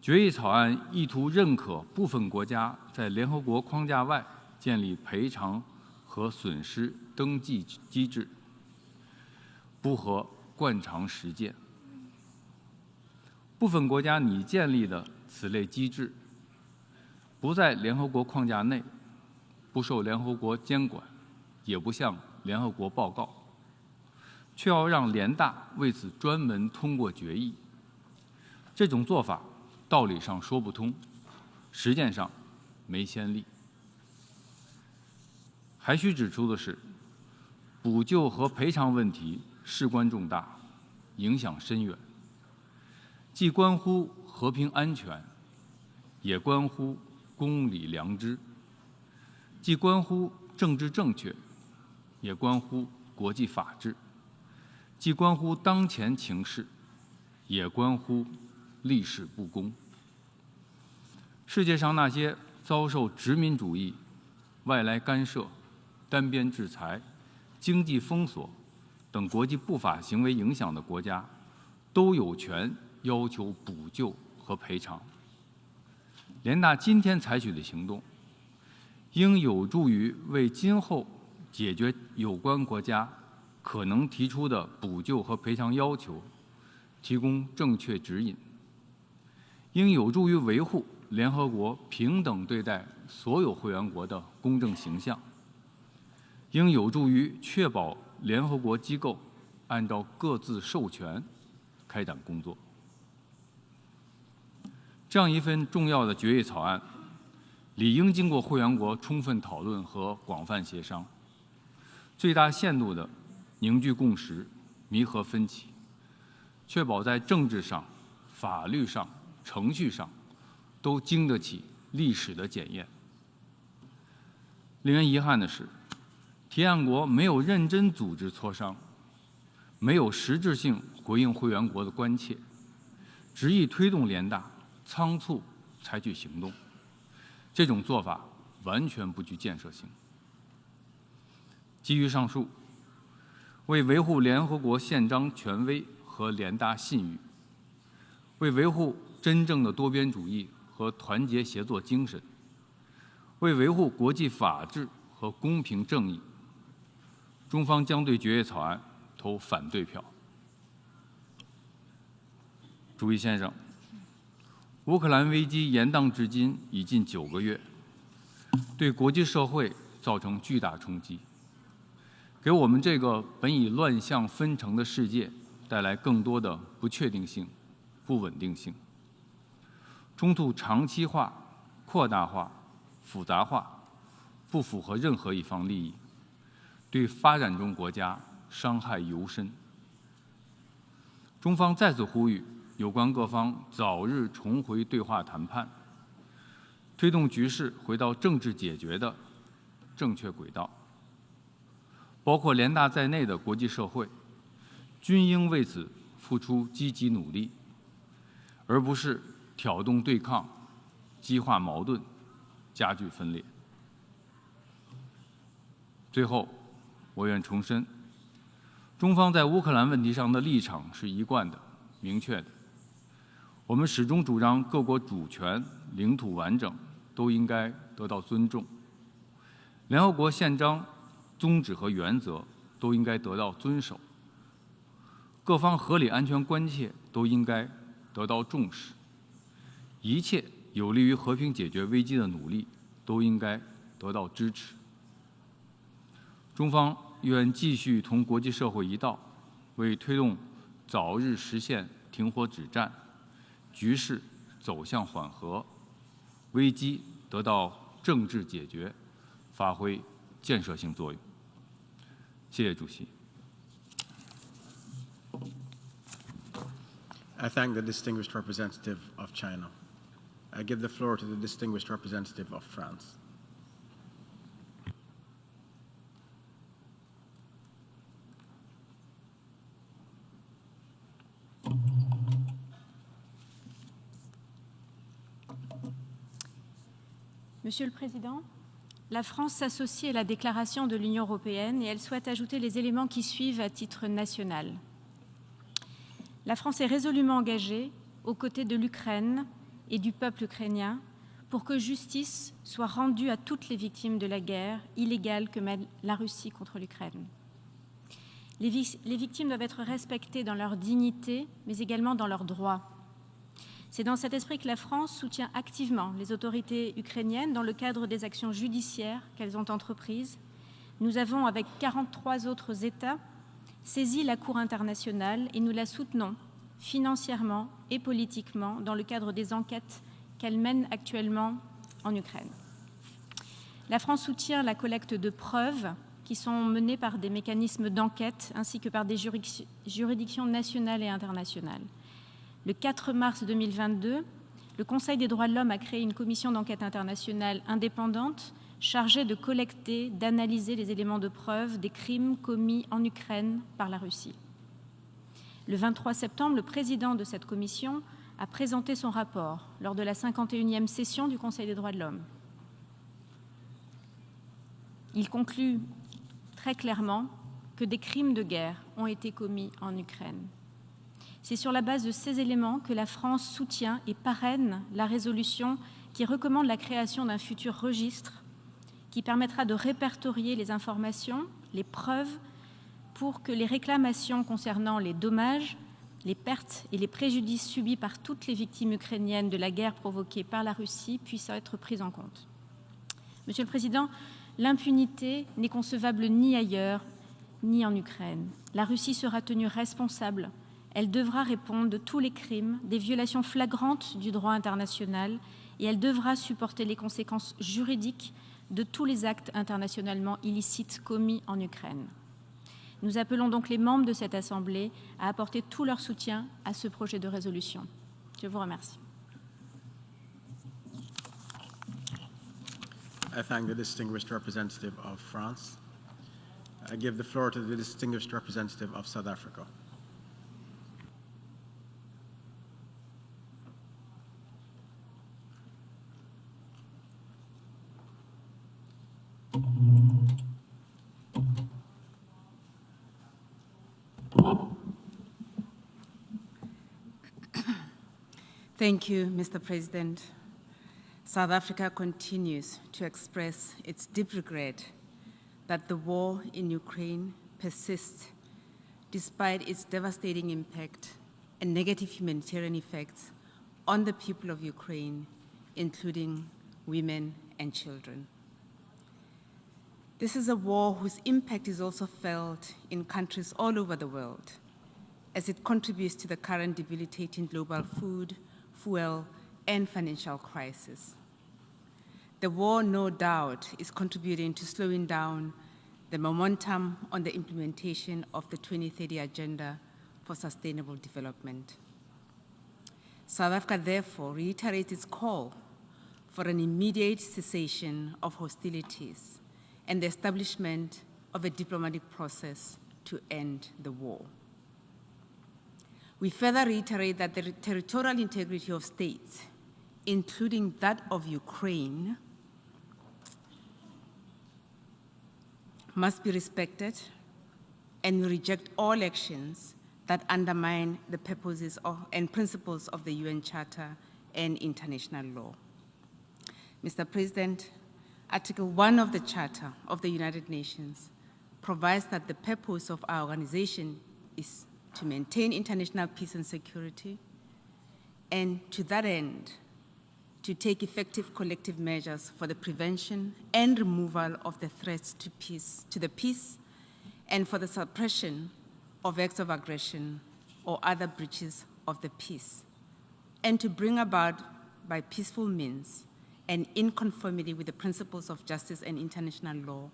决议草案意图认可部分国家在联合国框架外建立赔偿和损失登记机制，不合惯常实践。部分国家拟建立的此类机制，不在联合国框架内，不受联合国监管，也不向联合国报告，却要让联大为此专门通过决议。这种做法道理上说不通，实践上没先例。还需指出的是，补救和赔偿问题事关重大，影响深远，既关乎和平安全，也关乎公理良知；既关乎政治正确，也关乎国际法治；既关乎当前情势，也关乎历史不公。世界上那些遭受殖民主义、外来干涉、单边制裁、经济封锁等国际不法行为影响的国家，都有权要求补救和赔偿。联大今天采取的行动，应有助于为今后解决有关国家可能提出的补救和赔偿要求提供正确指引，应有助于维护联合国平等对待所有会员国的公正形象，应有助于确保联合国机构按照各自授权开展工作。这样一份重要的决议草案，理应经过会员国充分讨论和广泛协商，最大限度地凝聚共识，弥合分歧，确保在政治上、法律上、程序上都经得起历史的检验。令人遗憾的是，提案国没有认真组织磋商，没有实质性回应会员国的关切，执意推动联大仓促采取行动，这种做法完全不具建设性。基于上述，为维护联合国宪章权威和联大信誉，为维护真正的多边主义和团结协作精神，为维护国际法治和公平正义，中方将对决议草案投反对票。主席先生，乌克兰危机延宕至今已近9个月，对国际社会造成巨大冲击，给我们这个本已乱象纷呈的世界带来更多的不确定性、不稳定性。冲突长期化、扩大化、复杂化，不符合任何一方利益，对发展中国家伤害尤深。中方再次呼吁有关各方早日重回对话谈判，推动局势回到政治解决的正确轨道。包括联大在内的国际社会，均应为此付出积极努力，而不是挑动对抗、激化矛盾、加剧分裂。最后，我愿重申，中方在乌克兰问题上的立场是一贯的、明确的。我们始终主张各国主权、领土完整都应该得到尊重，联合国宪章宗旨和原则都应该得到遵守，各方合理安全关切都应该得到重视，一切有利于和平解决危机的努力都应该得到支持。中方愿继续同国际社会一道，为推动早日实现停火止战、局势走向缓和、危机得到政治解决，发挥建设性作用。谢谢主席。I thank the distinguished representative of China. I give the floor to the distinguished representative of France. Monsieur le Président, la France s'associe à la déclaration de l'Union européenne et elle souhaite ajouter les éléments qui suivent à titre national. La France est résolument engagée aux côtés de l'Ukraine et du peuple ukrainien pour que justice soit rendue à toutes les victimes de la guerre illégale que mène la Russie contre l'Ukraine. Les victimes doivent être respectées dans leur dignité, mais également dans leurs droits. C'est dans cet esprit que la France soutient activement les autorités ukrainiennes dans le cadre des actions judiciaires qu'elles ont entreprises. Nous avons, avec 43 autres États, saisi la Cour internationale et nous la soutenons financièrement et politiquement dans le cadre des enquêtes qu'elle mène actuellement en Ukraine. La France soutient la collecte de preuves qui sont menées par des mécanismes d'enquête ainsi que par des juridictions nationales et internationales. Le 4 mars 2022, le Conseil des droits de l'homme a créé une commission d'enquête internationale indépendante chargée de collecter, d'analyser les éléments de preuve des crimes commis en Ukraine par la Russie. Le 23 septembre, le président de cette commission a présenté son rapport lors de la 51e session du Conseil des droits de l'homme. Il conclut très clairement que des crimes de guerre ont été commis en Ukraine. C'est sur la base de ces éléments que la France soutient et parraine la résolution qui recommande la création d'un futur registre qui permettra de répertorier les informations, les preuves, pour que les réclamations concernant les dommages, les pertes et les préjudices subis par toutes les victimes ukrainiennes de la guerre provoquée par la Russie puissent être prises en compte. Monsieur le Président, l'impunité n'est concevable ni ailleurs, ni en Ukraine. La Russie sera tenue responsable. Elle devra répondre de tous les crimes, des violations flagrantes du droit international, et elle devra supporter les conséquences juridiques de tous les actes internationalement illicites commis en Ukraine. Nous appelons donc les membres de cette Assemblée à apporter tout leur soutien à ce projet de résolution. Je vous remercie. I thank the distinguished representative of France. I give the floor to the distinguished representative of South Africa. Thank you, Mr. President. South Africa continues to express its deep regret that the war in Ukraine persists despite its devastating impact and negative humanitarian effects on the people of Ukraine, including women and children. This is a war whose impact is also felt in countries all over the world, as it contributes to the current debilitating global food, fuel, and financial crisis. The war, no doubt, is contributing to slowing down the momentum on the implementation of the 2030 Agenda for Sustainable Development. South Africa, therefore, reiterates its call for an immediate cessation of hostilities and the establishment of a diplomatic process to end the war. We further reiterate that the territorial integrity of states, including that of Ukraine, must be respected, and we reject all actions that undermine the purposes and principles of the UN Charter and international law. Mr. President, Article 1 of the Charter of the United Nations provides that the purpose of our organization is to maintain international peace and security, and to that end, to take effective collective measures for the prevention and removal of the threats to the peace, and for the suppression of acts of aggression or other breaches of the peace, and to bring about, by peaceful means and in conformity with the principles of justice and international law,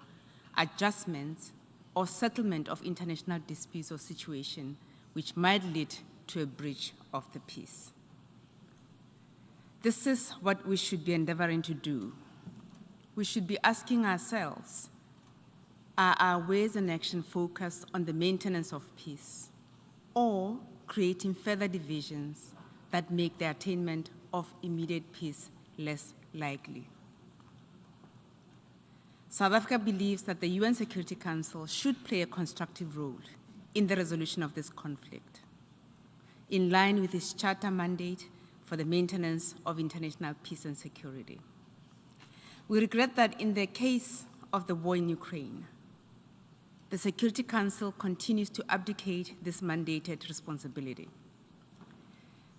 adjustments or settlement of international disputes or situations which might lead to a breach of the peace. This is what we should be endeavoring to do. We should be asking ourselves, are our ways and action focused on the maintenance of peace, or creating further divisions that make the attainment of immediate peace less likely? South Africa believes that the UN Security Council should play a constructive role in the resolution of this conflict. In line with its charter mandate, for the maintenance of international peace and security. We regret that in the case of the war in Ukraine, the Security Council continues to abdicate this mandated responsibility.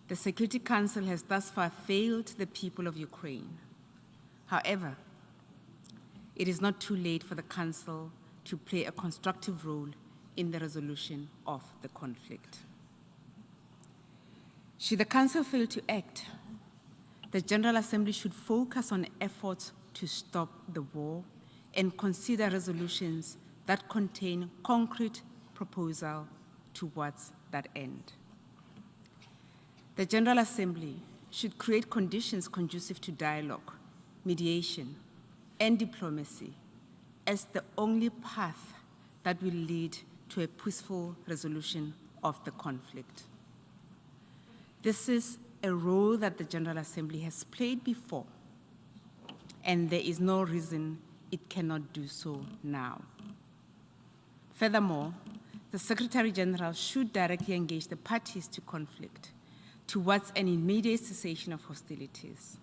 The Security Council has thus far failed the people of Ukraine. However, it is not too late for the Council to play a constructive role in the resolution of the conflict. Should the Council fail to act, the General Assembly should focus on efforts to stop the war and consider resolutions that contain concrete proposal towards that end. The General Assembly should create conditions conducive to dialogue, mediation, and diplomacy as the only path that will lead to a peaceful resolution of the conflict. This is a role that the General Assembly has played before, and there is no reason it cannot do so now. Furthermore, the Secretary General should directly engage the parties to conflict towards an immediate cessation of hostilities.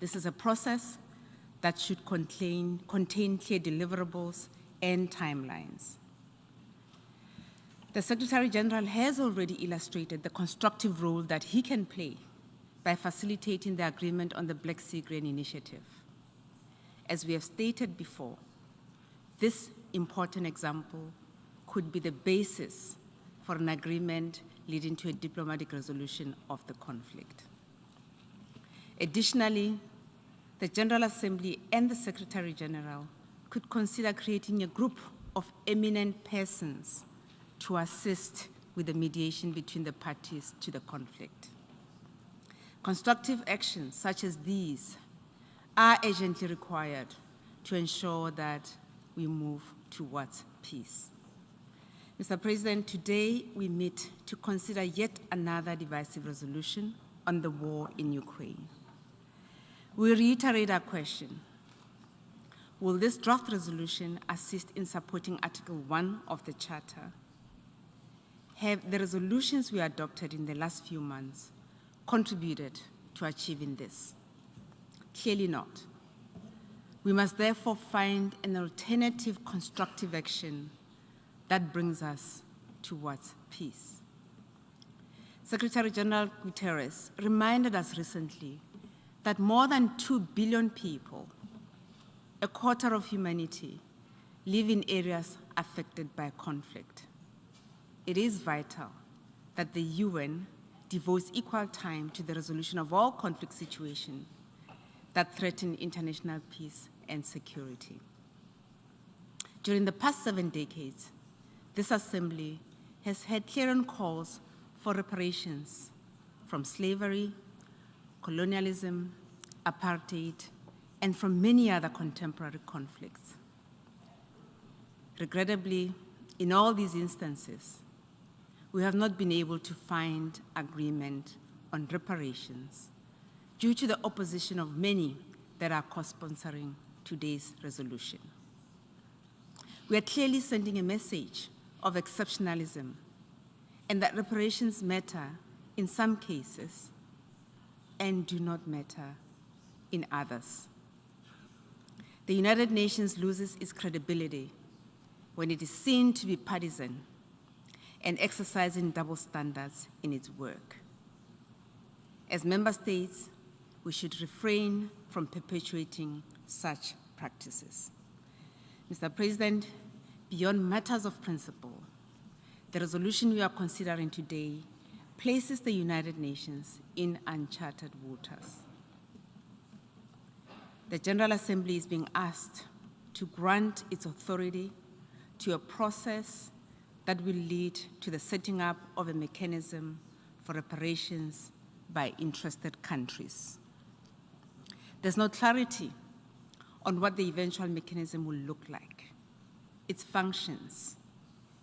This is a process that should contain clear deliverables and timelines. The Secretary General has already illustrated the constructive role that he can play by facilitating the agreement on the Black Sea Grain Initiative. As we have stated before, this important example could be the basis for an agreement leading to a diplomatic resolution of the conflict. Additionally, the General Assembly and the Secretary General could consider creating a group of eminent persons to assist with the mediation between the parties to the conflict. Constructive actions such as these are urgently required to ensure that we move towards peace. Mr. President, today we meet to consider yet another divisive resolution on the war in Ukraine. We reiterate our question: will this draft resolution assist in supporting Article 1 of the Charter? Have the resolutions we adopted in the last few months contributed to achieving this? Clearly not. We must therefore find an alternative constructive action that brings us towards peace. Secretary General Guterres reminded us recently that more than 2 billion people, a quarter of humanity, live in areas affected by conflict. It is vital that the UN devotes equal time to the resolution of all conflict situations that threaten international peace and security. During the past 7 decades, this Assembly has had clear calls for reparations from slavery, colonialism, apartheid, and from many other contemporary conflicts. Regrettably, in all these instances, we have not been able to find agreement on reparations due to the opposition of many that are co-sponsoring today's resolution. We are clearly sending a message of exceptionalism and that reparations matter in some cases and do not matter in others. The United Nations loses its credibility when it is seen to be partisan and exercising double standards in its work. As member states, we should refrain from perpetuating such practices. Mr. President, beyond matters of principle, the resolution we are considering today places the United Nations in uncharted waters. The General Assembly is being asked to grant its authority to a process that will lead to the setting up of a mechanism for reparations by interested countries. There's no clarity on what the eventual mechanism will look like, its functions,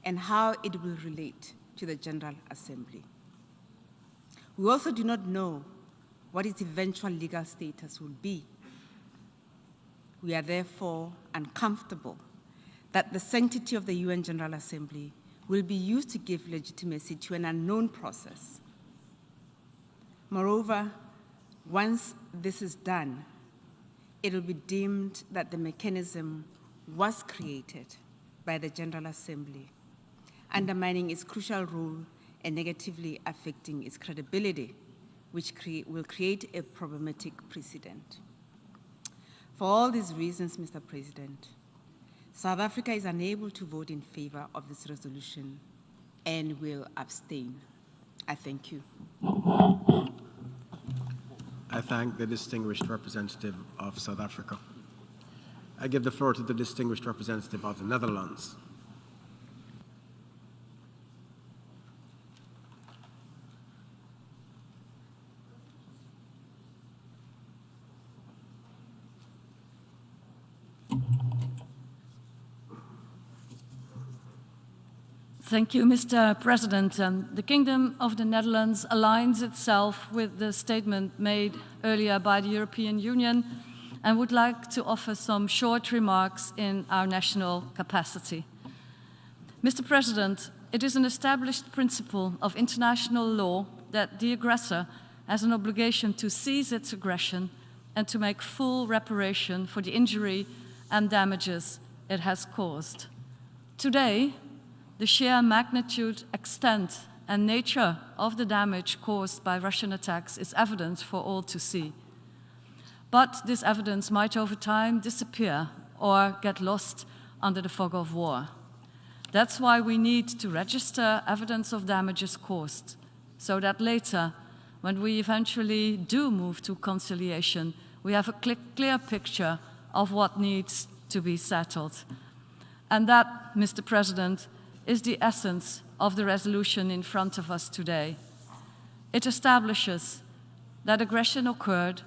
and how it will relate to the General Assembly. We also do not know what its eventual legal status will be. We are therefore uncomfortable that the sanctity of the UN General Assembly will be used to give legitimacy to an unknown process. Moreover, once this is done, it will be deemed that the mechanism was created by the General Assembly, undermining its crucial role and negatively affecting its credibility, which will create a problematic precedent. For all these reasons, Mr. President, South Africa is unable to vote in favor of this resolution and will abstain. I thank you. I thank the distinguished representative of South Africa. I give the floor to the distinguished representative of the Netherlands. Thank you, Mr. President. The Kingdom of the Netherlands aligns itself with the statement made earlier by the European Union and would like to offer some short remarks in our national capacity. Mr. President, it is an established principle of international law that the aggressor has an obligation to cease its aggression and to make full reparation for the injury and damages it has caused. Today, the sheer magnitude, extent, and nature of the damage caused by Russian attacks is evident for all to see. But this evidence might over time disappear or get lost under the fog of war. That's why we need to register evidence of damages caused, so that later, when we eventually do move to conciliation, we have a clear picture of what needs to be settled. And that, Mr. President, is the essence of the resolution in front of us today. It establishes that aggression occurred,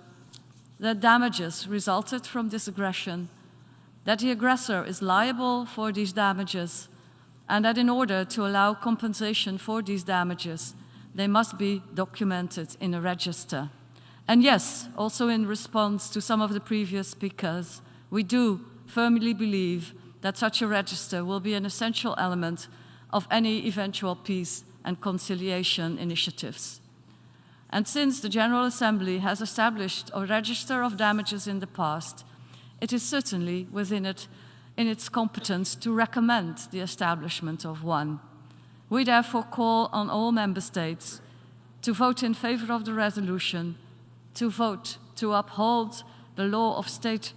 that damages resulted from this aggression, that the aggressor is liable for these damages, and that in order to allow compensation for these damages, they must be documented in a register. And yes, also in response to some of the previous speakers, we do firmly believe that such a register will be an essential element of any eventual peace and conciliation initiatives. And since the General Assembly has established a register of damages in the past, it is certainly within its competence to recommend the establishment of one. We therefore call on all member states to vote in favor of the resolution, to vote to uphold the law of state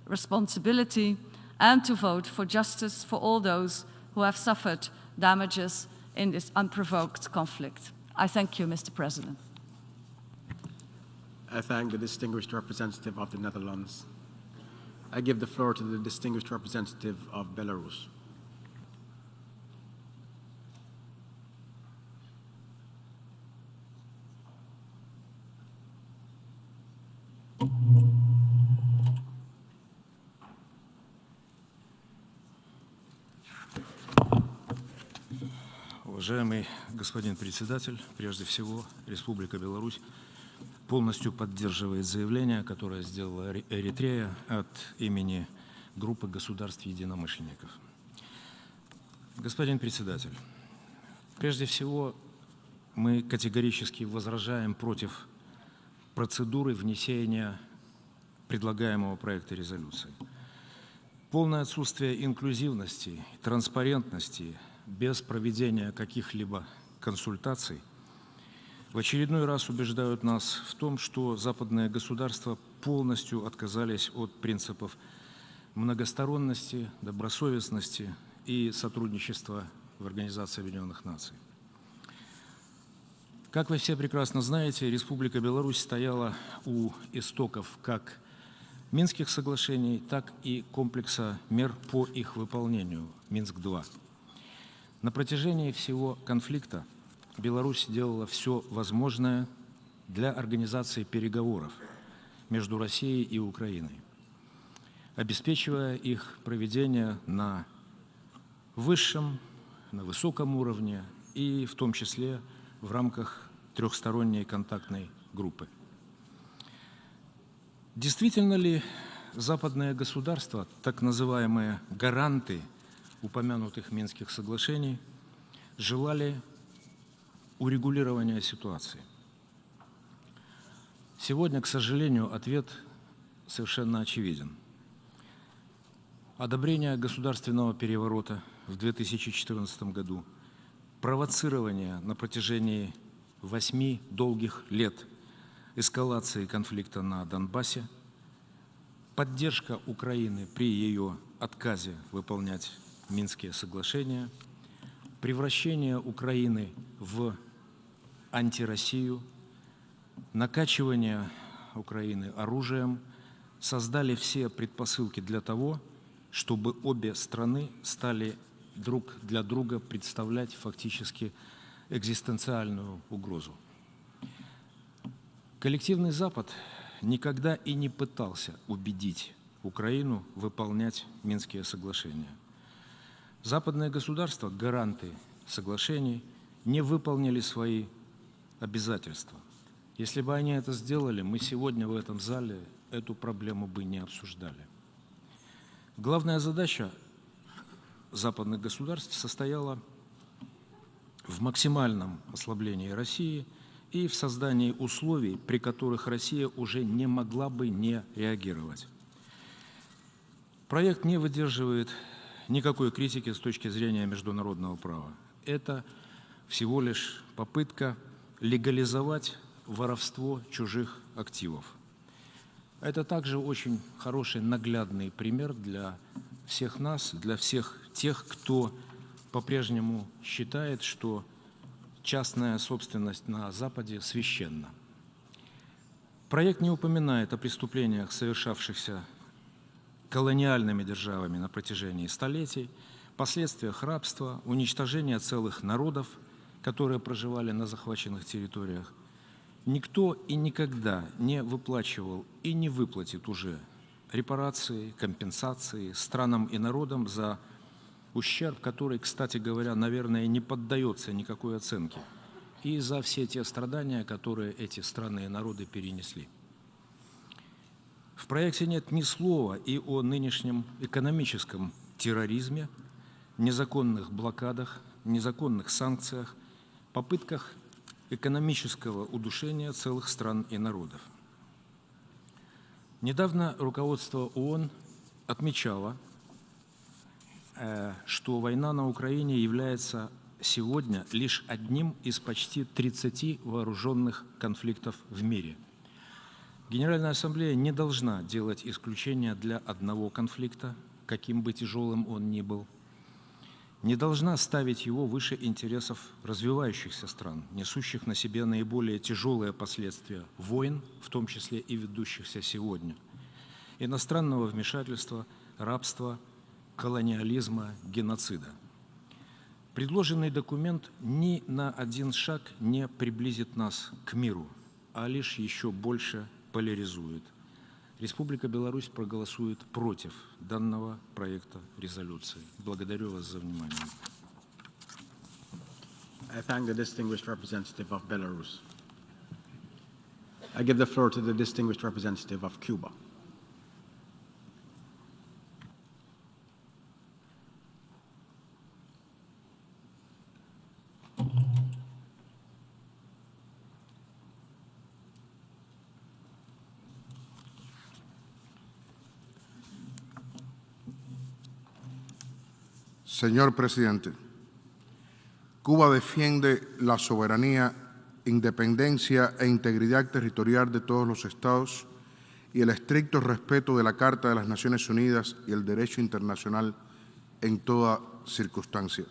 responsibility, and to vote for justice for all those who have suffered damages in this unprovoked conflict. I thank you, Mr. President. I thank the distinguished representative of the Netherlands. I give the floor to the distinguished representative of Belarus. Уважаемый господин председатель, прежде всего, Республика Беларусь полностью поддерживает заявление, которое сделала Эритрея от имени группы государств-единомышленников. Господин председатель, прежде всего, мы категорически возражаем против процедуры внесения предлагаемого проекта резолюции. Полное отсутствие инклюзивности, транспарентности, без проведения каких-либо консультаций в очередной раз убеждают нас в том, что западные государства полностью отказались от принципов многосторонности, добросовестности и сотрудничества в Организации Объединенных Наций. Как вы все прекрасно знаете, Республика Беларусь стояла у истоков как Минских соглашений, так и комплекса мер по их выполнению, Минск-2. На протяжении всего конфликта Беларусь делала все возможное для организации переговоров между Россией и Украиной, обеспечивая их проведение на высшем, на высоком уровне и в том числе в рамках трехсторонней контактной группы. Действительно ли западные государства, так называемые гаранты упомянутых Минских соглашений, желали урегулирования ситуации? Сегодня, к сожалению, ответ совершенно очевиден. Одобрение государственного переворота в 2014 году, провоцирование на протяжении 8 долгих лет эскалации конфликта на Донбассе, поддержка Украины при ее отказе выполнять Минские соглашения, превращение Украины в антироссию, накачивание Украины оружием создали все предпосылки для того, чтобы обе страны стали друг для друга представлять фактически экзистенциальную угрозу. Коллективный Запад никогда и не пытался убедить Украину выполнять Минские соглашения. Западные государства, гаранты соглашений, не выполнили свои обязательства. Если бы они это сделали, мы сегодня в этом зале эту проблему бы не обсуждали. Главная задача западных государств состояла в максимальном ослаблении России и в создании условий, при которых Россия уже не могла бы не реагировать. Проект не выдерживает никакой критики с точки зрения международного права. Это всего лишь попытка легализовать воровство чужих активов. Это также очень хороший наглядный пример для всех нас, для всех тех, кто по-прежнему считает, что частная собственность на Западе священна. Проект не упоминает о преступлениях, совершавшихся колониальными державами на протяжении столетий, последствиях рабства, уничтожения целых народов, которые проживали на захваченных территориях. Никто и никогда не выплачивал и не выплатит уже репарации, компенсации странам и народам за ущерб, который, кстати говоря, наверное, не поддается никакой оценке, и за все те страдания, которые эти страны и народы перенесли. В проекте нет ни слова и о нынешнем экономическом терроризме, незаконных блокадах, незаконных санкциях, попытках экономического удушения целых стран и народов. Недавно руководство ООН отмечало, что война на Украине является сегодня лишь одним из почти 30 вооруженных конфликтов в мире. Генеральная Ассамблея не должна делать исключения для одного конфликта, каким бы тяжелым он ни был, не должна ставить его выше интересов развивающихся стран, несущих на себе наиболее тяжелые последствия войн, в том числе и ведущихся сегодня, иностранного вмешательства, рабства, колониализма, геноцида. Предложенный документ ни на один шаг не приблизит нас к миру, а лишь еще больше поляризует. Республика Беларусь проголосует против данного проекта резолюции. Благодарю вас за внимание. I thank the distinguished representative of Belarus. I give the floor to the distinguished representative of Cuba. Señor presidente, Cuba defiende la soberanía, independencia e integridad territorial de todos los estados y el estricto respeto de la Carta de las Naciones Unidas y el derecho internacional en toda circunstancia.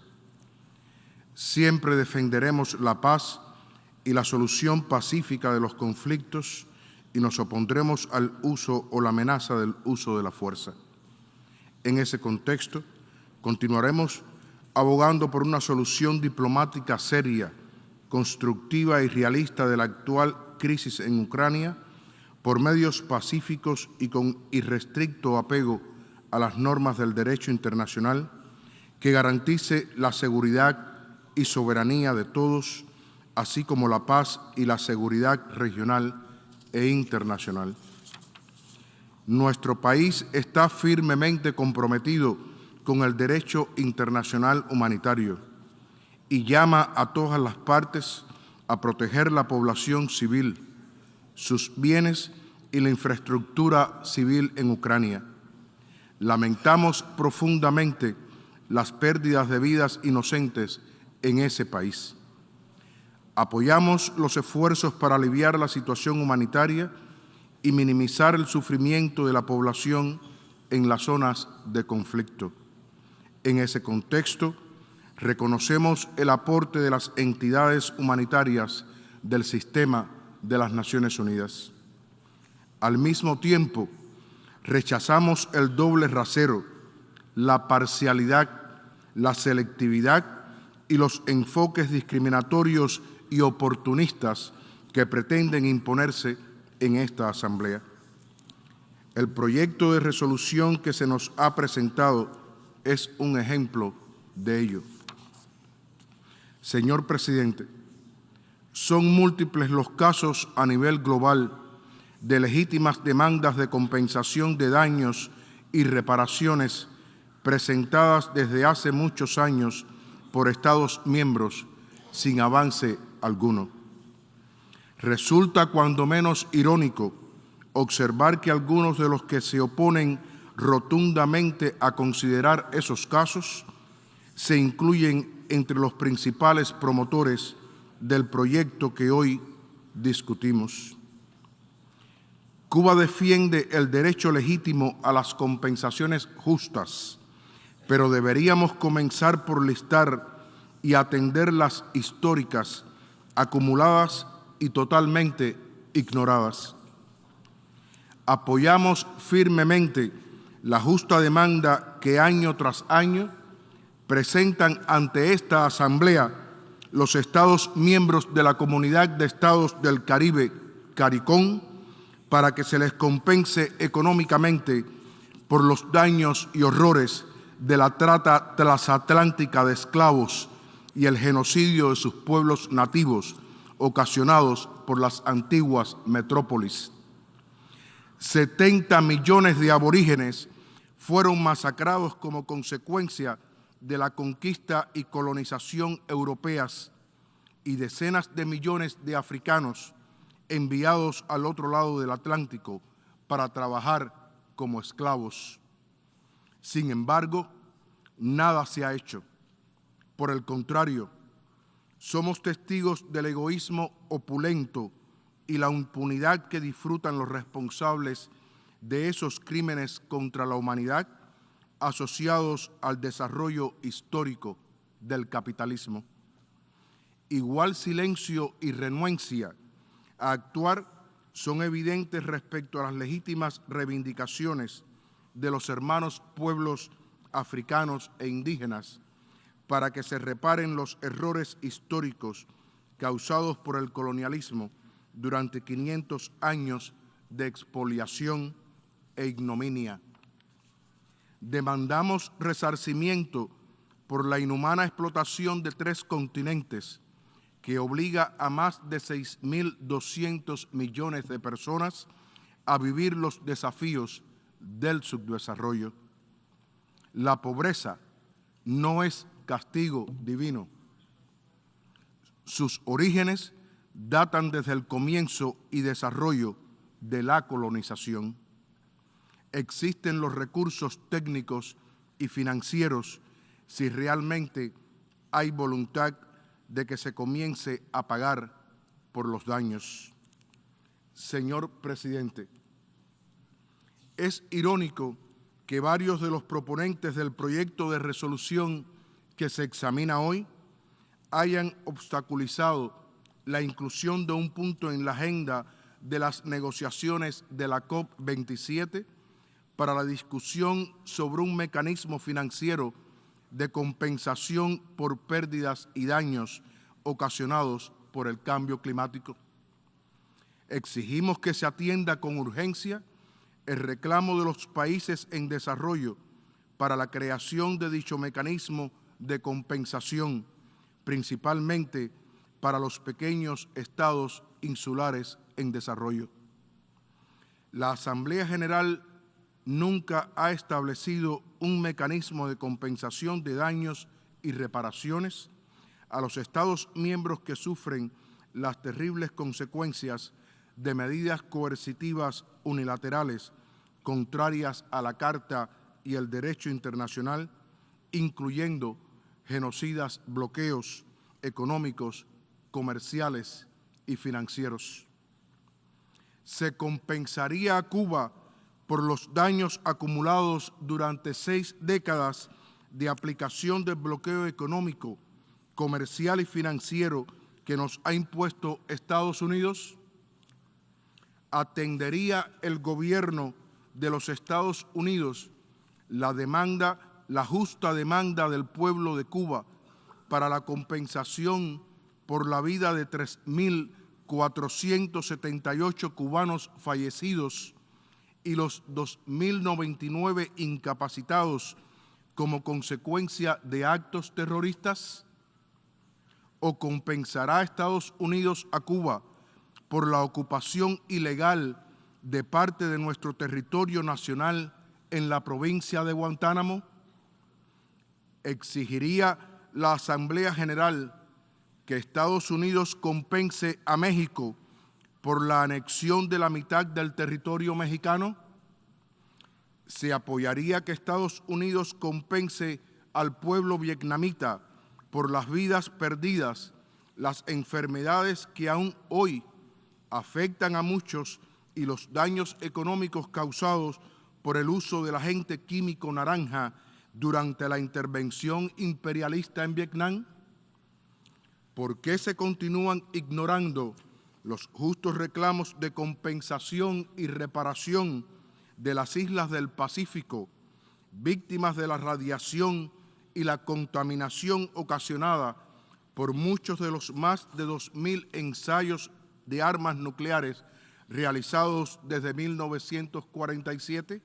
Siempre defenderemos la paz y la solución pacífica de los conflictos y nos opondremos al uso o la amenaza del uso de la fuerza. En ese contexto, continuaremos abogando por una solución diplomática seria, constructiva y realista de la actual crisis en Ucrania, por medios pacíficos y con irrestricto apego a las normas del derecho internacional, que garantice la seguridad y soberanía de todos, así como la paz y la seguridad regional e internacional. Nuestro país está firmemente comprometido con el derecho internacional humanitario y llama a todas las partes a proteger la población civil, sus bienes y la infraestructura civil en Ucrania. Lamentamos profundamente las pérdidas de vidas inocentes en ese país. Apoyamos los esfuerzos para aliviar la situación humanitaria y minimizar el sufrimiento de la población en las zonas de conflicto. En ese contexto, reconocemos el aporte de las entidades humanitarias del sistema de las Naciones Unidas. Al mismo tiempo, rechazamos el doble rasero, la parcialidad, la selectividad y los enfoques discriminatorios y oportunistas que pretenden imponerse en esta Asamblea. El proyecto de resolución que se nos ha presentado es un ejemplo de ello. Señor Presidente, son múltiples los casos a nivel global de legítimas demandas de compensación de daños y reparaciones presentadas desde hace muchos años por Estados miembros sin avance alguno. Resulta cuando menos irónico observar que algunos de los que se oponen rotundamente a considerar esos casos se incluyen entre los principales promotores del proyecto que hoy discutimos. Cuba defiende el derecho legítimo a las compensaciones justas, pero deberíamos comenzar por listar y atender las históricas, acumuladas y totalmente ignoradas. Apoyamos firmemente la justa demanda que año tras año presentan ante esta Asamblea los Estados miembros de la Comunidad de Estados del Caribe, CARICOM, para que se les compense económicamente por los daños y horrores de la trata transatlántica de esclavos y el genocidio de sus pueblos nativos ocasionados por las antiguas metrópolis. 70 millones de aborígenes fueron masacrados como consecuencia de la conquista y colonización europeas y decenas de millones de africanos enviados al otro lado del Atlántico para trabajar como esclavos. Sin embargo, nada se ha hecho. Por el contrario, somos testigos del egoísmo opulento y la impunidad que disfrutan los responsables de esos crímenes contra la humanidad asociados al desarrollo histórico del capitalismo. Igual silencio y renuencia a actuar son evidentes respecto a las legítimas reivindicaciones de los hermanos pueblos africanos e indígenas para que se reparen los errores históricos causados por el colonialismo durante 500 años de expoliación e ignominia. Demandamos resarcimiento por la inhumana explotación de 3 continentes que obliga a más de 6.200 millones de personas a vivir los desafíos del subdesarrollo. La pobreza no es castigo divino. Sus orígenes datan desde el comienzo y desarrollo de la colonización. Existen los recursos técnicos y financieros si realmente hay voluntad de que se comience a pagar por los daños. Señor Presidente, es irónico que varios de los proponentes del proyecto de resolución que se examina hoy hayan obstaculizado la inclusión de un punto en la agenda de las negociaciones de la COP27 para la discusión sobre un mecanismo financiero de compensación por pérdidas y daños ocasionados por el cambio climático. Exigimos que se atienda con urgencia el reclamo de los países en desarrollo para la creación de dicho mecanismo de compensación, principalmente para los pequeños estados insulares en desarrollo. La Asamblea General nunca ha establecido un mecanismo de compensación de daños y reparaciones a los Estados miembros que sufren las terribles consecuencias de medidas coercitivas unilaterales contrarias a la Carta y el derecho internacional, incluyendo genocidas bloqueos económicos, comerciales y financieros. Se compensaría a Cuba por los daños acumulados durante 6 décadas de aplicación del bloqueo económico, comercial y financiero que nos ha impuesto Estados Unidos. ¿Atendería el gobierno de los Estados Unidos la justa demanda del pueblo de Cuba para la compensación por la vida de 3.478 cubanos fallecidos y los 2.099 incapacitados como consecuencia de actos terroristas? ¿O compensará Estados Unidos a Cuba por la ocupación ilegal de parte de nuestro territorio nacional en la provincia de Guantánamo? ¿Exigiría la Asamblea General que Estados Unidos compense a México por la anexión de la mitad del territorio mexicano? ¿Se apoyaría que Estados Unidos compense al pueblo vietnamita por las vidas perdidas, las enfermedades que aún hoy afectan a muchos y los daños económicos causados por el uso del agente químico naranja durante la intervención imperialista en Vietnam? ¿Por qué se continúan ignorando los justos reclamos de compensación y reparación de las islas del Pacífico, víctimas de la radiación y la contaminación ocasionada por muchos de los más de 2.000 ensayos de armas nucleares realizados desde 1947?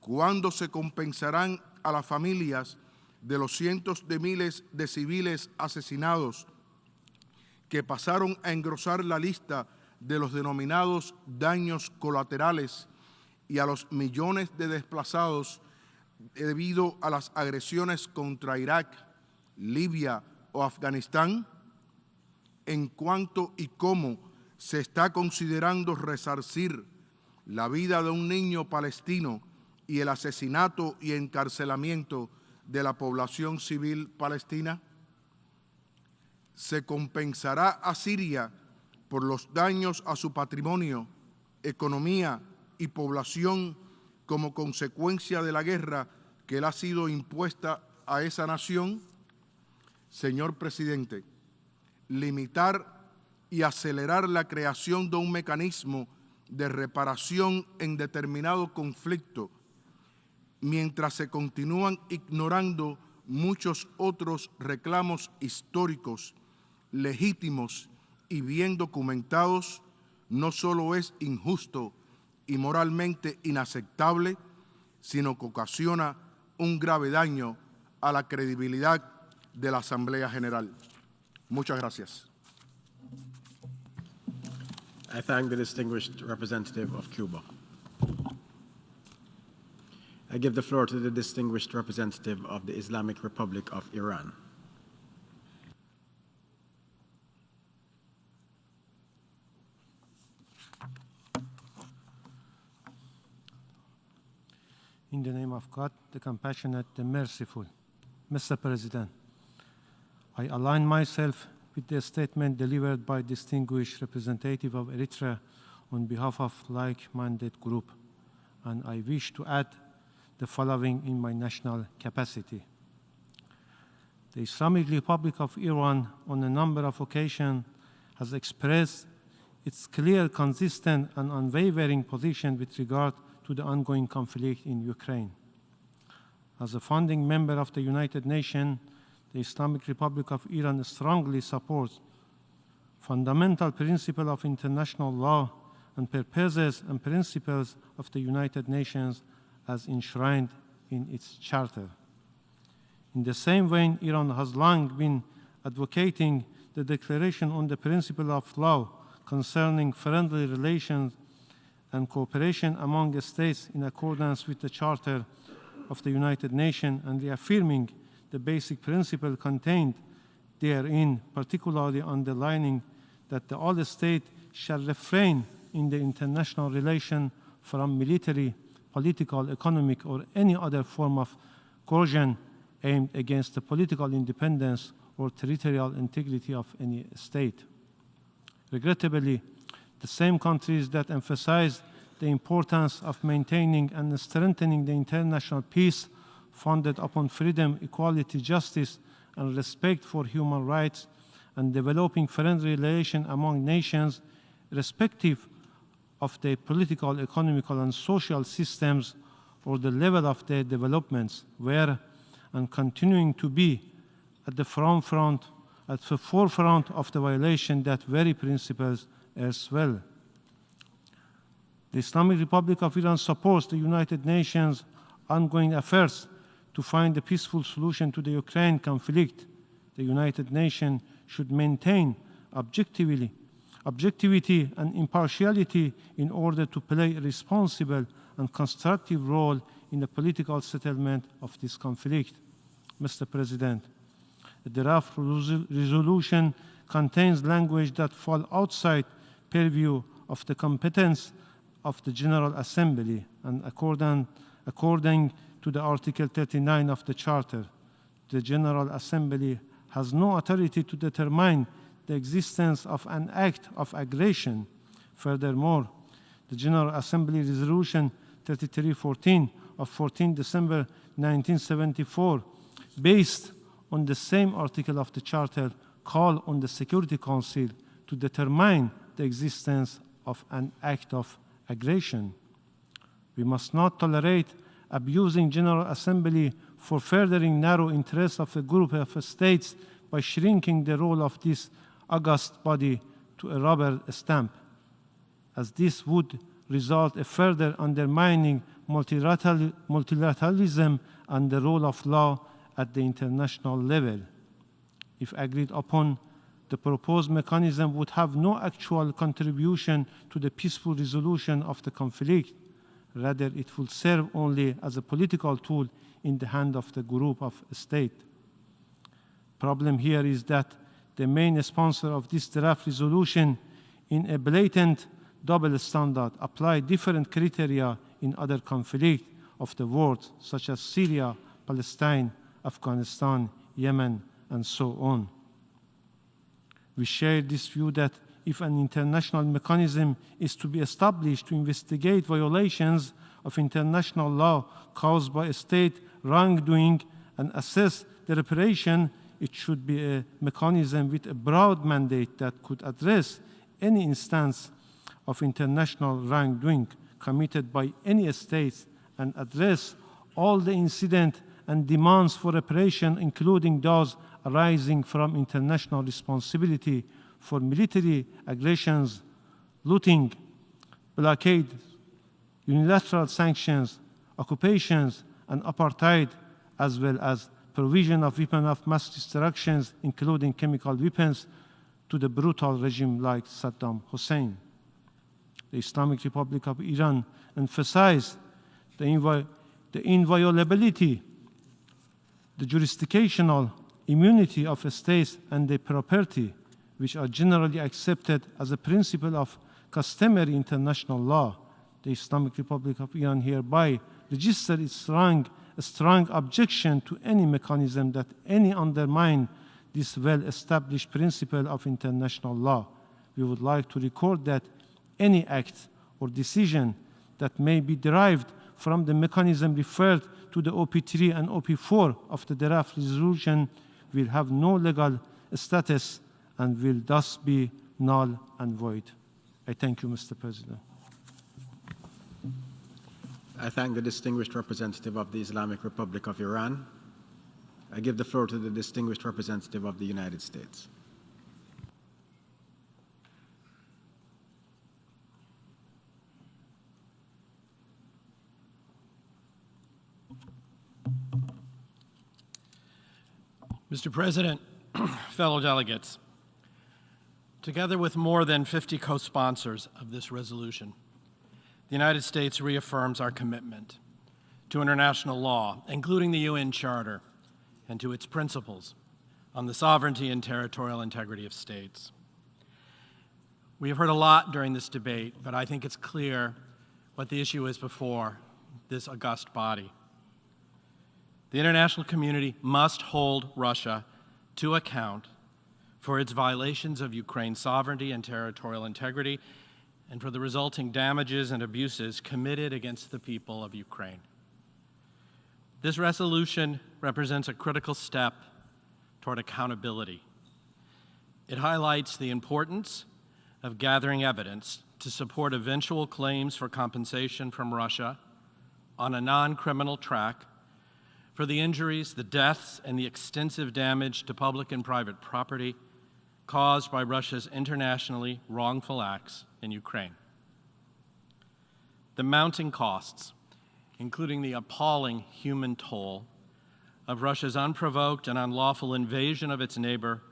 ¿Cuándo se compensarán a las familias de los cientos de miles de civiles asesinados que pasaron a engrosar la lista de los denominados daños colaterales y a los millones de desplazados debido a las agresiones contra Irak, Libia o Afganistán? ¿En cuánto y cómo se está considerando resarcir la vida de un niño palestino y el asesinato y encarcelamiento de la población civil palestina? ¿Se compensará a Siria por los daños a su patrimonio, economía y población como consecuencia de la guerra que le ha sido impuesta a esa nación? Señor presidente, limitar y acelerar la creación de un mecanismo de reparación en determinado conflicto, mientras se continúan ignorando muchos otros reclamos históricos, legítimos y bien documentados, no solo es injusto y moralmente inaceptable, sino que ocasiona un grave daño a la credibilidad de la Asamblea General. Muchas gracias. I thank the distinguished representative of Cuba. I give the floor to the distinguished representative of the Islamic Republic of Iran. In the name of God, the compassionate, the merciful. Mr. President, I align myself with the statement delivered by distinguished representative of Eritrea on behalf of like-minded group, and I wish to add the following in my national capacity. The Islamic Republic of Iran on a number of occasions has expressed its clear, consistent, and unwavering position with regard to the ongoing conflict in Ukraine. As a founding member of the United Nations, the Islamic Republic of Iran strongly supports fundamental principles of international law and purposes and principles of the United Nations as enshrined in its charter. In the same vein, Iran has long been advocating the Declaration on the Principle of Law concerning friendly relations and cooperation among states in accordance with the Charter of the United Nations, and reaffirming the basic principle contained therein, particularly underlining that all states shall refrain in the international relation from military, political, economic, or any other form of coercion aimed against the political independence or territorial integrity of any state. Regrettably, the same countries that emphasize the importance of maintaining and strengthening the international peace founded upon freedom, equality, justice, and respect for human rights, and developing friendly relations among nations, irrespective of their political, economical, and social systems or the level of their developments, were and continuing to be at the forefront of the violation that very principles as well. The Islamic Republic of Iran supports the United Nations' ongoing efforts to find a peaceful solution to the Ukraine conflict. The United Nations should maintain objectivity and impartiality in order to play a responsible and constructive role in the political settlement of this conflict. Mr. President, the draft resolution contains language that fall outside purview of the competence of the General Assembly, and according to the Article 39 of the Charter, the General Assembly has no authority to determine the existence of an act of aggression. Furthermore, the General Assembly Resolution 3314 of 14 December 1974, based on the same article of the Charter, call on the Security Council to determine the existence of an act of aggression. We must not tolerate abusing General Assembly for furthering narrow interests of a group of states by shrinking the role of this august body to a rubber stamp, as this would result in further undermining multilateralism and the role of law at the international level. If agreed upon, the proposed mechanism would have no actual contribution to the peaceful resolution of the conflict. Rather, it will serve only as a political tool in the hand of the group of states. Problem here is that the main sponsor of this draft resolution, in a blatant double standard, apply different criteria in other conflicts of the world, such as Syria, Palestine, Afghanistan, Yemen, and so on. We share this view that if an international mechanism is to be established to investigate violations of international law caused by a state wrongdoing and assess the reparation, it should be a mechanism with a broad mandate that could address any instance of international wrongdoing committed by any state and address all the incidents and demands for reparation, including those arising from international responsibility for military aggressions, looting, blockade, unilateral sanctions, occupations, and apartheid, as well as provision of weapons of mass destruction, including chemical weapons, to the brutal regime like Saddam Hussein. The Islamic Republic of Iran emphasized the inviolability, the jurisdictional immunity of states and their property, which are generally accepted as a principle of customary international law. The Islamic Republic of Iran hereby registered its strong objection to any mechanism that undermine this well-established principle of international law. We would like to record that any act or decision that may be derived from the mechanism referred to the OP3 and OP4 of the draft resolution will have no legal status and will thus be null and void. I thank you, Mr. President. I thank the distinguished representative of the Islamic Republic of Iran. I give the floor to the distinguished representative of the United States. Mr. President, fellow delegates, together with more than 50 co-sponsors of this resolution, the United States reaffirms our commitment to international law, including the UN Charter, and to its principles on the sovereignty and territorial integrity of states. We have heard a lot during this debate, but I think it's clear what the issue is before this august body. The international community must hold Russia to account for its violations of Ukraine's sovereignty and territorial integrity and for the resulting damages and abuses committed against the people of Ukraine. This resolution represents a critical step toward accountability. It highlights the importance of gathering evidence to support eventual claims for compensation from Russia on a non-criminal track for the injuries, the deaths, and the extensive damage to public and private property caused by Russia's internationally wrongful acts in Ukraine. The mounting costs, including the appalling human toll of Russia's unprovoked and unlawful invasion of its neighbor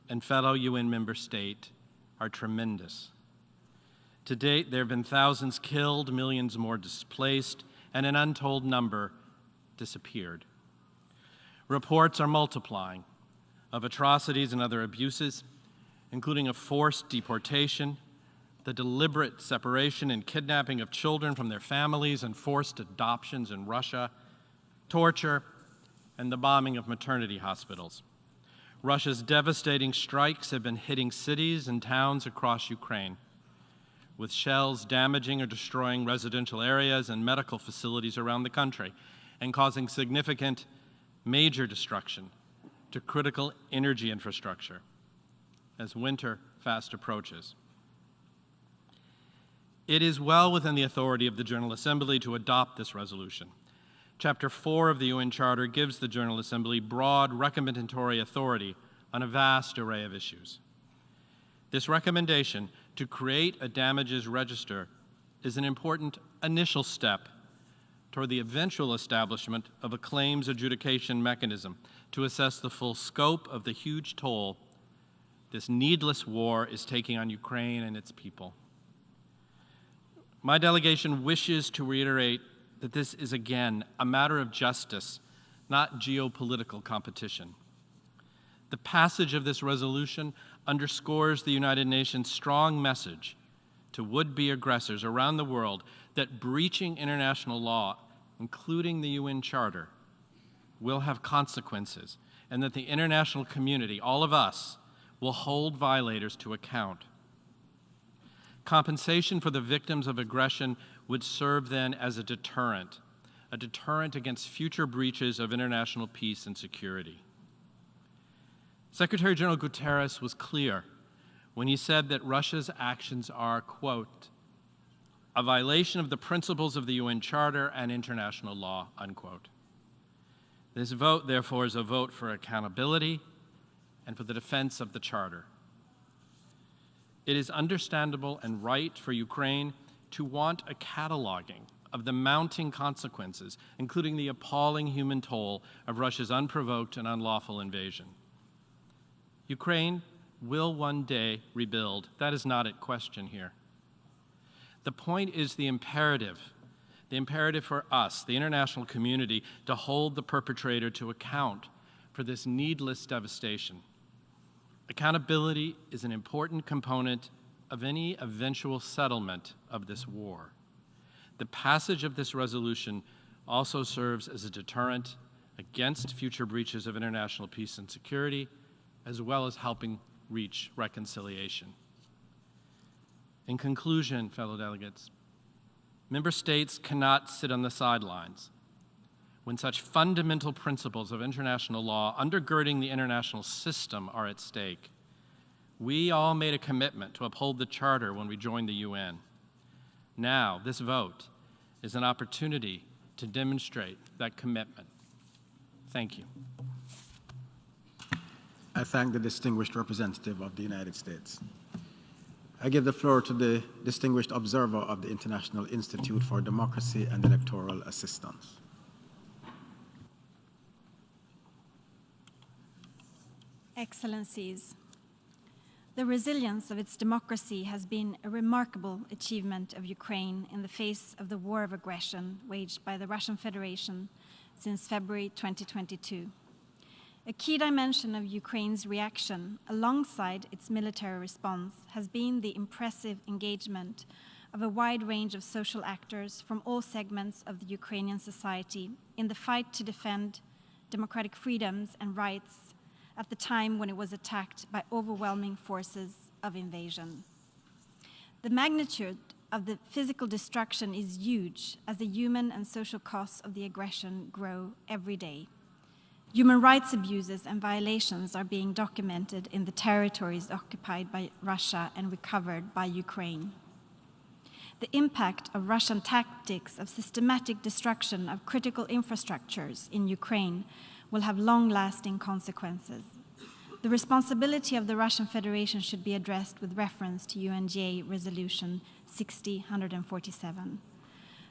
and fellow UN member state, are tremendous. To date, there have been thousands killed, millions more displaced, and an untold number disappeared. Reports are multiplying of atrocities and other abuses, including of forced deportation, the deliberate separation and kidnapping of children from their families and forced adoptions in Russia, torture, and the bombing of maternity hospitals. Russia's devastating strikes have been hitting cities and towns across Ukraine, with shells damaging or destroying residential areas and medical facilities around the country, and causing significant, major destruction to critical energy infrastructure as winter fast approaches. It is well within the authority of the General Assembly to adopt this resolution. Chapter 4 of the UN Charter gives the General Assembly broad recommendatory authority on a vast array of issues. This recommendation to create a damages register is an important initial step toward the eventual establishment of a claims adjudication mechanism to assess the full scope of the huge toll this needless war is taking on Ukraine and its people. My delegation wishes to reiterate that this is, again, a matter of justice, not geopolitical competition. The passage of this resolution underscores the United Nations' strong message to would-be aggressors around the world that breaching international law, including the UN Charter, will have consequences, and that the international community, all of us, will hold violators to account. Compensation for the victims of aggression would serve then as a deterrent against future breaches of international peace and security. Secretary General Guterres was clear when he said that Russia's actions are, quote, a violation of the principles of the UN Charter and international law, unquote. This vote, therefore, is a vote for accountability and for the defense of the Charter. It is understandable and right for Ukraine to want a cataloging of the mounting consequences, including the appalling human toll of Russia's unprovoked and unlawful invasion. Ukraine will one day rebuild. That is not at question here. The point is the imperative for us, the international community, to hold the perpetrator to account for this needless devastation. Accountability is an important component of any eventual settlement of this war. The passage of this resolution also serves as a deterrent against future breaches of international peace and security, as well as helping reach reconciliation. In conclusion, fellow delegates, member states cannot sit on the sidelines when such fundamental principles of international law undergirding the international system are at stake. We all made a commitment to uphold the Charter when we joined the UN. Now, this vote is an opportunity to demonstrate that commitment. Thank you. I thank the distinguished representative of the United States. I give the floor to the distinguished observer of the International Institute for Democracy and Electoral Assistance. Excellencies, the resilience of its democracy has been a remarkable achievement of Ukraine in the face of the war of aggression waged by the Russian Federation since February 2022. A key dimension of Ukraine's reaction, alongside its military response, has been the impressive engagement of a wide range of social actors from all segments of the Ukrainian society in the fight to defend democratic freedoms and rights at the time when it was attacked by overwhelming forces of invasion. The magnitude of the physical destruction is huge as the human and social costs of the aggression grow every day. Human rights abuses and violations are being documented in the territories occupied by Russia and recovered by Ukraine. The impact of Russian tactics of systematic destruction of critical infrastructures in Ukraine will have long-lasting consequences. The responsibility of the Russian Federation should be addressed with reference to UNGA Resolution 60-147.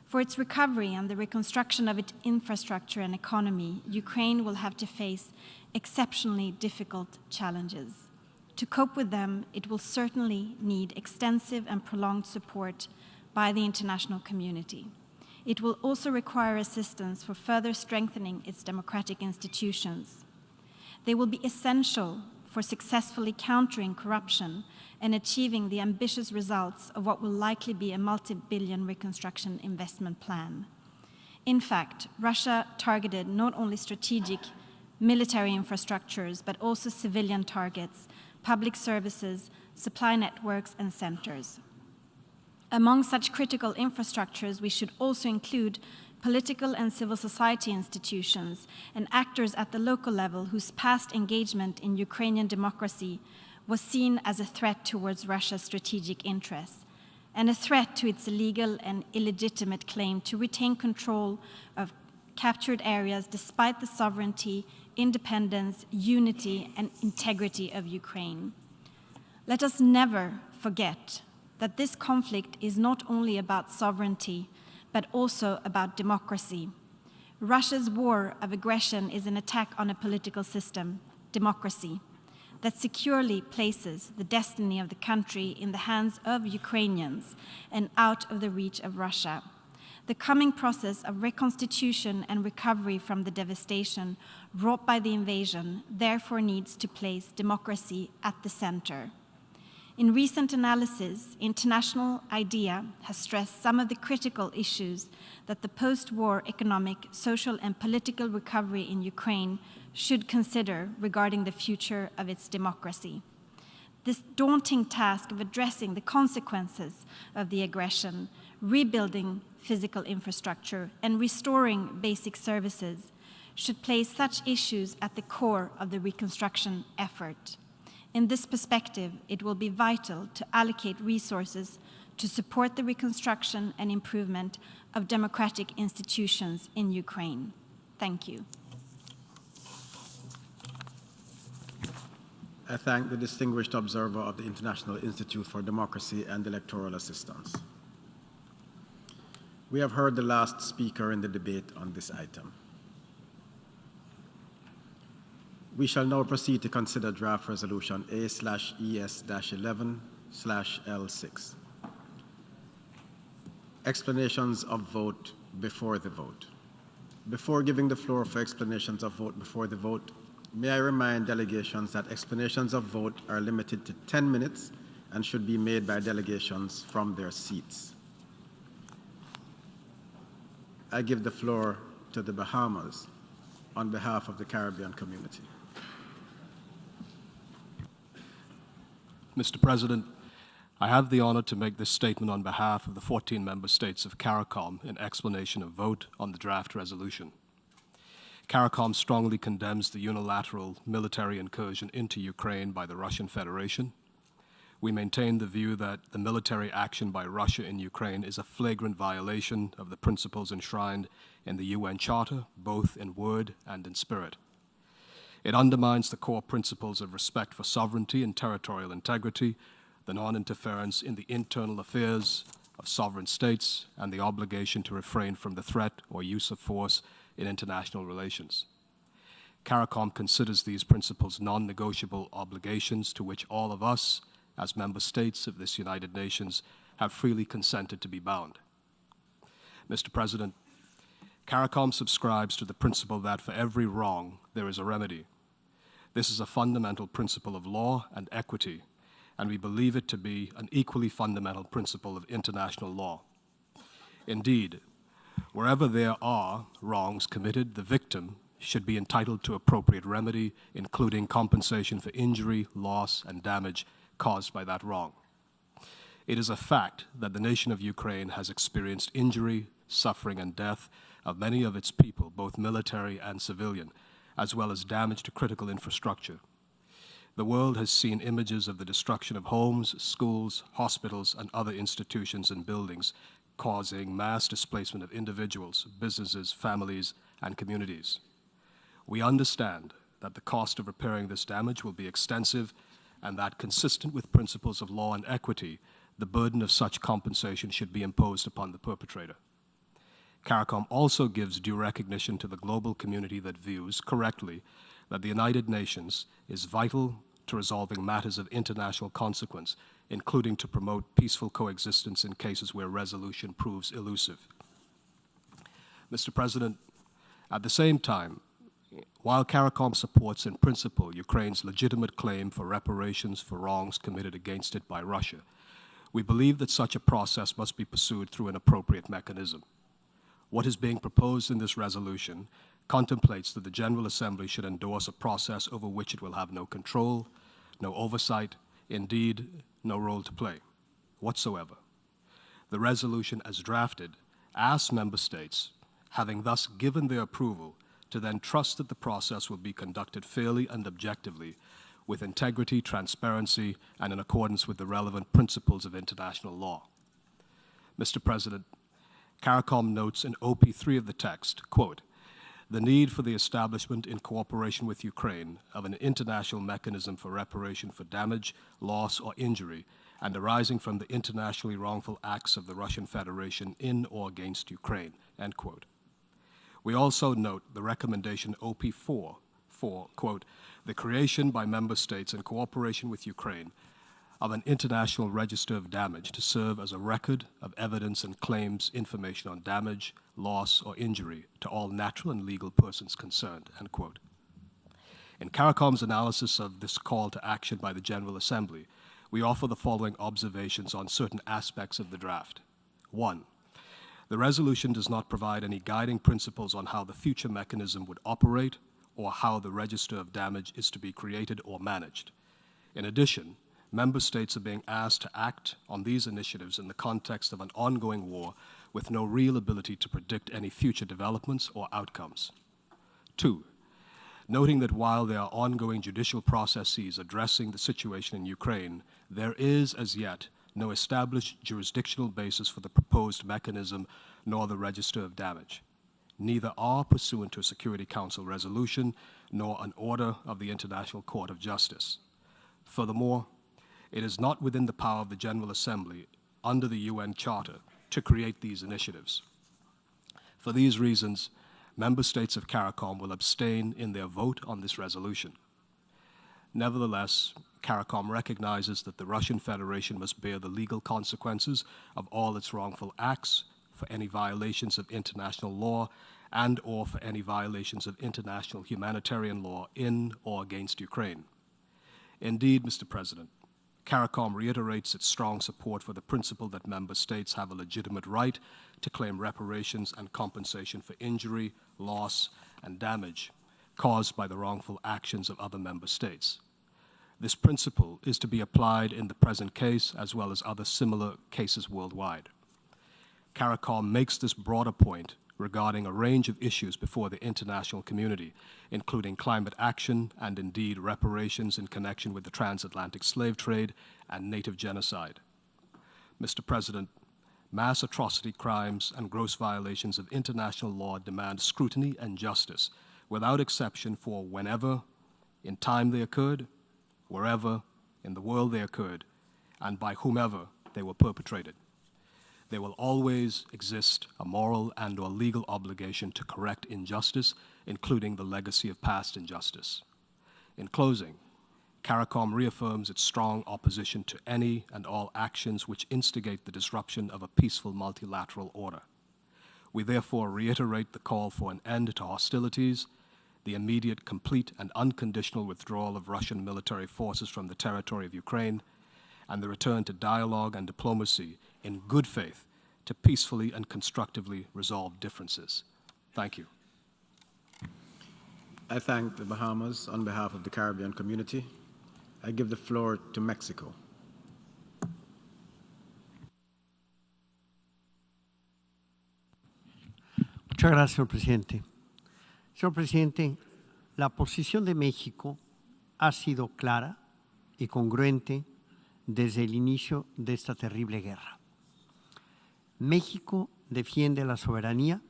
For its recovery and the reconstruction of its infrastructure and economy, Ukraine will have to face exceptionally difficult challenges. To cope with them, it will certainly need extensive and prolonged support by the international community. It will also require assistance for further strengthening its democratic institutions. They will be essential for successfully countering corruption and achieving the ambitious results of what will likely be a multi-billion reconstruction investment plan. In fact, Russia targeted not only strategic military infrastructures, but also civilian targets, public services, supply networks, and centers. Among such critical infrastructures, we should also include political and civil society institutions and actors at the local level whose past engagement in Ukrainian democracy was seen as a threat towards Russia's strategic interests and a threat to its illegal and illegitimate claim to retain control of captured areas despite the sovereignty, independence, unity, and integrity of Ukraine. Let us never forget that this conflict is not only about sovereignty, but also about democracy. Russia's war of aggression is an attack on a political system, democracy, that securely places the destiny of the country in the hands of Ukrainians and out of the reach of Russia. The coming process of reconstitution and recovery from the devastation wrought by the invasion therefore needs to place democracy at the center. In recent analysis, International IDEA has stressed some of the critical issues that the post-war economic, social, and political recovery in Ukraine should consider regarding the future of its democracy. This daunting task of addressing the consequences of the aggression, rebuilding physical infrastructure, and restoring basic services should place such issues at the core of the reconstruction effort. In this perspective, it will be vital to allocate resources to support the reconstruction and improvement of democratic institutions in Ukraine. Thank you. I thank the distinguished observer of the International Institute for Democracy and Electoral Assistance. We have heard the last speaker in the debate on this item. We shall now proceed to consider draft resolution A/ES-11/L6. Explanations of vote before the vote. Before giving the floor for explanations of vote before the vote, may I remind delegations that explanations of vote are limited to 10 minutes and should be made by delegations from their seats. I give the floor to the Bahamas on behalf of the Caribbean community. Mr. President, I have the honor to make this statement on behalf of the 14 member states of CARICOM in explanation of vote on the draft resolution. CARICOM strongly condemns the unilateral military incursion into Ukraine by the Russian Federation. We maintain the view that the military action by Russia in Ukraine is a flagrant violation of the principles enshrined in the UN Charter, both in word and in spirit. It undermines the core principles of respect for sovereignty and territorial integrity, the non-interference in the internal affairs of sovereign states, and the obligation to refrain from the threat or use of force in international relations. CARICOM considers these principles non-negotiable obligations to which all of us, as member states of this United Nations, have freely consented to be bound. Mr. President, CARICOM subscribes to the principle that for every wrong, there is a remedy. This is a fundamental principle of law and equity, and we believe it to be an equally fundamental principle of international law. Indeed, wherever there are wrongs committed, the victim should be entitled to appropriate remedy, including compensation for injury, loss, and damage caused by that wrong. It is a fact that the nation of Ukraine has experienced injury, suffering, and death of many of its people, both military and civilian, as well as damage to critical infrastructure. The world has seen images of the destruction of homes, schools, hospitals, and other institutions and buildings, causing mass displacement of individuals, businesses, families, and communities. We understand that the cost of repairing this damage will be extensive, and that, consistent with principles of law and equity, the burden of such compensation should be imposed upon the perpetrator. CARICOM also gives due recognition to the global community that views, correctly, that the United Nations is vital to resolving matters of international consequence, including to promote peaceful coexistence in cases where resolution proves elusive. Mr. President, at the same time, while CARICOM supports in principle Ukraine's legitimate claim for reparations for wrongs committed against it by Russia, we believe that such a process must be pursued through an appropriate mechanism. What is being proposed in this resolution contemplates that the General Assembly should endorse a process over which it will have no control, no oversight, indeed, no role to play whatsoever. The resolution as drafted asks member states, having thus given their approval, to then trust that the process will be conducted fairly and objectively, with integrity, transparency, and in accordance with the relevant principles of international law. Mr. President, CARICOM notes in OP3 of the text, quote, the need for the establishment in cooperation with Ukraine of an international mechanism for reparation for damage, loss, or injury, and arising from the internationally wrongful acts of the Russian Federation in or against Ukraine, end quote. We also note the recommendation OP4 for, quote, the creation by member states in cooperation with Ukraine of an international register of damage to serve as a record of evidence and claims information on damage, loss, or injury to all natural and legal persons concerned, end quote. In CARICOM's analysis of this call to action by the General Assembly, we offer the following observations on certain aspects of the draft. 1. The resolution does not provide any guiding principles on how the future mechanism would operate or how the register of damage is to be created or managed. In addition, member states are being asked to act on these initiatives in the context of an ongoing war with no real ability to predict any future developments or outcomes. 2. Noting that while there are ongoing judicial processes addressing the situation in Ukraine, there is, as yet, no established jurisdictional basis for the proposed mechanism nor the register of damage. Neither are pursuant to a Security Council resolution nor an order of the International Court of Justice. Furthermore, it is not within the power of the General Assembly under the UN Charter to create these initiatives. For these reasons, member states of CARICOM will abstain in their vote on this resolution. Nevertheless, CARICOM recognizes that the Russian Federation must bear the legal consequences of all its wrongful acts for any violations of international law and or for any violations of international humanitarian law in or against Ukraine. Indeed, Mr. President, CARICOM reiterates its strong support for the principle that member states have a legitimate right to claim reparations and compensation for injury, loss, and damage caused by the wrongful actions of other member states. This principle is to be applied in the present case as well as other similar cases worldwide. CARICOM makes this broader point regarding a range of issues before the international community, including climate action and indeed reparations in connection with the transatlantic slave trade and native genocide. Mr. President, mass atrocity crimes and gross violations of international law demand scrutiny and justice without exception for whenever, in time they occurred, wherever in the world they occurred, and by whomever they were perpetrated. There will always exist a moral and or legal obligation to correct injustice, including the legacy of past injustice. In closing, CARICOM reaffirms its strong opposition to any and all actions which instigate the disruption of a peaceful multilateral order. We therefore reiterate the call for an end to hostilities, the immediate, complete, and unconditional withdrawal of Russian military forces from the territory of Ukraine, and the return to dialogue and diplomacy in good faith to peacefully and constructively resolve differences. Thank you. I thank the Bahamas on behalf of the Caribbean community. I give the floor to Mexico. Muchas gracias, señor presidente. Señor presidente, la posición de México ha sido clara y congruente desde el inicio de esta terrible guerra. México defiende la soberanía,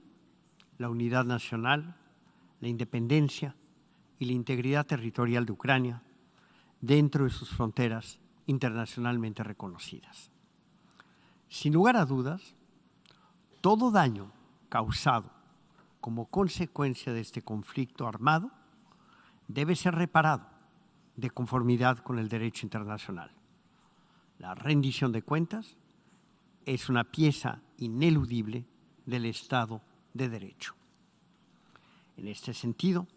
la unidad nacional, la independencia y la integridad territorial de Ucrania dentro de sus fronteras internacionalmente reconocidas. Sin lugar a dudas, todo daño causado como consecuencia de este conflicto armado debe ser reparado de conformidad con el derecho internacional. La rendición de cuentas es una pieza ineludible del Estado de Derecho. En este sentido,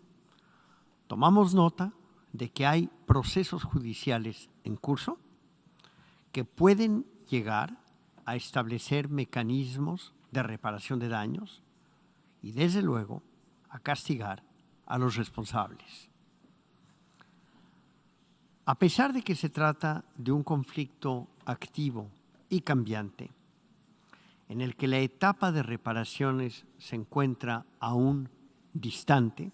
tomamos nota de que hay procesos judiciales en curso que pueden llegar a establecer mecanismos de reparación de daños y, desde luego, a castigar a los responsables. A pesar de que se trata de un conflicto activo y cambiante, en el que la etapa de reparaciones se encuentra aún distante,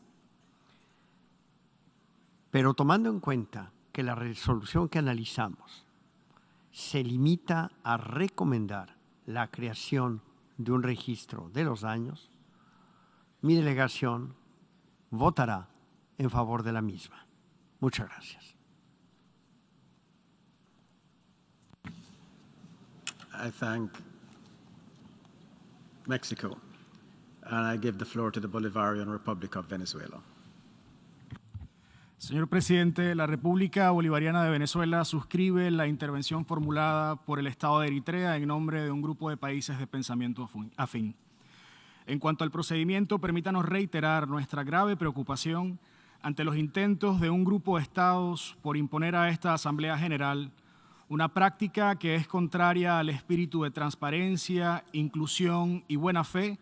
pero tomando en cuenta que la resolución que analizamos se limita a recomendar la creación de un registro de los daños, mi delegación votará en favor de la misma. Muchas gracias. I thank Mexico, and I give the floor to the Bolivarian Republic of Venezuela. Señor presidente, la República Bolivariana de Venezuela suscribe la intervención formulada por el Estado de Eritrea en nombre de un grupo de países de pensamiento afín. En cuanto al procedimiento, permítanos reiterar nuestra grave preocupación ante los intentos de un grupo de estados por imponer a esta Asamblea General una práctica que es contraria al espíritu de transparencia, inclusión y buena fe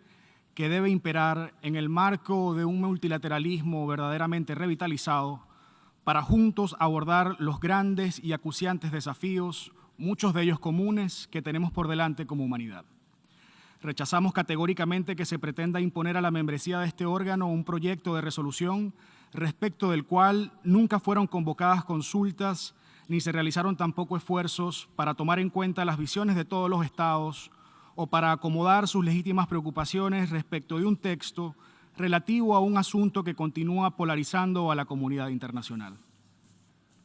que debe imperar en el marco de un multilateralismo verdaderamente revitalizado para juntos abordar los grandes y acuciantes desafíos, muchos de ellos comunes, que tenemos por delante como humanidad. Rechazamos categóricamente que se pretenda imponer a la membresía de este órgano un proyecto de resolución respecto del cual nunca fueron convocadas consultas ni se realizaron tampoco esfuerzos para tomar en cuenta las visiones de todos los estados o para acomodar sus legítimas preocupaciones respecto de un texto relativo a un asunto que continúa polarizando a la comunidad internacional.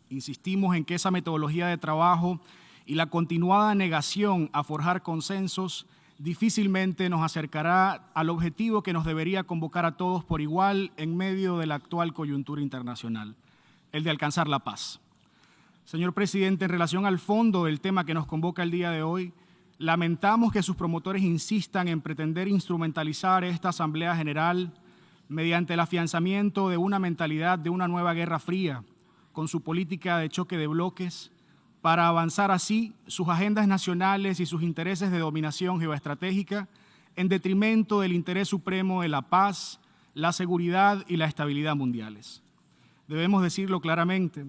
Insistimos en que esa metodología de trabajo y la continuada negación a forjar consensos difícilmente nos acercará al objetivo que nos debería convocar a todos por igual en medio de la actual coyuntura internacional, el de alcanzar la paz. Señor presidente, en relación al fondo del tema que nos convoca el día de hoy, lamentamos que sus promotores insistan en pretender instrumentalizar esta Asamblea General mediante el afianzamiento de una mentalidad de una nueva guerra fría, con su política de choque de bloques, para avanzar así sus agendas nacionales y sus intereses de dominación geoestratégica en detrimento del interés supremo de la paz, la seguridad y la estabilidad mundiales. Debemos decirlo claramente,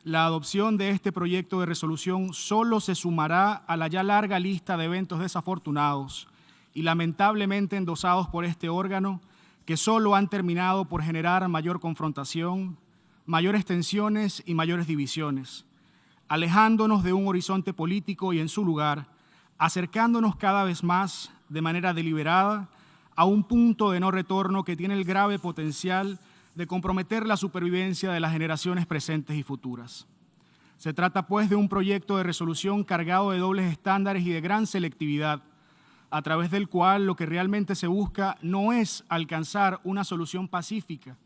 la adopción de este proyecto de resolución solo se sumará a la ya larga lista de eventos desafortunados y lamentablemente endosados por este órgano que solo han terminado por generar mayor confrontación, mayores tensiones y mayores divisiones, alejándonos de un horizonte político y, en su lugar, acercándonos cada vez más de manera deliberada a un punto de no retorno que tiene el grave potencial de comprometer la supervivencia de las generaciones presentes y futuras. Se trata, pues, de un proyecto de resolución cargado de dobles estándares y de gran selectividad, a través del cual lo que realmente se busca no es alcanzar una solución pacífica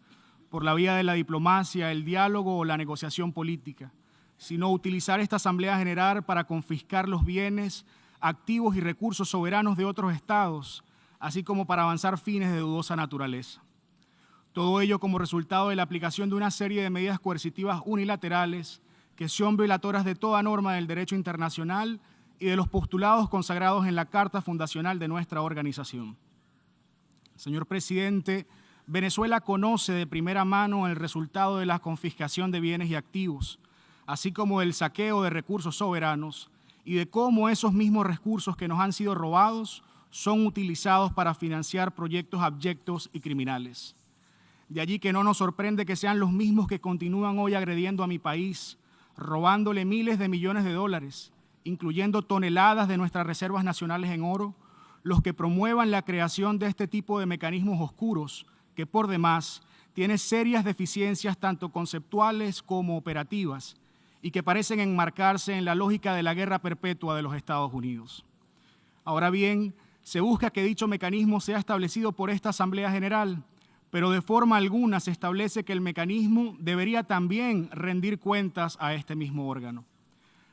por la vía de la diplomacia, el diálogo o la negociación política, sino utilizar esta Asamblea General para confiscar los bienes, activos y recursos soberanos de otros estados, así como para avanzar fines de dudosa naturaleza. Todo ello como resultado de la aplicación de una serie de medidas coercitivas unilaterales que son violatorias de toda norma del derecho internacional y de los postulados consagrados en la Carta Fundacional de nuestra organización. Señor presidente, Venezuela conoce de primera mano el resultado de la confiscación de bienes y activos, así como del saqueo de recursos soberanos y de cómo esos mismos recursos que nos han sido robados son utilizados para financiar proyectos abyectos y criminales. De allí que no nos sorprende que sean los mismos que continúan hoy agrediendo a mi país, robándole miles de millones de dólares, incluyendo toneladas de nuestras reservas nacionales en oro, los que promuevan la creación de este tipo de mecanismos oscuros que, por demás, tiene serias deficiencias tanto conceptuales como operativas y que parecen enmarcarse en la lógica de la guerra perpetua de los Estados Unidos. Ahora bien, se busca que dicho mecanismo sea establecido por esta Asamblea General, pero de forma alguna se establece que el mecanismo debería también rendir cuentas a este mismo órgano.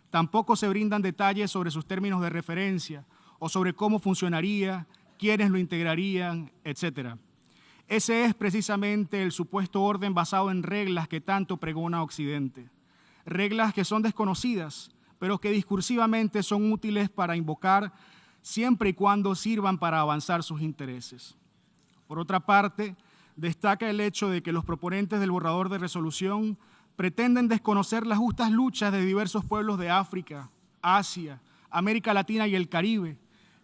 Tampoco se brindan detalles sobre sus términos de referencia o sobre cómo funcionaría, quiénes lo integrarían, etc. Ese es precisamente el supuesto orden basado en reglas que tanto pregona Occidente. Reglas que son desconocidas, pero que discursivamente son útiles para invocar siempre y cuando sirvan para avanzar sus intereses. Por otra parte, destaca el hecho de que los proponentes del borrador de resolución pretenden desconocer las justas luchas de diversos pueblos de África, Asia, América Latina y el Caribe,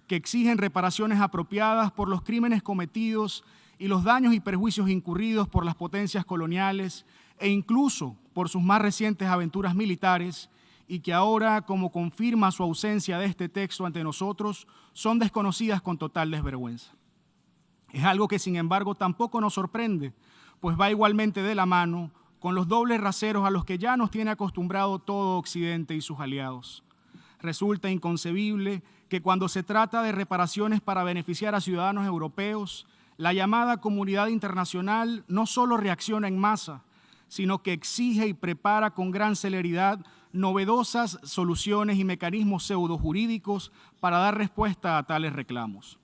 que exigen reparaciones apropiadas por los crímenes cometidos y los daños y perjuicios incurridos por las potencias coloniales e incluso por sus más recientes aventuras militares, y que ahora, como confirma su ausencia de este texto ante nosotros, son desconocidas con total desvergüenza. Es algo que, sin embargo, tampoco nos sorprende, pues va igualmente de la mano con los dobles raseros a los que ya nos tiene acostumbrado todo Occidente y sus aliados. Resulta inconcebible que cuando se trata de reparaciones para beneficiar a ciudadanos europeos, la llamada comunidad internacional no solo reacciona en masa, sino que exige y prepara con gran celeridad novedosas soluciones y mecanismos pseudojurídicos para dar respuesta a tales reclamos.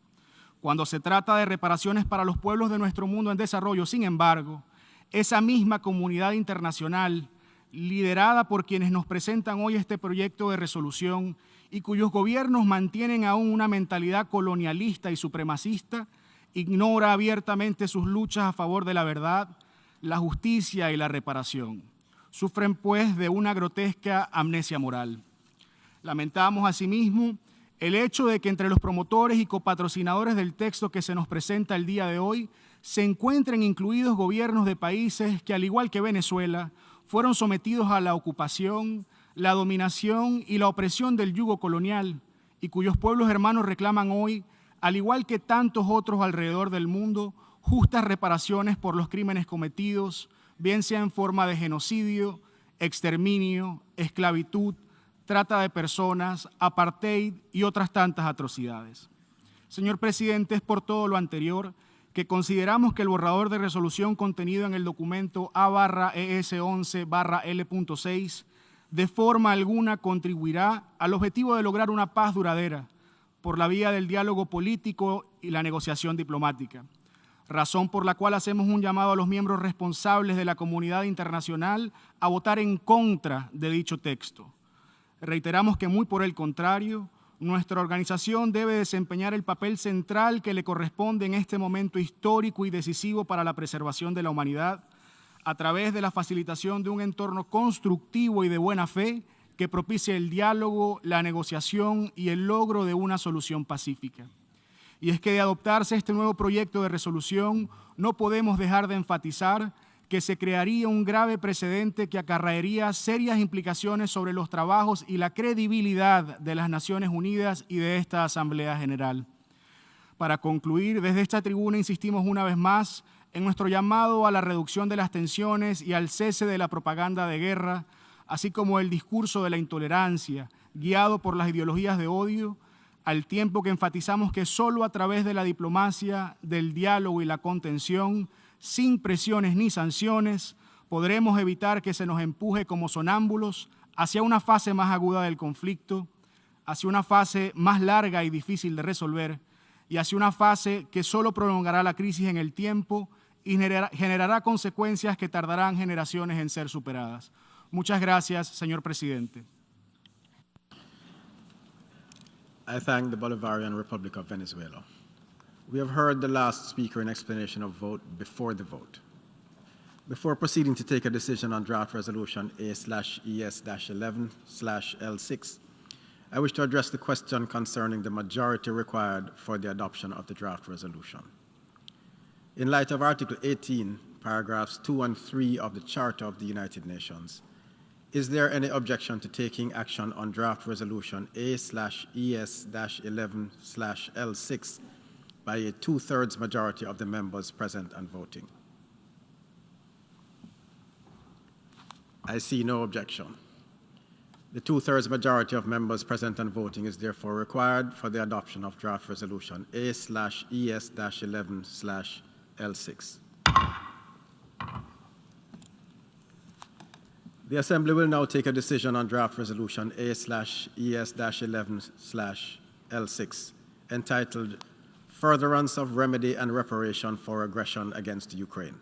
Cuando se trata de reparaciones para los pueblos de nuestro mundo en desarrollo, sin embargo, esa misma comunidad internacional, liderada por quienes nos presentan hoy este proyecto de resolución y cuyos gobiernos mantienen aún una mentalidad colonialista y supremacista, ignora abiertamente sus luchas a favor de la verdad, la justicia y la reparación. Sufren, pues, de una grotesca amnesia moral. Lamentamos, asimismo, el hecho de que entre los promotores y copatrocinadores del texto que se nos presenta el día de hoy se encuentren incluidos gobiernos de países que, al igual que Venezuela, fueron sometidos a la ocupación, la dominación y la opresión del yugo colonial y cuyos pueblos hermanos reclaman hoy, al igual que tantos otros alrededor del mundo, justas reparaciones por los crímenes cometidos, bien sea en forma de genocidio, exterminio, esclavitud, trata de personas, apartheid y otras tantas atrocidades. Señor presidente, es por todo lo anterior que consideramos que el borrador de resolución contenido en el documento A/ES11/L.6 de forma alguna contribuirá al objetivo de lograr una paz duradera por la vía del diálogo político y la negociación diplomática, razón por la cual hacemos un llamado a los miembros responsables de la comunidad internacional a votar en contra de dicho texto. Reiteramos que, muy por el contrario, nuestra organización debe desempeñar el papel central que le corresponde en este momento histórico y decisivo para la preservación de la humanidad, a través de la facilitación de un entorno constructivo y de buena fe que propicie el diálogo, la negociación y el logro de una solución pacífica. Y es que de adoptarse este nuevo proyecto de resolución, no podemos dejar de enfatizar que se crearía un grave precedente que acarrearía serias implicaciones sobre los trabajos y la credibilidad de las Naciones Unidas y de esta Asamblea General. Para concluir, desde esta tribuna insistimos una vez más en nuestro llamado a la reducción de las tensiones y al cese de la propaganda de guerra, así como el discurso de la intolerancia, guiado por las ideologías de odio, al tiempo que enfatizamos que solo a través de la diplomacia, del diálogo y la contención, sin presiones ni sanciones, podremos evitar que se nos empuje como sonámbulos hacia una fase más aguda del conflicto, hacia una fase más larga y difícil de resolver y hacia una fase que solo prolongará la crisis en el tiempo y generará consecuencias que tardarán generaciones en ser superadas. Muchas gracias, señor presidente. I thank the Bolivarian Republic of Venezuela. We have heard the last speaker in explanation of vote before the vote. Before proceeding to take a decision on draft resolution A/ES-11/L6, I wish to address the question concerning the majority required for the adoption of the draft resolution. In light of Article 18, paragraphs 2 and 3 of the Charter of the United Nations, is there any objection to taking action on draft resolution A/ES-11/L6 by a 2/3 majority of the members present and voting? I see no objection. The 2/3 majority of members present and voting is therefore required for the adoption of draft resolution A/ES-11/L6. The Assembly will now take a decision on draft resolution A/ES-11/L6 entitled Furtherance of Remedy and Reparation for Aggression against Ukraine.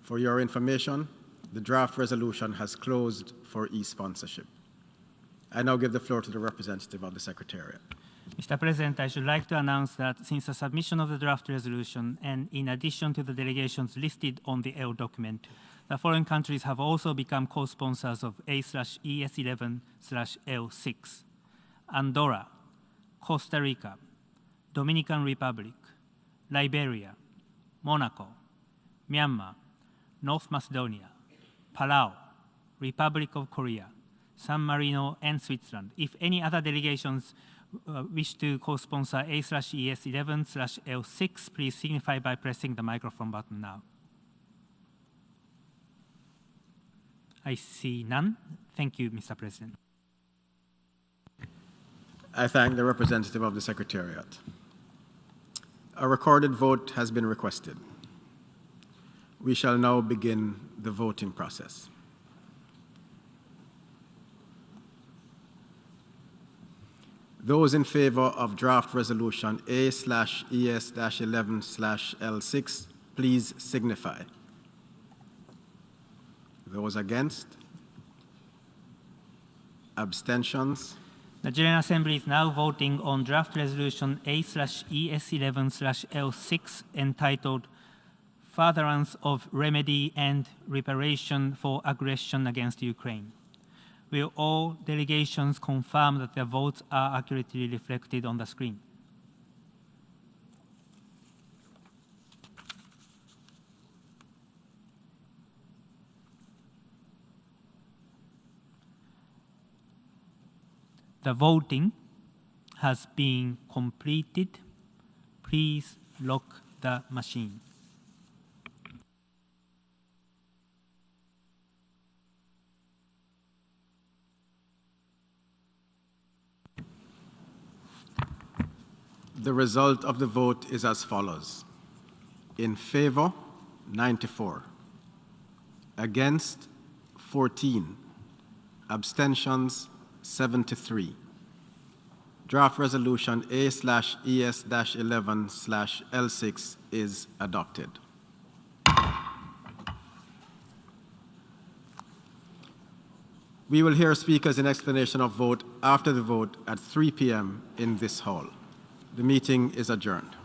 For your information, the draft resolution has closed for e-sponsorship. I now give the floor to the representative of the Secretariat. Mr. President, I should like to announce that since the submission of the draft resolution, and in addition to the delegations listed on the L document, the following countries have also become co-sponsors of A/ES-11/L6: Andorra, Costa Rica, Dominican Republic, Liberia, Monaco, Myanmar, North Macedonia, Palau, Republic of Korea, San Marino, and Switzerland. If any other delegations wish to co-sponsor A/ES-11/L6, please signify by pressing the microphone button now. I see none. Thank you, Mr. President. I thank the representative of the Secretariat. A recorded vote has been requested. We shall now begin the voting process. Those in favor of draft resolution A/ES-11/L6, please signify. Those against? Abstentions? The General Assembly is now voting on draft resolution A/ES-11/L6 entitled Furtherance of Remedy and Reparation for Aggression against Ukraine. Will all delegations confirm that their votes are accurately reflected on the screen? The voting has been completed. Please lock the machine. The result of the vote is as follows. In favor, 94. Against, 14. Abstentions, 73. Draft resolution A/ES-11/L6 is adopted. We will hear speakers in explanation of vote after the vote at 3 p.m. in this hall. The meeting is adjourned.